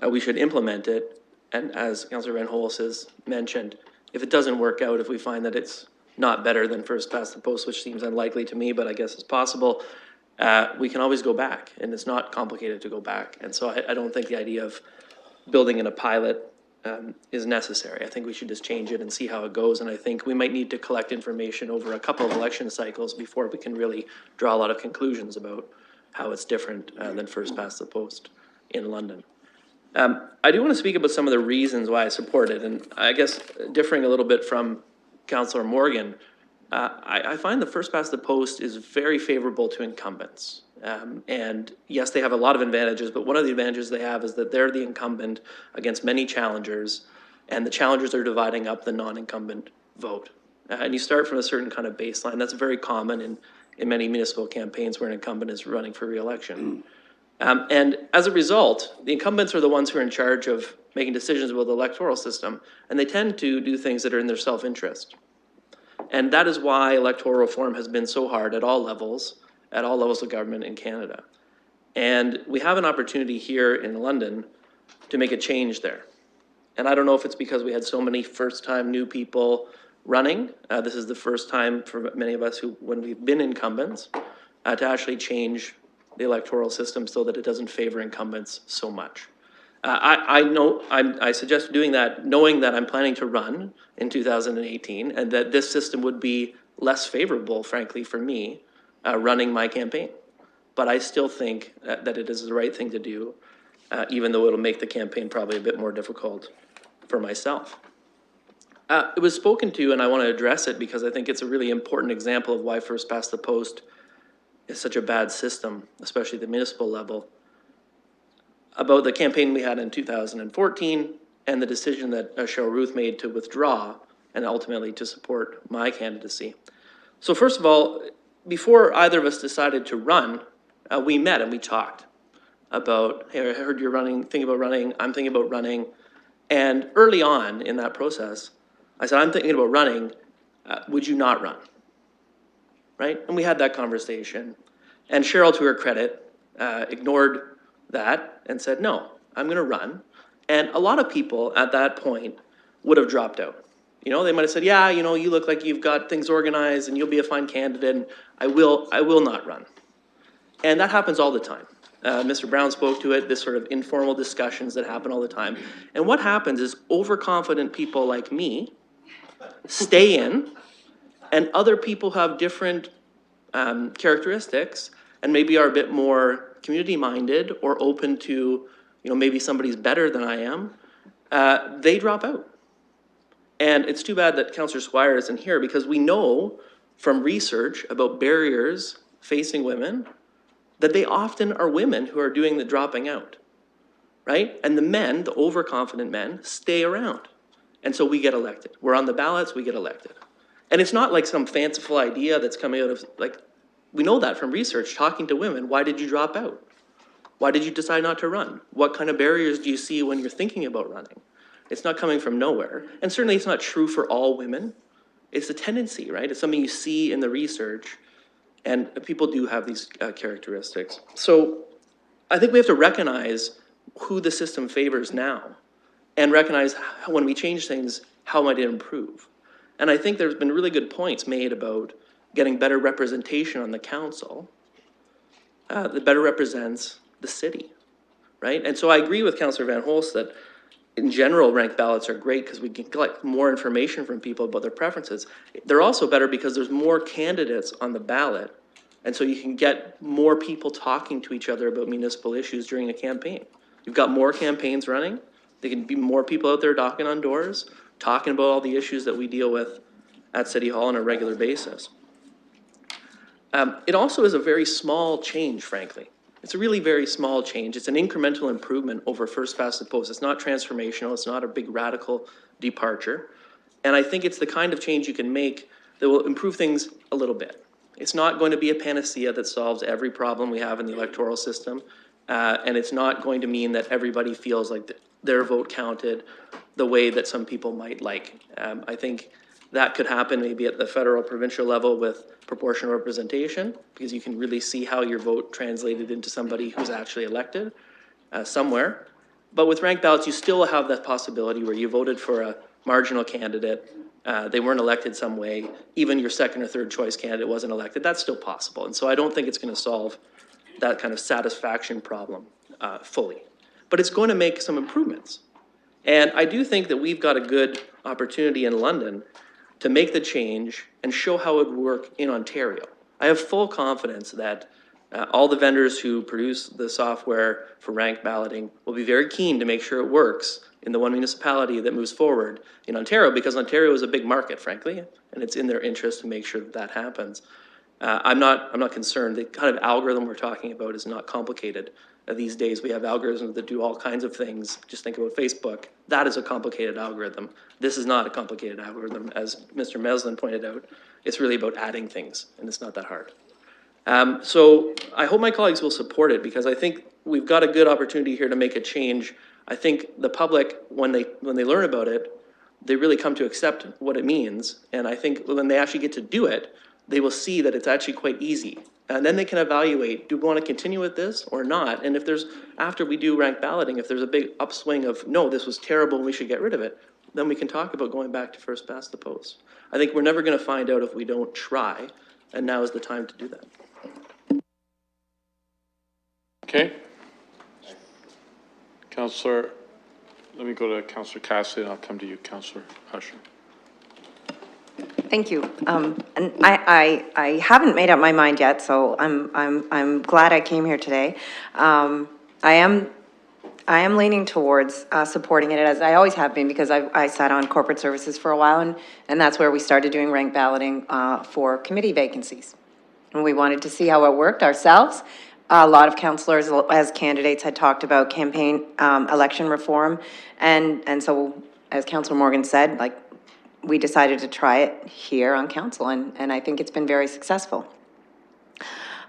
we should implement it. And as Councillor Van Holst has mentioned, if it doesn't work out, if we find that it's not better than first past the post, which seems unlikely to me, but I guess it's possible, we can always go back, and it's not complicated to go back. And so I don't think the idea of building in a pilot is necessary. I think we should just change it and see how it goes. And I think we might need to collect information over a couple of election cycles before we can really draw a lot of conclusions about how it's different than first past the post in London. I do want to speak about some of the reasons why I support it. And I guess differing a little bit from Councillor Morgan, I find the first past the post is very favorable to incumbents. And yes, they have a lot of advantages, but one of the advantages they have is that they're the incumbent against many challengers, and the challengers are dividing up the non-incumbent vote. And you start from a certain kind of baseline. That's very common in many municipal campaigns where an incumbent is running for re-election. And as a result, the incumbents are the ones who are in charge of making decisions about the electoral system, and they tend to do things that are in their self-interest. And that is why electoral reform has been so hard at all levels of government in Canada. And we have an opportunity here in London to make a change there. And I don't know if it's because we had so many first-time new people running. This is the first time for many of us when we've been incumbents, to actually change the electoral system so that it doesn't favor incumbents so much. I suggest doing that knowing that I'm planning to run in 2018 and that this system would be less favorable, frankly, for me running my campaign. But I still think that it is the right thing to do, even though it'll make the campaign probably a bit more difficult for myself. It was spoken to, and I want to address it because I think it's a really important example of why first past the post is such a bad system, especially at the municipal level, about the campaign we had in 2014 and the decision that Cheryl Ruth made to withdraw and ultimately to support my candidacy. So first of all, before either of us decided to run, we met and we talked about, hey, I heard you're thinking about running, I'm thinking about running. And early on in that process, I said, I'm thinking about running, would you not run? Right? And we had that conversation. And Cheryl, to her credit, ignored that and said, no, I'm going to run. And a lot of people at that point would have dropped out. You know, they might have said, yeah, you know, you look like you've got things organized and you'll be a fine candidate, and I will not run. And that happens all the time. Mr. Brown spoke to it, this sort of informal discussions that happen all the time. And what happens is overconfident people like me stay in, and other people have different characteristics and maybe are a bit more community-minded or open to maybe somebody's better than I am, they drop out. And it's too bad that Councillor Squire isn't here, because we know from research about barriers facing women that they often are women who are doing the dropping out, right? And the men, the overconfident men, stay around. And so we get elected. We're on the ballots, we get elected. And it's not like some fanciful idea that's coming out of, we know that from research, talking to women. Why did you drop out? Why did you decide not to run? What kind of barriers do you see when you're thinking about running? It's not coming from nowhere. And certainly it's not true for all women. It's a tendency, right? It's something you see in the research, and people do have these characteristics. So I think we have to recognize who the system favors now, and recognize when we change things, how might it improve? And I think there's been really good points made about getting better representation on the council that better represents the city, right? And so I agree with Councillor Van Holst that in general, ranked ballots are great because we can collect more information from people about their preferences. They're also better because there's more candidates on the ballot, and so you can get more people talking to each other about municipal issues during a campaign. You've got more campaigns running. There can be more people out there knocking on doors, talking about all the issues that we deal with at City Hall on a regular basis. It also is a very small change, frankly. It's a really very small change. It's an incremental improvement over first past the post. It's not transformational. It's not a big radical departure. And I think it's the kind of change you can make that will improve things a little bit. It's not going to be a panacea that solves every problem we have in the electoral system. And it's not going to mean that everybody feels like their vote counted the way that some people might like. I think that could happen maybe at the federal, provincial level with proportional representation, because you can really see how your vote translated into somebody who's actually elected somewhere. But with ranked ballots, you still have that possibility where you voted for a marginal candidate, they weren't elected some way, even your second or third choice candidate wasn't elected. That's still possible. And so I don't think it's going to solve that kind of satisfaction problem fully. But it's going to make some improvements. And I do think that we've got a good opportunity in London to make the change and show how it would work in Ontario. I have full confidence that all the vendors who produce the software for ranked balloting will be very keen to make sure it works in the one municipality that moves forward in Ontario, because Ontario is a big market, frankly, and it's in their interest to make sure that that happens. I'm not concerned. The kind of algorithm we're talking about is not complicated. These days we have algorithms that do all kinds of things. Just think about Facebook. That is a complicated algorithm. This is not a complicated algorithm, as Mr. Meslin pointed out. It's really about adding things, and it's not that hard. So I hope my colleagues will support it, because I think we've got a good opportunity here to make a change. I think the public, when they learn about it, they really come to accept what it means. And I think when they actually get to do it, they will see that it's actually quite easy. And then they can evaluate, do we want to continue with this or not? And if there's, after we do ranked balloting, if there's a big upswing of, no, this was terrible and we should get rid of it, then we can talk about going back to first past the post. I think we're never going to find out if we don't try, and now is the time to do that. Okay. Councillor, let me go to Councillor Cassidy, and I'll come to you, Councillor Usher. Thank you. And I haven't made up my mind yet, so I'm glad I came here today. I am leaning towards supporting it, as I always have been, because I sat on corporate services for a while, and that's where we started doing ranked balloting for committee vacancies. And we wanted to see how it worked ourselves. A lot of councillors, as candidates, had talked about campaign election reform, and so, as Councillor Morgan said, we decided to try it here on council, and I think it's been very successful.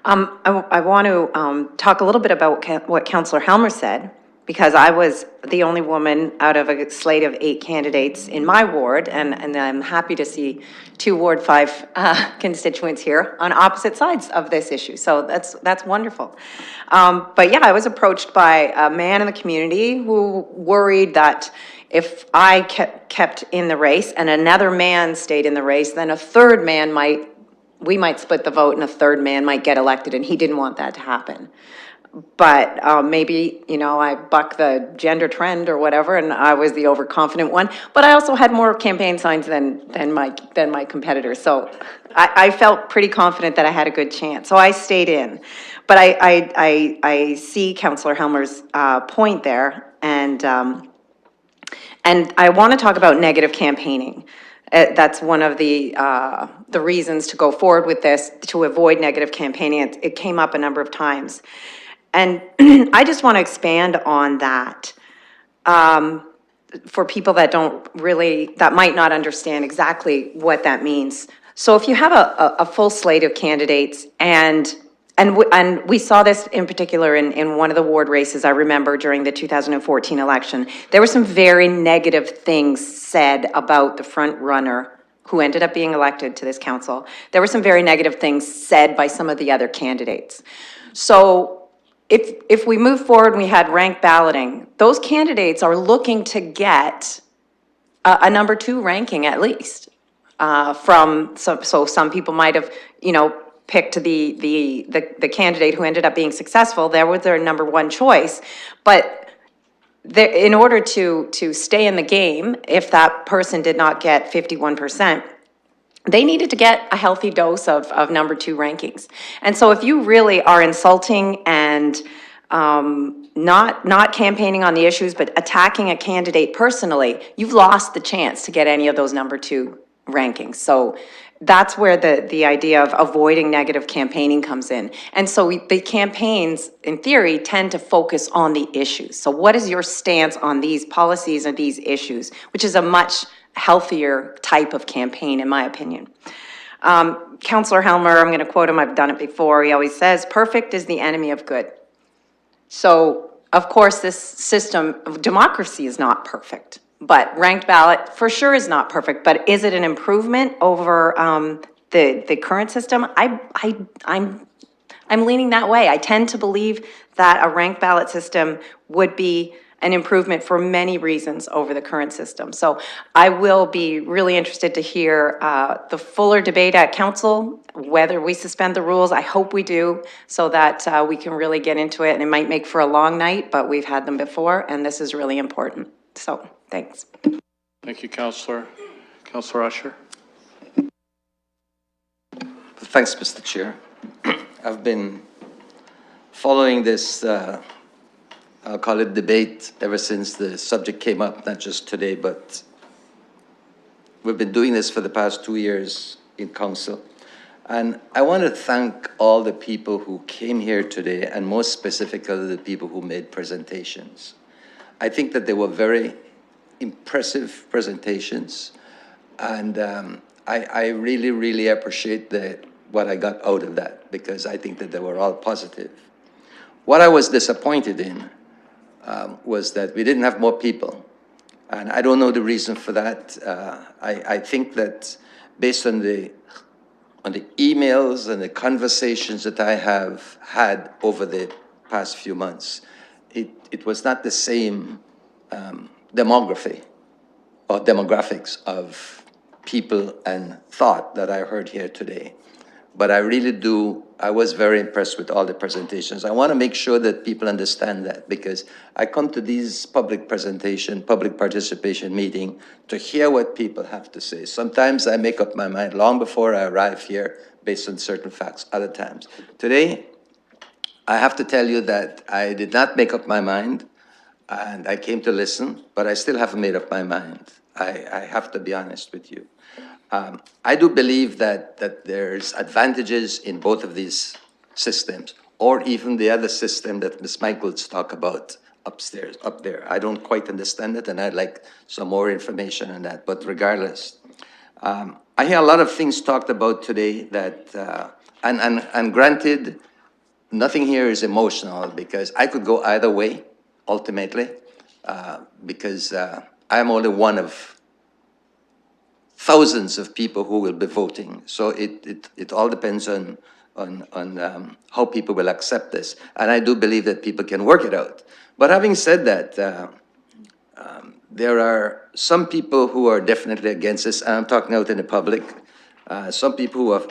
I want to talk a little bit about what Councillor Helmer said, because I was the only woman out of a slate of 8 candidates in my ward, and I'm happy to see 2 Ward 5 constituents here on opposite sides of this issue, so that's wonderful. But yeah, I was approached by a man in the community who worried that if I kept in the race and another man stayed in the race, then a third man we might split the vote and a third man might get elected, and he didn't want that to happen. But maybe, you know, I buck the gender trend or whatever, and I was the overconfident one. But I also had more campaign signs than my competitors. So I felt pretty confident that I had a good chance. So I stayed in. But I see Councillor Helmer's point there, and I want to talk about negative campaigning. That's one of the reasons to go forward with this, to avoid negative campaigning. It came up a number of times. And I just want to expand on that for people that that might not understand exactly what that means. So if you have a full slate of candidates, and we saw this in particular in one of the ward races, I remember during the 2014 election, there were some very negative things said about the front runner who ended up being elected to this council. There were some very negative things said by some of the other candidates. So if we move forward and we had ranked balloting, those candidates are looking to get a number 2 ranking at least. So some people might have, you know, picked the candidate who ended up being successful. There was their number 1 choice. But in order to stay in the game, if that person did not get 51%, they needed to get a healthy dose of number 2 rankings. And so if you really are insulting and not campaigning on the issues, but attacking a candidate personally, you've lost the chance to get any of those number 2 rankings. So that's where the idea of avoiding negative campaigning comes in. And so the campaigns, in theory, tend to focus on the issues. So what is your stance on these policies and these issues, which is a much healthier type of campaign, in my opinion. Councillor Helmer, I'm going to quote him, I've done it before, he always says, perfect is the enemy of good. So, of course, this system of democracy is not perfect, but ranked ballot for sure is not perfect, but is it an improvement over the current system? I'm leaning that way. I tend to believe that a ranked ballot system would be an improvement for many reasons over the current system. So I will be really interested to hear the fuller debate at council, whether we suspend the rules. I hope we do, so that we can really get into it. And it might make for a long night, but we've had them before, and this is really important. So thanks. Thank you, Councillor. Councillor Usher. Thanks, Mr. Chair. I've been following this I'll call it debate ever since the subject came up, not just today, but we've been doing this for the past 2 years in council. And I want to thank all the people who came here today, and most specifically the people who made presentations. I think that they were very impressive presentations, and I really, really appreciate what I got out of that, because I think that they were all positive. What I was disappointed in was that we didn't have more people. And I don't know the reason for that. I think that based on the emails and the conversations that I have had over the past few months, it was not the same demography or demographics of people and thought that I heard here today. But I was very impressed with all the presentations. I want to make sure that people understand that, because I come to these public participation meeting to hear what people have to say. Sometimes I make up my mind long before I arrive here based on certain facts, other times. Today, I have to tell you that I did not make up my mind, and I came to listen, but I still haven't made up my mind. I have to be honest with you. I do believe that there's advantages in both of these systems, or even the other system that Ms. Michaels talked about up there. I don't quite understand it, and I'd like some more information on that. But regardless, I hear a lot of things talked about today that, and granted, nothing here is emotional, because I could go either way, ultimately, because I'm only one of thousands of people who will be voting. So it all depends on how people will accept this. And I do believe that people can work it out. But having said that, there are some people who are definitely against this, and I'm talking out in the public. Some people who are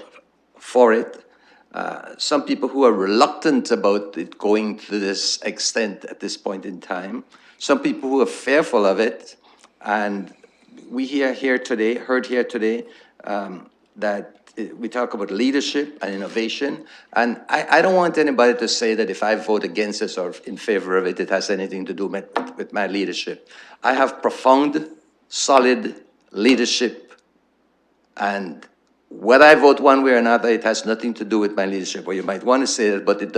for it. some people who are reluctant about it going to this extent at this point in time, some people who are fearful of it, and we heard here today that we talk about leadership and innovation, and I don't want anybody to say that if I vote against this or in favor of it, it has anything to do with my leadership. I have profound, solid leadership, and whether I vote one way or another, it has nothing to do with my leadership. Or you might want to say that, but it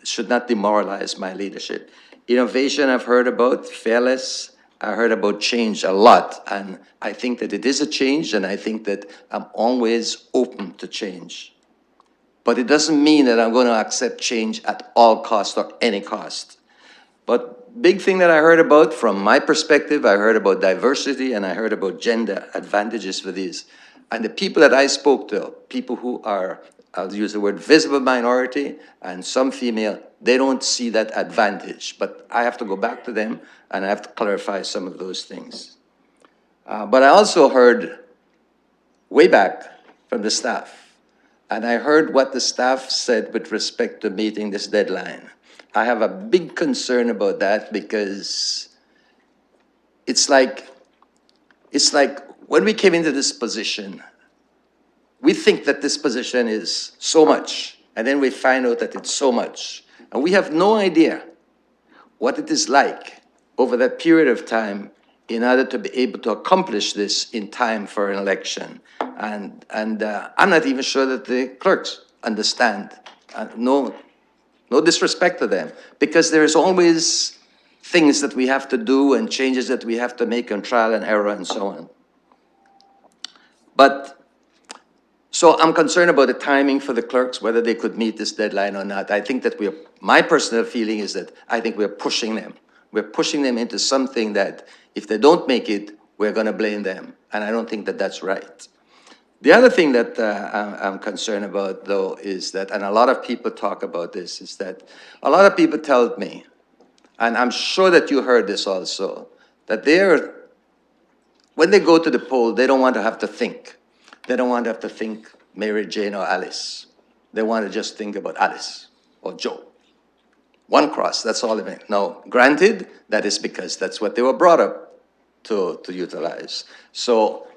should not demoralize my leadership. Innovation I've heard about, fearless, I heard about change a lot, and I think that it is a change, and I think that I'm always open to change. But it doesn't mean that I'm going to accept change at all cost or any cost. But big thing that I heard about, from my perspective, I heard about diversity and I heard about gender advantages for these. And the people that I spoke to, people who are, I'll use the word visible minority and some female, they don't see that advantage. But I have to go back to them and I have to clarify some of those things. But I also heard way back from the staff, and I heard what the staff said with respect to meeting this deadline. I have a big concern about that because it's like when we came into this position, we think that this position is so much, and then we find out that it's so much. And we have no idea what it is like over that period of time in order to be able to accomplish this in time for an election. And I'm not even sure that the clerks understand. No disrespect to them, because there's always things that we have to do and changes that we have to make on trial and error and so on. But, so I'm concerned about the timing for the clerks, whether they could meet this deadline or not. I think that my personal feeling is that I think we're pushing them. We're pushing them into something that if they don't make it, we're going to blame them. And I don't think that that's right. The other thing that I'm concerned about, though, is that, and a lot of people talk about this, is that a lot of people tell me, and I'm sure that you heard this also, that when they go to the poll, they don't want to have to think. They don't want to have to think Mary Jane or Alice. They want to just think about Alice or Joe. One cross, that's all they make. Now, granted, that is because that's what they were brought up to utilize. So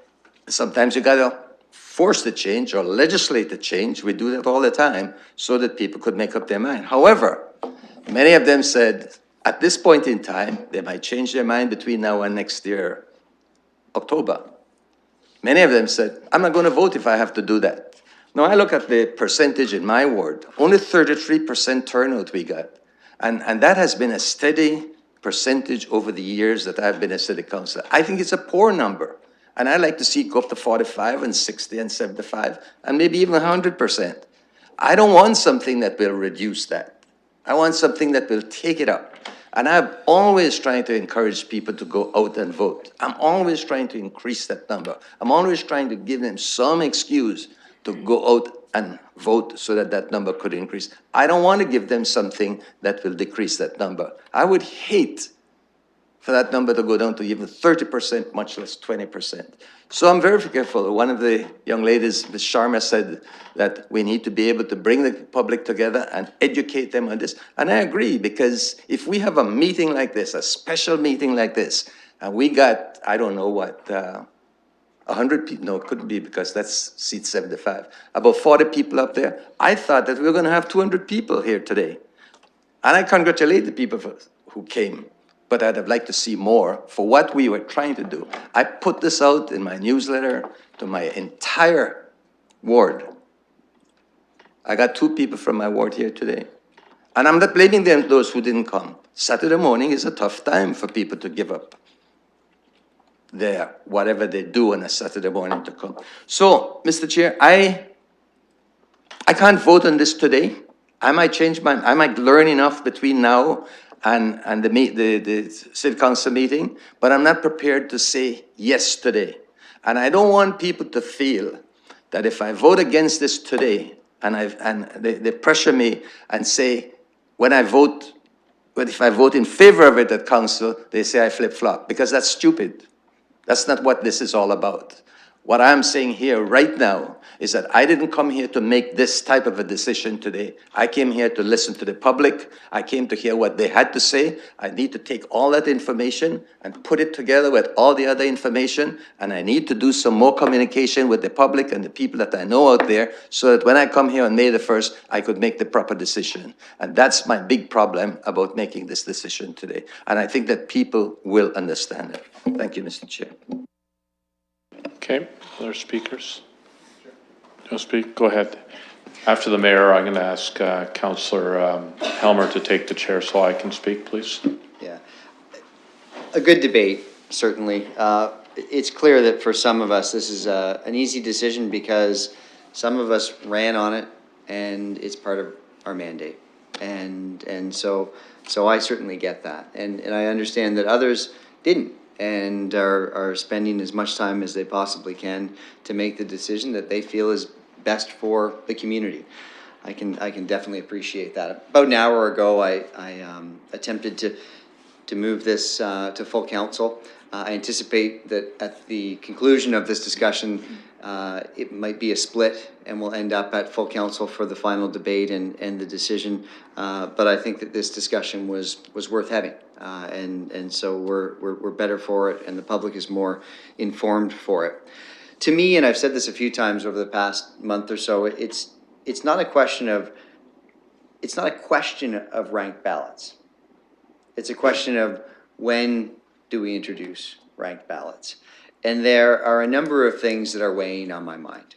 sometimes you got to force the change or legislate the change. We do that all the time so that people could make up their mind. However, many of them said at this point in time, they might change their mind between now and next year, October. Many of them said, I'm not going to vote if I have to do that. Now, I look at the percentage in my ward, only 33% turnout we got. And that has been a steady percentage over the years that I've been a city councilor. I think it's a poor number. And I'd like to see it go up to 45 and 60 and 75 and maybe even 100%. I don't want something that will reduce that. I want something that will take it up. And I'm always trying to encourage people to go out and vote. I'm always trying to increase that number. I'm always trying to give them some excuse to go out and vote so that that number could increase. I don't want to give them something that will decrease that number. I would hate for that number to go down to even 30%, much less 20%. So I'm very careful. One of the young ladies, Ms. Sharma, said that we need to be able to bring the public together and educate them on this. And I agree, because if we have a meeting like this, a special meeting like this, and we got, I don't know what, 100 people, no, it couldn't be because that's seat 75, about 40 people up there, I thought that we were going to have 200 people here today. And I congratulate the people who came. But I'd have liked to see more for what we were trying to do. I put this out in my newsletter to my entire ward. I got 2 people from my ward here today. And I'm not blaming them, those who didn't come. Saturday morning is a tough time for people to give up whatever they do on a Saturday morning to come. So, Mr. Chair, I can't vote on this today. I might change I might learn enough between now and the City Council meeting, but I'm not prepared to say yes today. And I don't want people to feel that if I vote against this today, and they pressure me and say, if I vote in favor of it at council, they say I flip-flop, because that's stupid. That's not what this is all about. What I'm saying here right now is that I didn't come here to make this type of a decision today. I came here to listen to the public. I came to hear what they had to say. I need to take all that information and put it together with all the other information. And I need to do some more communication with the public and the people that I know out there so that when I come here on May the 1st, I could make the proper decision. And that's my big problem about making this decision today. And I think that people will understand it. Thank you, Mr. Chair. Okay, other speakers? Don't speak, go ahead. After the mayor, I'm going to ask Councillor Helmer to take the chair so I can speak, please. Yeah. A good debate, certainly. It's clear that for some of us, this is an easy decision because some of us ran on it and it's part of our mandate. And so I certainly get that. And I understand that others didn't and are spending as much time as they possibly can to make the decision that they feel is best for the community. I can definitely appreciate that. About an hour ago, I attempted to move this to full council. I anticipate that at the conclusion of this discussion, it might be a split and we'll end up at full council for the final debate and the decision. But I think that this discussion was worth having. And so we're better for it and the public is more informed for it. To me, and I've said this a few times over the past month or so, it's not a question of ranked ballots. It's a question of when do we introduce ranked ballots? And there are a number of things that are weighing on my mind.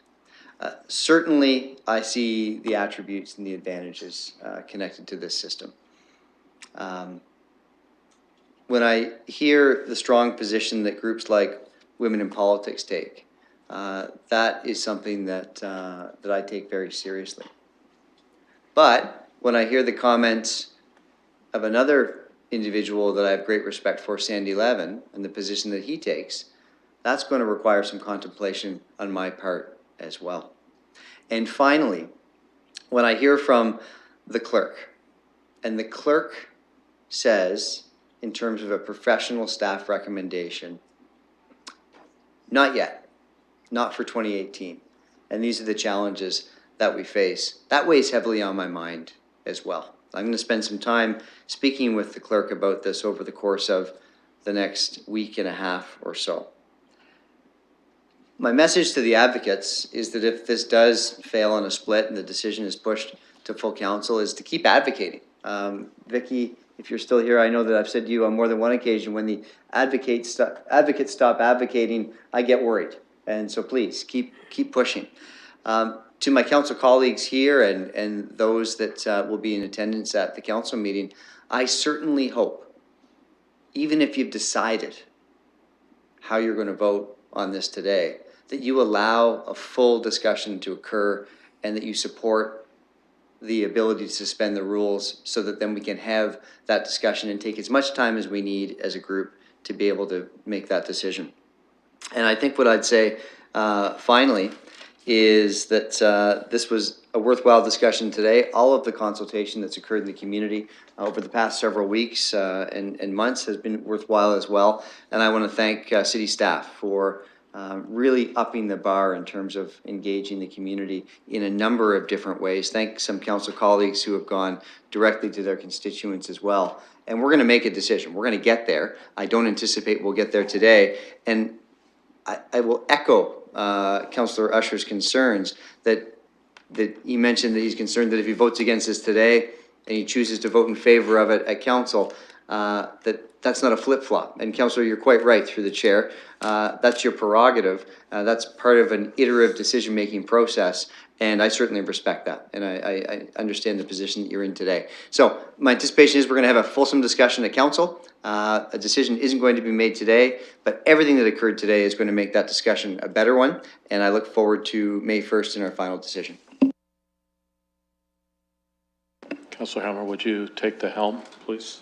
Certainly, I see the attributes and the advantages connected to this system. When I hear the strong position that groups like Women in Politics take, that is something that I take very seriously. But when I hear the comments of another individual that I have great respect for, Sandy Levin, and the position that he takes, that's going to require some contemplation on my part as well. And finally, when I hear from the clerk, and the clerk says, in terms of a professional staff recommendation, not yet, not for 2018. And these are the challenges that we face. That weighs heavily on my mind as well. I'm going to spend some time speaking with the clerk about this over the course of the next week and a half or so. My message to the advocates is that if this does fail on a split and the decision is pushed to full council, is to keep advocating. Vicky, if you're still here, I know that I've said to you on more than one occasion, when the advocates stop advocating, I get worried. And so please, keep pushing. To my council colleagues here and those that will be in attendance at the council meeting, I certainly hope, even if you've decided how you're going to vote on this today, that you allow a full discussion to occur and that you support the ability to suspend the rules so that then we can have that discussion and take as much time as we need as a group to be able to make that decision. And I think what I'd say finally is that this was a worthwhile discussion today. All of the consultation that's occurred in the community over the past several weeks and months has been worthwhile as well. And I want to thank city staff for really upping the bar in terms of engaging the community in a number of different ways. Thank some council colleagues who have gone directly to their constituents as well. And we're going to make a decision. We're going to get there. I don't anticipate we'll get there today. And I will echo Councillor Usher's concerns that he mentioned that he's concerned that if he votes against this today and he chooses to vote in favor of it at council, that's not a flip-flop. And Councillor, you're quite right through the chair. That's your prerogative. That's part of an iterative decision-making process, and I certainly respect that. And I understand the position that you're in today. So my anticipation is we're going to have a fulsome discussion at council. A decision isn't going to be made today, but everything that occurred today is going to make that discussion a better one, and I look forward to May 1st in our final decision. Councillor Helmer, would you take the helm, please?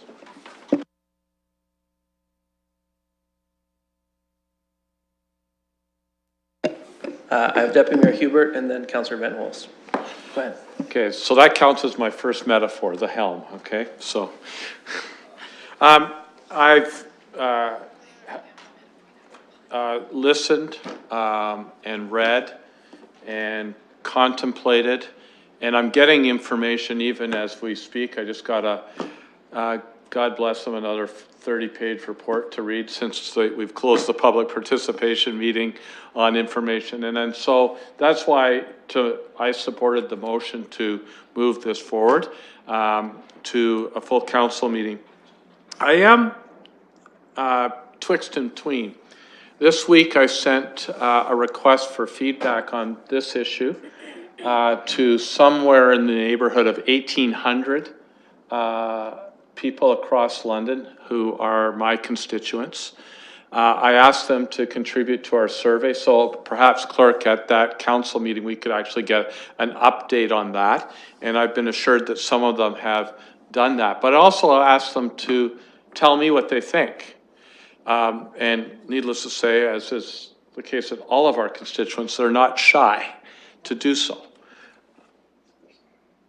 I have Deputy Mayor Hubert and then Councillor Van Holst. Go ahead. Okay, so that counts as my first metaphor, the helm, okay? So, listened and read and contemplated, and I'm getting information even as we speak. I just got a, God bless them, another 30-page report to read since we've closed the public participation meeting on information. And then so that's why I supported the motion to move this forward to a full council meeting. I am twixt and tween. This week I sent a request for feedback on this issue to somewhere in the neighborhood of 1,800 people across London who are my constituents. I asked them to contribute to our survey, so perhaps, clerk, at that council meeting we could actually get an update on that. And I've been assured that some of them have done that. But I also asked them to tell me what they think. And needless to say, as is the case with all of our constituents, they're not shy to do so.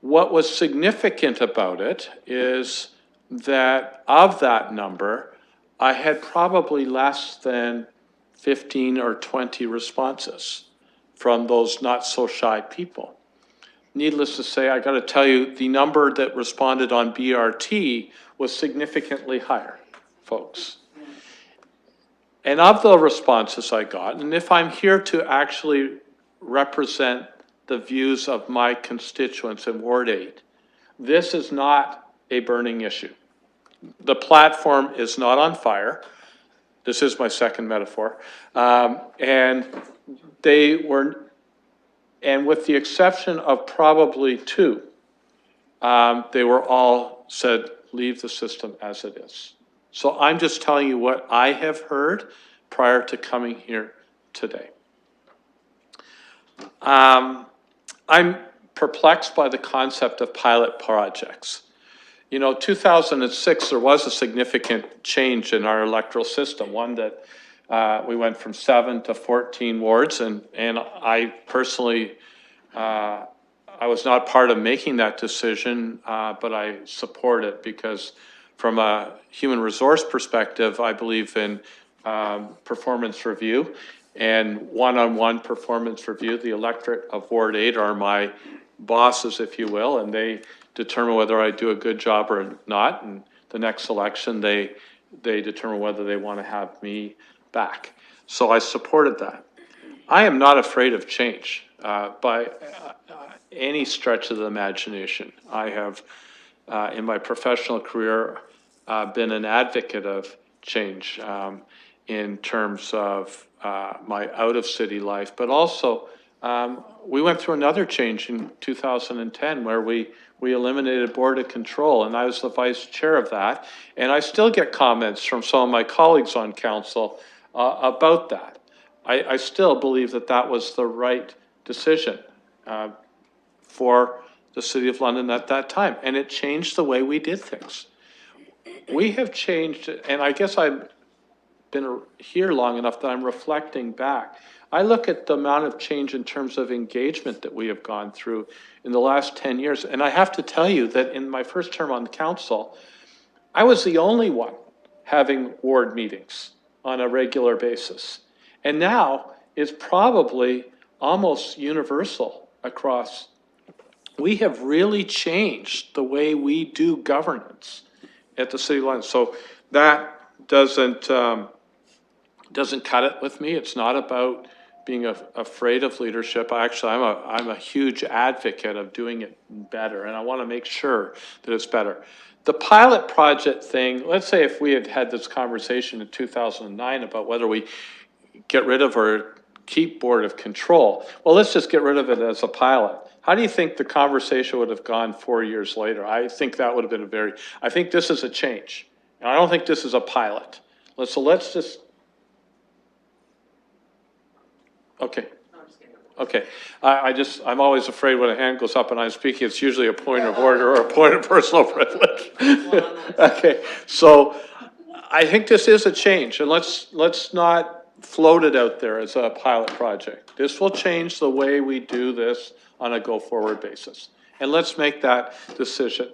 What was significant about it is that of that number, I had probably less than 15 or 20 responses from those not so shy people. Needless to say, I got to tell you, the number that responded on BRT was significantly higher, folks. And of the responses I got, and if I'm here to actually represent the views of my constituents in Ward 8, this is not a burning issue. The platform is not on fire. This is my second metaphor. And they were, and with the exception of probably two, they were all said, leave the system as it is. So I'm just telling you what I have heard prior to coming here today. I'm perplexed by the concept of pilot projects. You know, 2006, there was a significant change in our electoral system, one that we went from 7 to 14 wards, and I personally, I was not part of making that decision, but I support it because from a human resource perspective, I believe in performance review and one-on-one performance review. The electorate of Ward 8 are my bosses, if you will, and they determine whether I do a good job or not. And the next election, they determine whether they want to have me back. So I supported that. I am not afraid of change by any stretch of the imagination. I have, in my professional career, been an advocate of change in terms of my out-of-city life, but also we went through another change in 2010 where we eliminated board of control, and I was the vice chair of that. And I still get comments from some of my colleagues on council about that. I still believe that that was the right decision for the City of London at that time, and it changed the way we did things. We have changed, and I guess I've been here long enough that I'm reflecting back. I look at the amount of change in terms of engagement that we have gone through in the last 10 years. And I have to tell you that in my first term on the council, I was the only one having ward meetings on a regular basis. And now it's probably almost universal across. We have really changed the way we do governance at the city line. So that doesn't cut it with me. It's not about being afraid of leadership. I'm a huge advocate of doing it better, and I want to make sure that it's better. The pilot project thing, let's say if we had had this conversation in 2009 about whether we get rid of or keep board of control. Well, let's just get rid of it as a pilot. How do you think the conversation would have gone 4 years later? I think that would have been I think this is a change. And I don't think this is a pilot. So let's just, okay. Okay, I'm always afraid when a hand goes up and I'm speaking, it's usually a point of order or a point of personal privilege. Okay, so I think this is a change, and let's not float it out there as a pilot project. This will change the way we do this on a go-forward basis, and let's make that decision.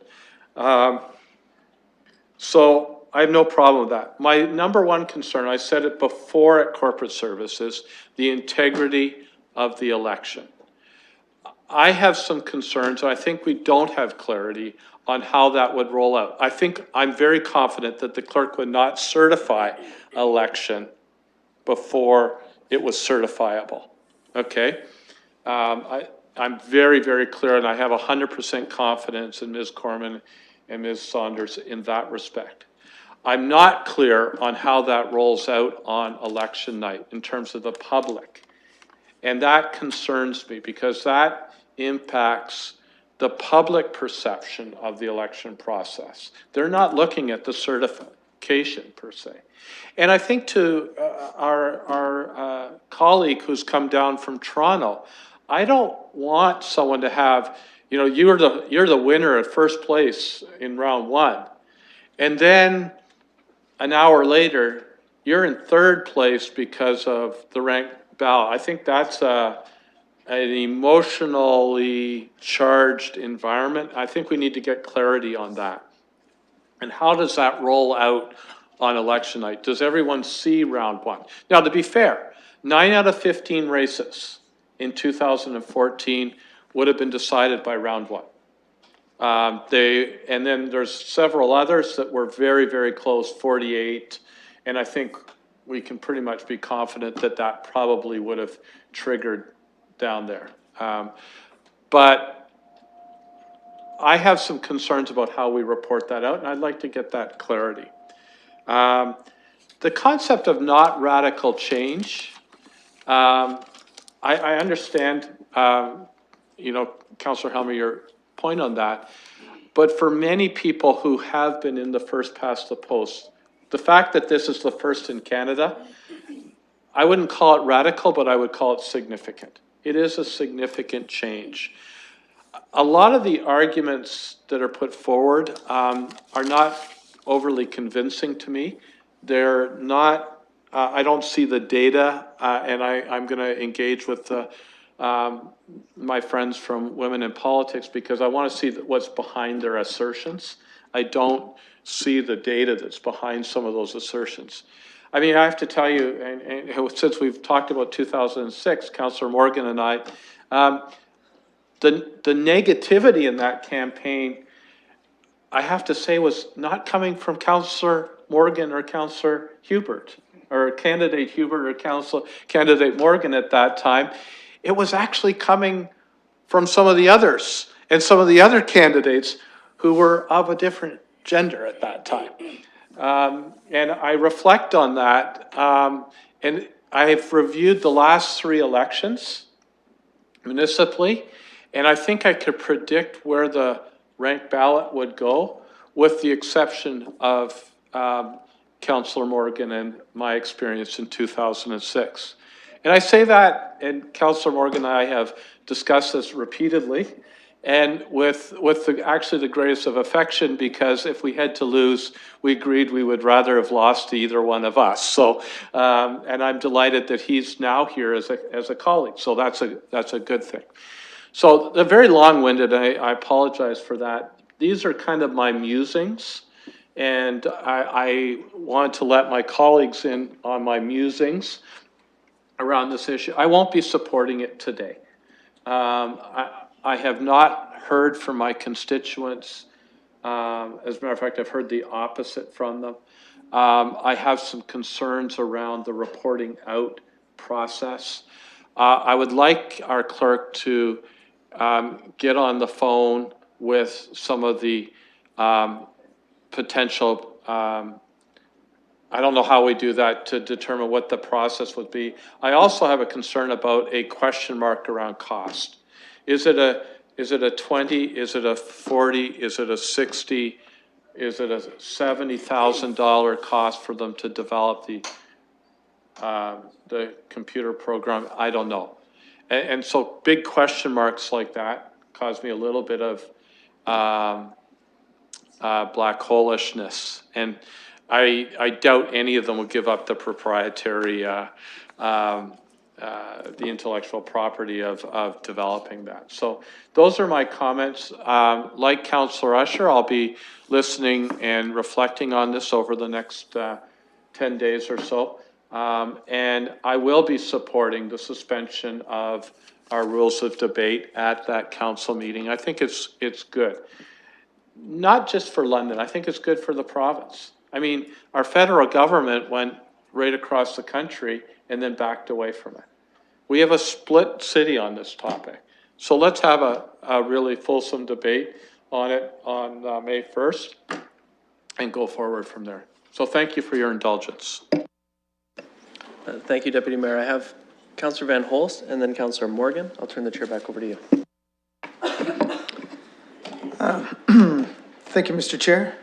So I have no problem with that. My number one concern, I said it before at corporate services, the integrity of the election. I have some concerns. I think we don't have clarity on how that would roll out. I'm very confident that the clerk would not certify election before it was certifiable, okay? I'm very, very clear, and I have 100% confidence in Ms. Corman and Ms. Saunders in that respect. I'm not clear on how that rolls out on election night in terms of the public. And that concerns me because that impacts the public perception of the election process. They're not looking at the certification per se. And I think to our colleague who's come down from Toronto, I don't want someone to have, you know, you're the winner at first place in round one. And then an hour later, you're in third place because of the ranked ballot. I think that's an emotionally charged environment. I think we need to get clarity on that. And how does that roll out on election night? Does everyone see round one? Now, to be fair, 9 out of 15 races in 2014 would have been decided by round one. And then there's several others that were very, very close, 48. And I think we can pretty much be confident that that probably would have triggered down there. But I have some concerns about how we report that out, and I'd like to get that clarity. The concept of not radical change, I understand, you know, Councillor Helmer, your point on that. But for many people who have been in the first past the post, the fact that this is the first in Canada, I wouldn't call it radical, but I would call it significant. It is a significant change. A lot of the arguments that are put forward are not overly convincing to me. They're not, I don't see the data, and I'm going to engage with my friends from Women in Politics because I want to see what's behind their assertions. I don't see the data that's behind some of those assertions. I mean, I have to tell you, and since we've talked about 2006, Councillor Morgan and I, the negativity in that campaign, I have to say, was not coming from Councillor Morgan or Councillor Hubert, or candidate Hubert or candidate Morgan at that time. It was actually coming from some of the others and some of the other candidates who were of a different gender at that time. And I reflect on that, and I've reviewed the last 3 elections municipally, and I think I could predict where the ranked ballot would go, with the exception of Councillor Morgan and my experience in 2006. And I say that, and Councillor Morgan and I have discussed this repeatedly, and with actually the greatest of affection, because if we had to lose, we agreed we would rather have lost to either one of us. So, and I'm delighted that he's now here as a colleague. So that's a good thing. So they're very long-winded, and I apologize for that. These are kind of my musings, and I wanted to let my colleagues in on my musings around this issue. I won't be supporting it today. I have not heard from my constituents. As a matter of fact, I've heard the opposite from them. I have some concerns around the reporting out process. I would like our clerk to get on the phone with some of the potential, I don't know how we do that to determine what the process would be. I also have a concern about a question mark around cost. Is it a 20? Is it a 40? Is it a 60? Is it a $70,000 cost for them to develop the computer program? I don't know. And so big question marks like that cause me a little bit of black holishness. And I doubt any of them will give up the proprietary the intellectual property of developing that. So those are my comments. Like Councillor Usher, I'll be listening and reflecting on this over the next 10 days or so. And I will be supporting the suspension of our rules of debate at that council meeting. I think it's good. Not just for London, I think it's good for the province. I mean, our federal government went right across the country and then backed away from it. We have a split city on this topic. So let's have a really fulsome debate on it on May 1st and go forward from there. So thank you for your indulgence. Thank you, Deputy Mayor. I have Councillor Van Holst and then Councillor Morgan. I'll turn the chair back over to you. Thank you, Mr. Chair.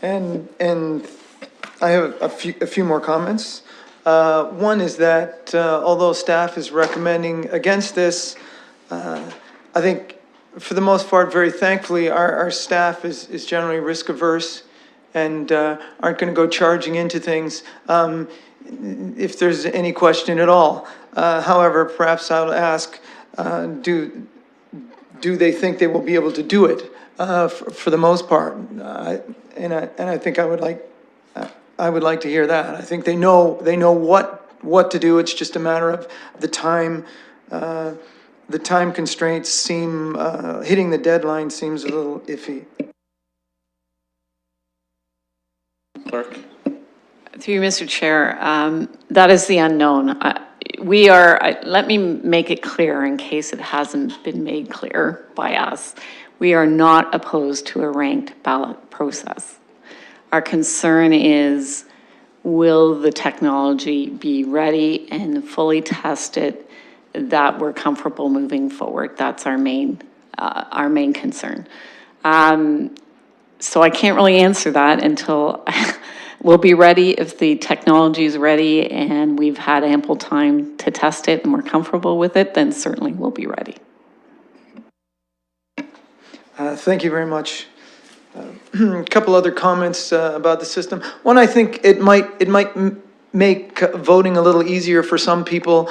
And I have a few more comments. One is that although staff is recommending against this, I think for the most part, very thankfully, our staff is generally risk averse and aren't going to go charging into things if there's any question at all. However, perhaps I'll ask, do they think they will be able to do it for the most part? And I think I would like to hear that. I think they know what to do. It's just a matter of the time. The time constraints seem hitting the deadline seems a little iffy. Clerk. Through you, Mr. Chair, that is the unknown. We are, let me make it clear in case it hasn't been made clear by us. We are not opposed to a ranked ballot process. Our concern is, will the technology be ready and fully tested that we're comfortable moving forward? That's our main concern. So I can't really answer that until we'll be ready. If the technology is ready and we've had ample time to test it and we're comfortable with it, then certainly we'll be ready. Thank you very much. A couple other comments about the system. One, I think it might make voting a little easier for some people,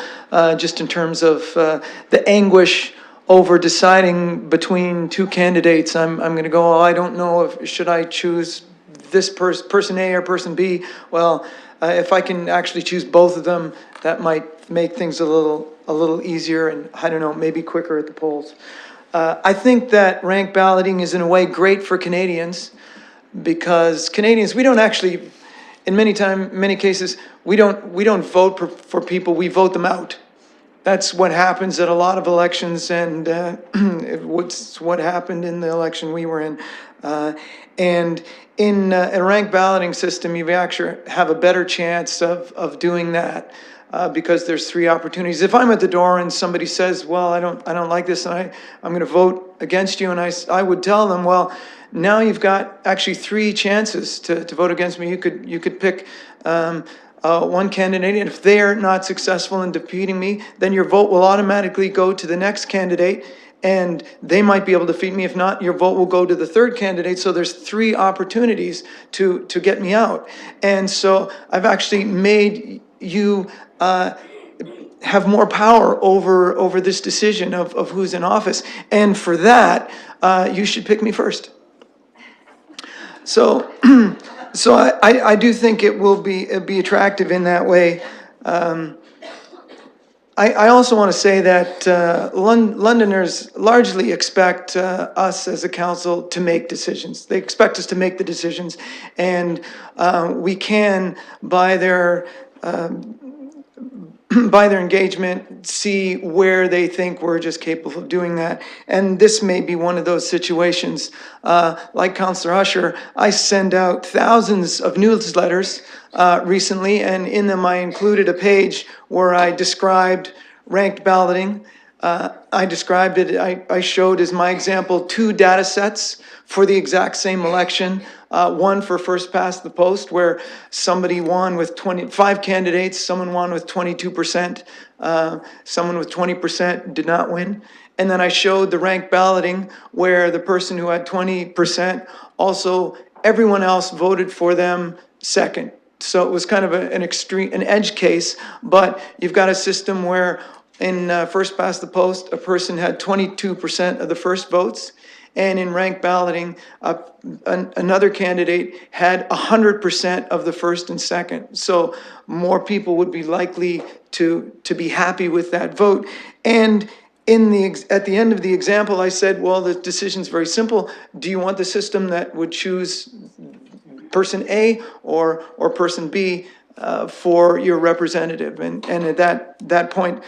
just in terms of the anguish over deciding between two candidates. I'm going to go, oh, I don't know should I choose this person A or person B. Well, if I can actually choose both of them, that might make things a little easier and, I don't know, maybe quicker at the polls. I think that ranked balloting is in a way great for Canadians, because Canadians, we don't actually, in many cases, we don't vote for people, we vote them out. That's what happens at a lot of elections, and it's what happened in the election we were in. And in a ranked balloting system, you actually have a better chance of doing that. Because there's three opportunities. If I'm at the door and somebody says, well, I don't like this, and I'm going to vote against you, and I would tell them, well, now you've got actually three chances to vote against me. You could pick one candidate, and if they're not successful in defeating me, then your vote will automatically go to the next candidate, and they might be able to defeat me. If not, your vote will go to the third candidate. So there's three opportunities to get me out. And so I've actually made you have more power over this decision of who's in office. And for that, you should pick me first. So, I do think it will be attractive in that way. I also want to say that Londoners largely expect us as a council to make decisions. They expect us to make the decisions, and we can, by their engagement, see where they think we're just capable of doing that. And this may be one of those situations. Like Councillor Usher, I send out thousands of newsletters recently, and in them I included a page where I described ranked balloting. I described it, I showed as my example 2 data sets for the exact same election. One for first past the post, where somebody won with 5 candidates, someone won with 22%, someone with 20% did not win. And then I showed the ranked balloting, where the person who had 20%, also everyone else voted for them second. So it was kind of an edge case, but you've got a system where in first past the post, a person had 22% of the first votes, and in ranked balloting, another candidate had 100% of the first and second. So more people would be likely to be happy with that vote. And at the end of the example, I said, well, the decision's very simple. Do you want the system that would choose person A or person B for your representative? And at that point,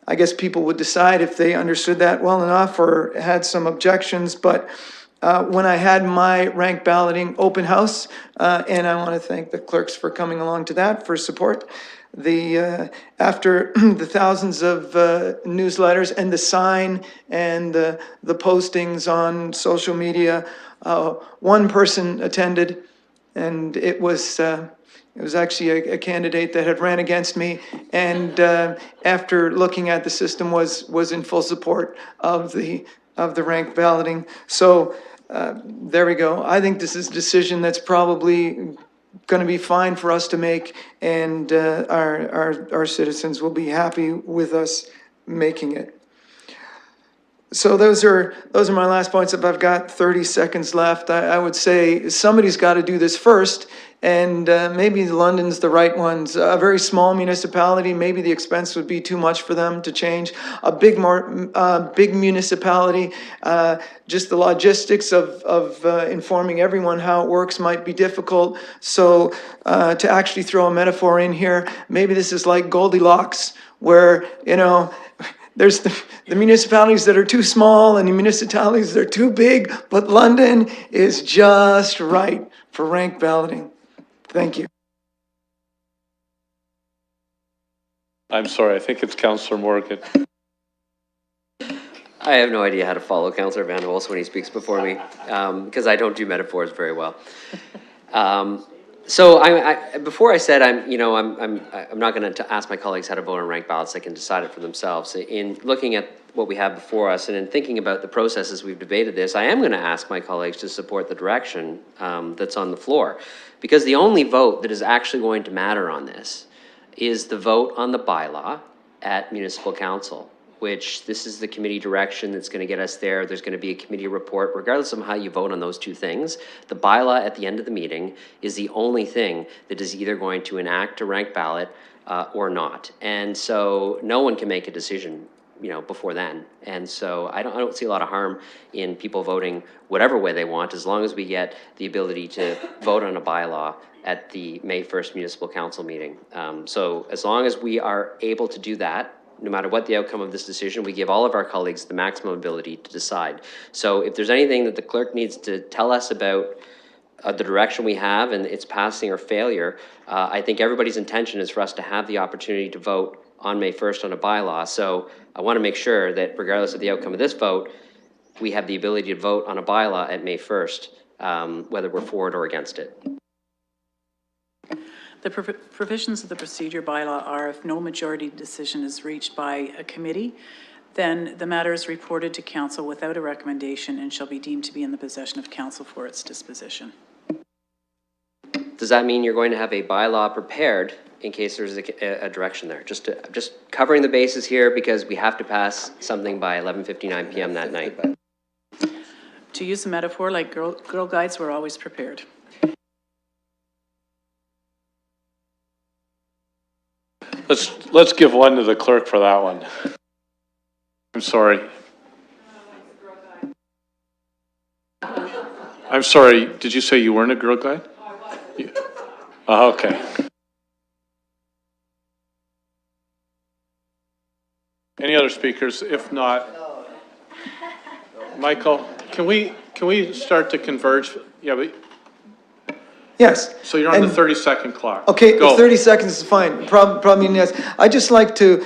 I guess people would decide if they understood that well enough or had some objections. But when I had my ranked balloting open house, and I want to thank the clerks for coming along to that for support. After the thousands of newsletters and the sign and the postings on social media, one person attended, and it was actually a candidate that had ran against me, and after looking at the system was in full support of the ranked balloting. So there we go. I think this is a decision that's probably going to be fine for us to make, and our citizens will be happy with us making it. So those are my last points. If I've got 30 seconds left, I would say somebody's got to do this first, and maybe London's the right ones. A very small municipality, maybe the expense would be too much for them to change. A big municipality, just the logistics of informing everyone how it works might be difficult. So to actually throw a metaphor in here, maybe this is like Goldilocks, where, there's the municipalities that are too small and the municipalities that are too big, but London is just right for ranked balloting. Thank you. I'm sorry, I think it's Councillor Morgan. I have no idea how to follow Councillor Van Holst when he speaks before me, because I don't do metaphors very well. So before I said I'm not going to ask my colleagues how to vote on ranked ballots. They can decide it for themselves. In looking at what we have before us and in thinking about the processes we've debated this, I am going to ask my colleagues to support the direction that's on the floor, because the only vote that is actually going to matter on this is the vote on the bylaw at municipal council, which this is the committee direction that's going to get us there. There's going to be a committee report. Regardless of how you vote on those two things, the bylaw at the end of the meeting is the only thing that is either going to enact a ranked ballot or not. And so no one can make a decision, before then. And so I don't see a lot of harm in people voting whatever way they want, as long as we get the ability to vote on a bylaw at the May 1st municipal council meeting. So as long as we are able to do that, no matter what the outcome of this decision, we give all of our colleagues the maximum ability to decide. So if there's anything that the clerk needs to tell us about the direction we have and its passing or failure, I think everybody's intention is for us to have the opportunity to vote on May 1st on a bylaw. So I want to make sure that regardless of the outcome of this vote, we have the ability to vote on a bylaw at May 1st, whether we're for it or against it. The provisions of the procedure bylaw are if no majority decision is reached by a committee, then the matter is reported to council without a recommendation and shall be deemed to be in the possession of council for its disposition. Does that mean you're going to have a bylaw prepared in case there's a direction there? Just covering the bases here, because we have to pass something by 11:59 p.m. that night. To use a metaphor, like Girl Guides, we're always prepared. Let's give one to the clerk for that one. I'm sorry. I'm sorry, did you say you weren't a Girl Guide? Oh, okay. Any other speakers? If not, Michael, can we start to converge? Yeah, Yes. So you're on the 30-second clock. Okay, Go. 30 seconds is fine. Probably yes. I'd just like to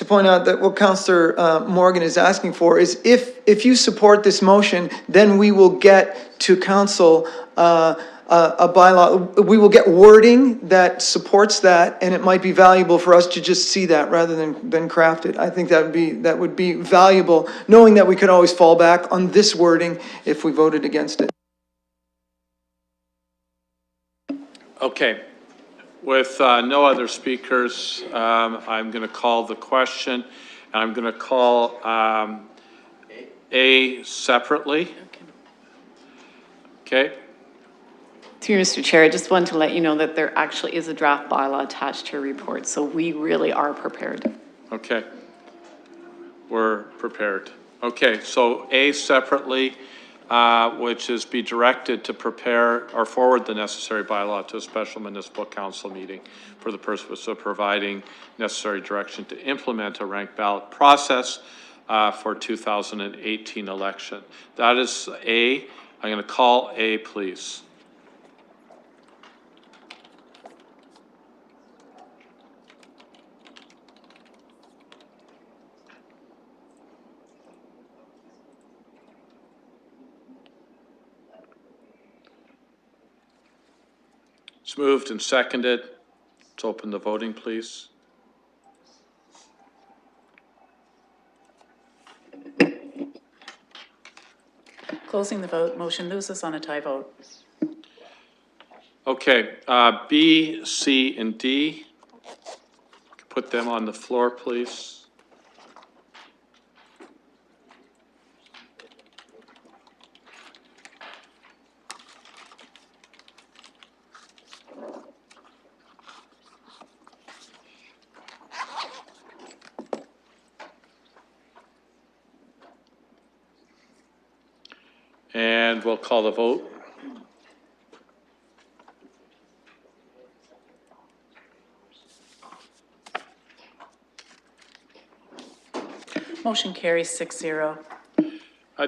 point out that what Councillor Morgan is asking for is if you support this motion, then we will get to council a bylaw. We will get wording that supports that, and it might be valuable for us to just see that rather than craft it. I think that would be valuable, knowing that we could always fall back on this wording if we voted against it. Okay. With no other speakers, I'm going to call the question, and I'm going to call A separately. Okay. Through you, Mr. Chair, I just wanted to let you know that there actually is a draft bylaw attached to your report, so we really are prepared. Okay. We're prepared. Okay, so A separately, which is be directed to prepare or forward the necessary bylaw to a special municipal council meeting for the purpose of providing necessary direction to implement a ranked ballot process for 2018 election. That is A. I'm going to call A, please. It's moved and seconded. Let's open the voting, please. Closing the vote, motion loses on a tie vote. Okay, B, C, and D. Put them on the floor, please. And we'll call the vote. Motion carries 6-0.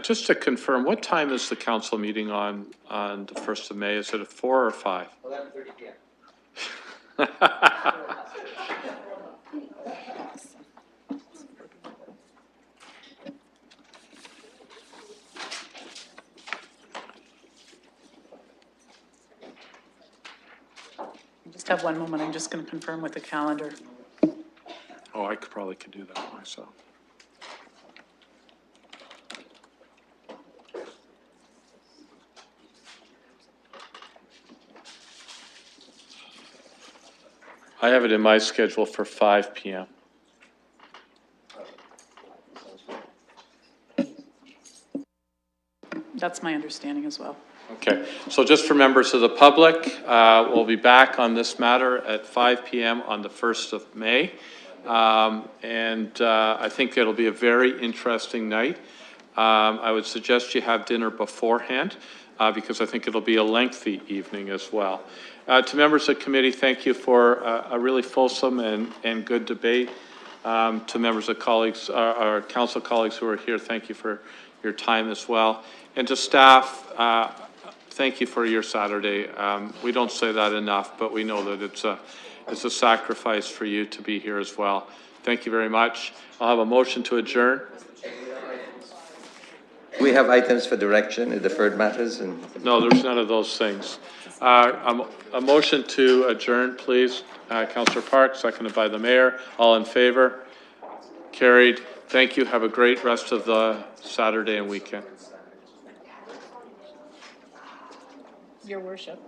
Just to confirm, what time is the council meeting on the 1st of May? Is it at 4 or 5? 11:30 p.m. Just have one moment, I'm just going to confirm with the calendar. Oh, I probably could do that myself. I have it in my schedule for 5 p.m. That's my understanding as well. Okay, so just for members of the public, we'll be back on this matter at 5 p.m. on the 1st of May. I think it'll be a very interesting night. I would suggest you have dinner beforehand because I think it'll be a lengthy evening as well. To members of the committee, thank you for a really fulsome and good debate. To members of colleagues, our council colleagues who are here, thank you for your time as well. And to staff, thank you for your Saturday. We don't say that enough, but we know that it's a sacrifice for you to be here as well. Thank you very much. I'll have a motion to adjourn. We have items for direction, deferred matters, and No, there's none of those things. A motion to adjourn, please. Councillor Park, seconded by the mayor. All in favor? Carried. Thank you. Have a great rest of the Saturday and weekend. Your worship.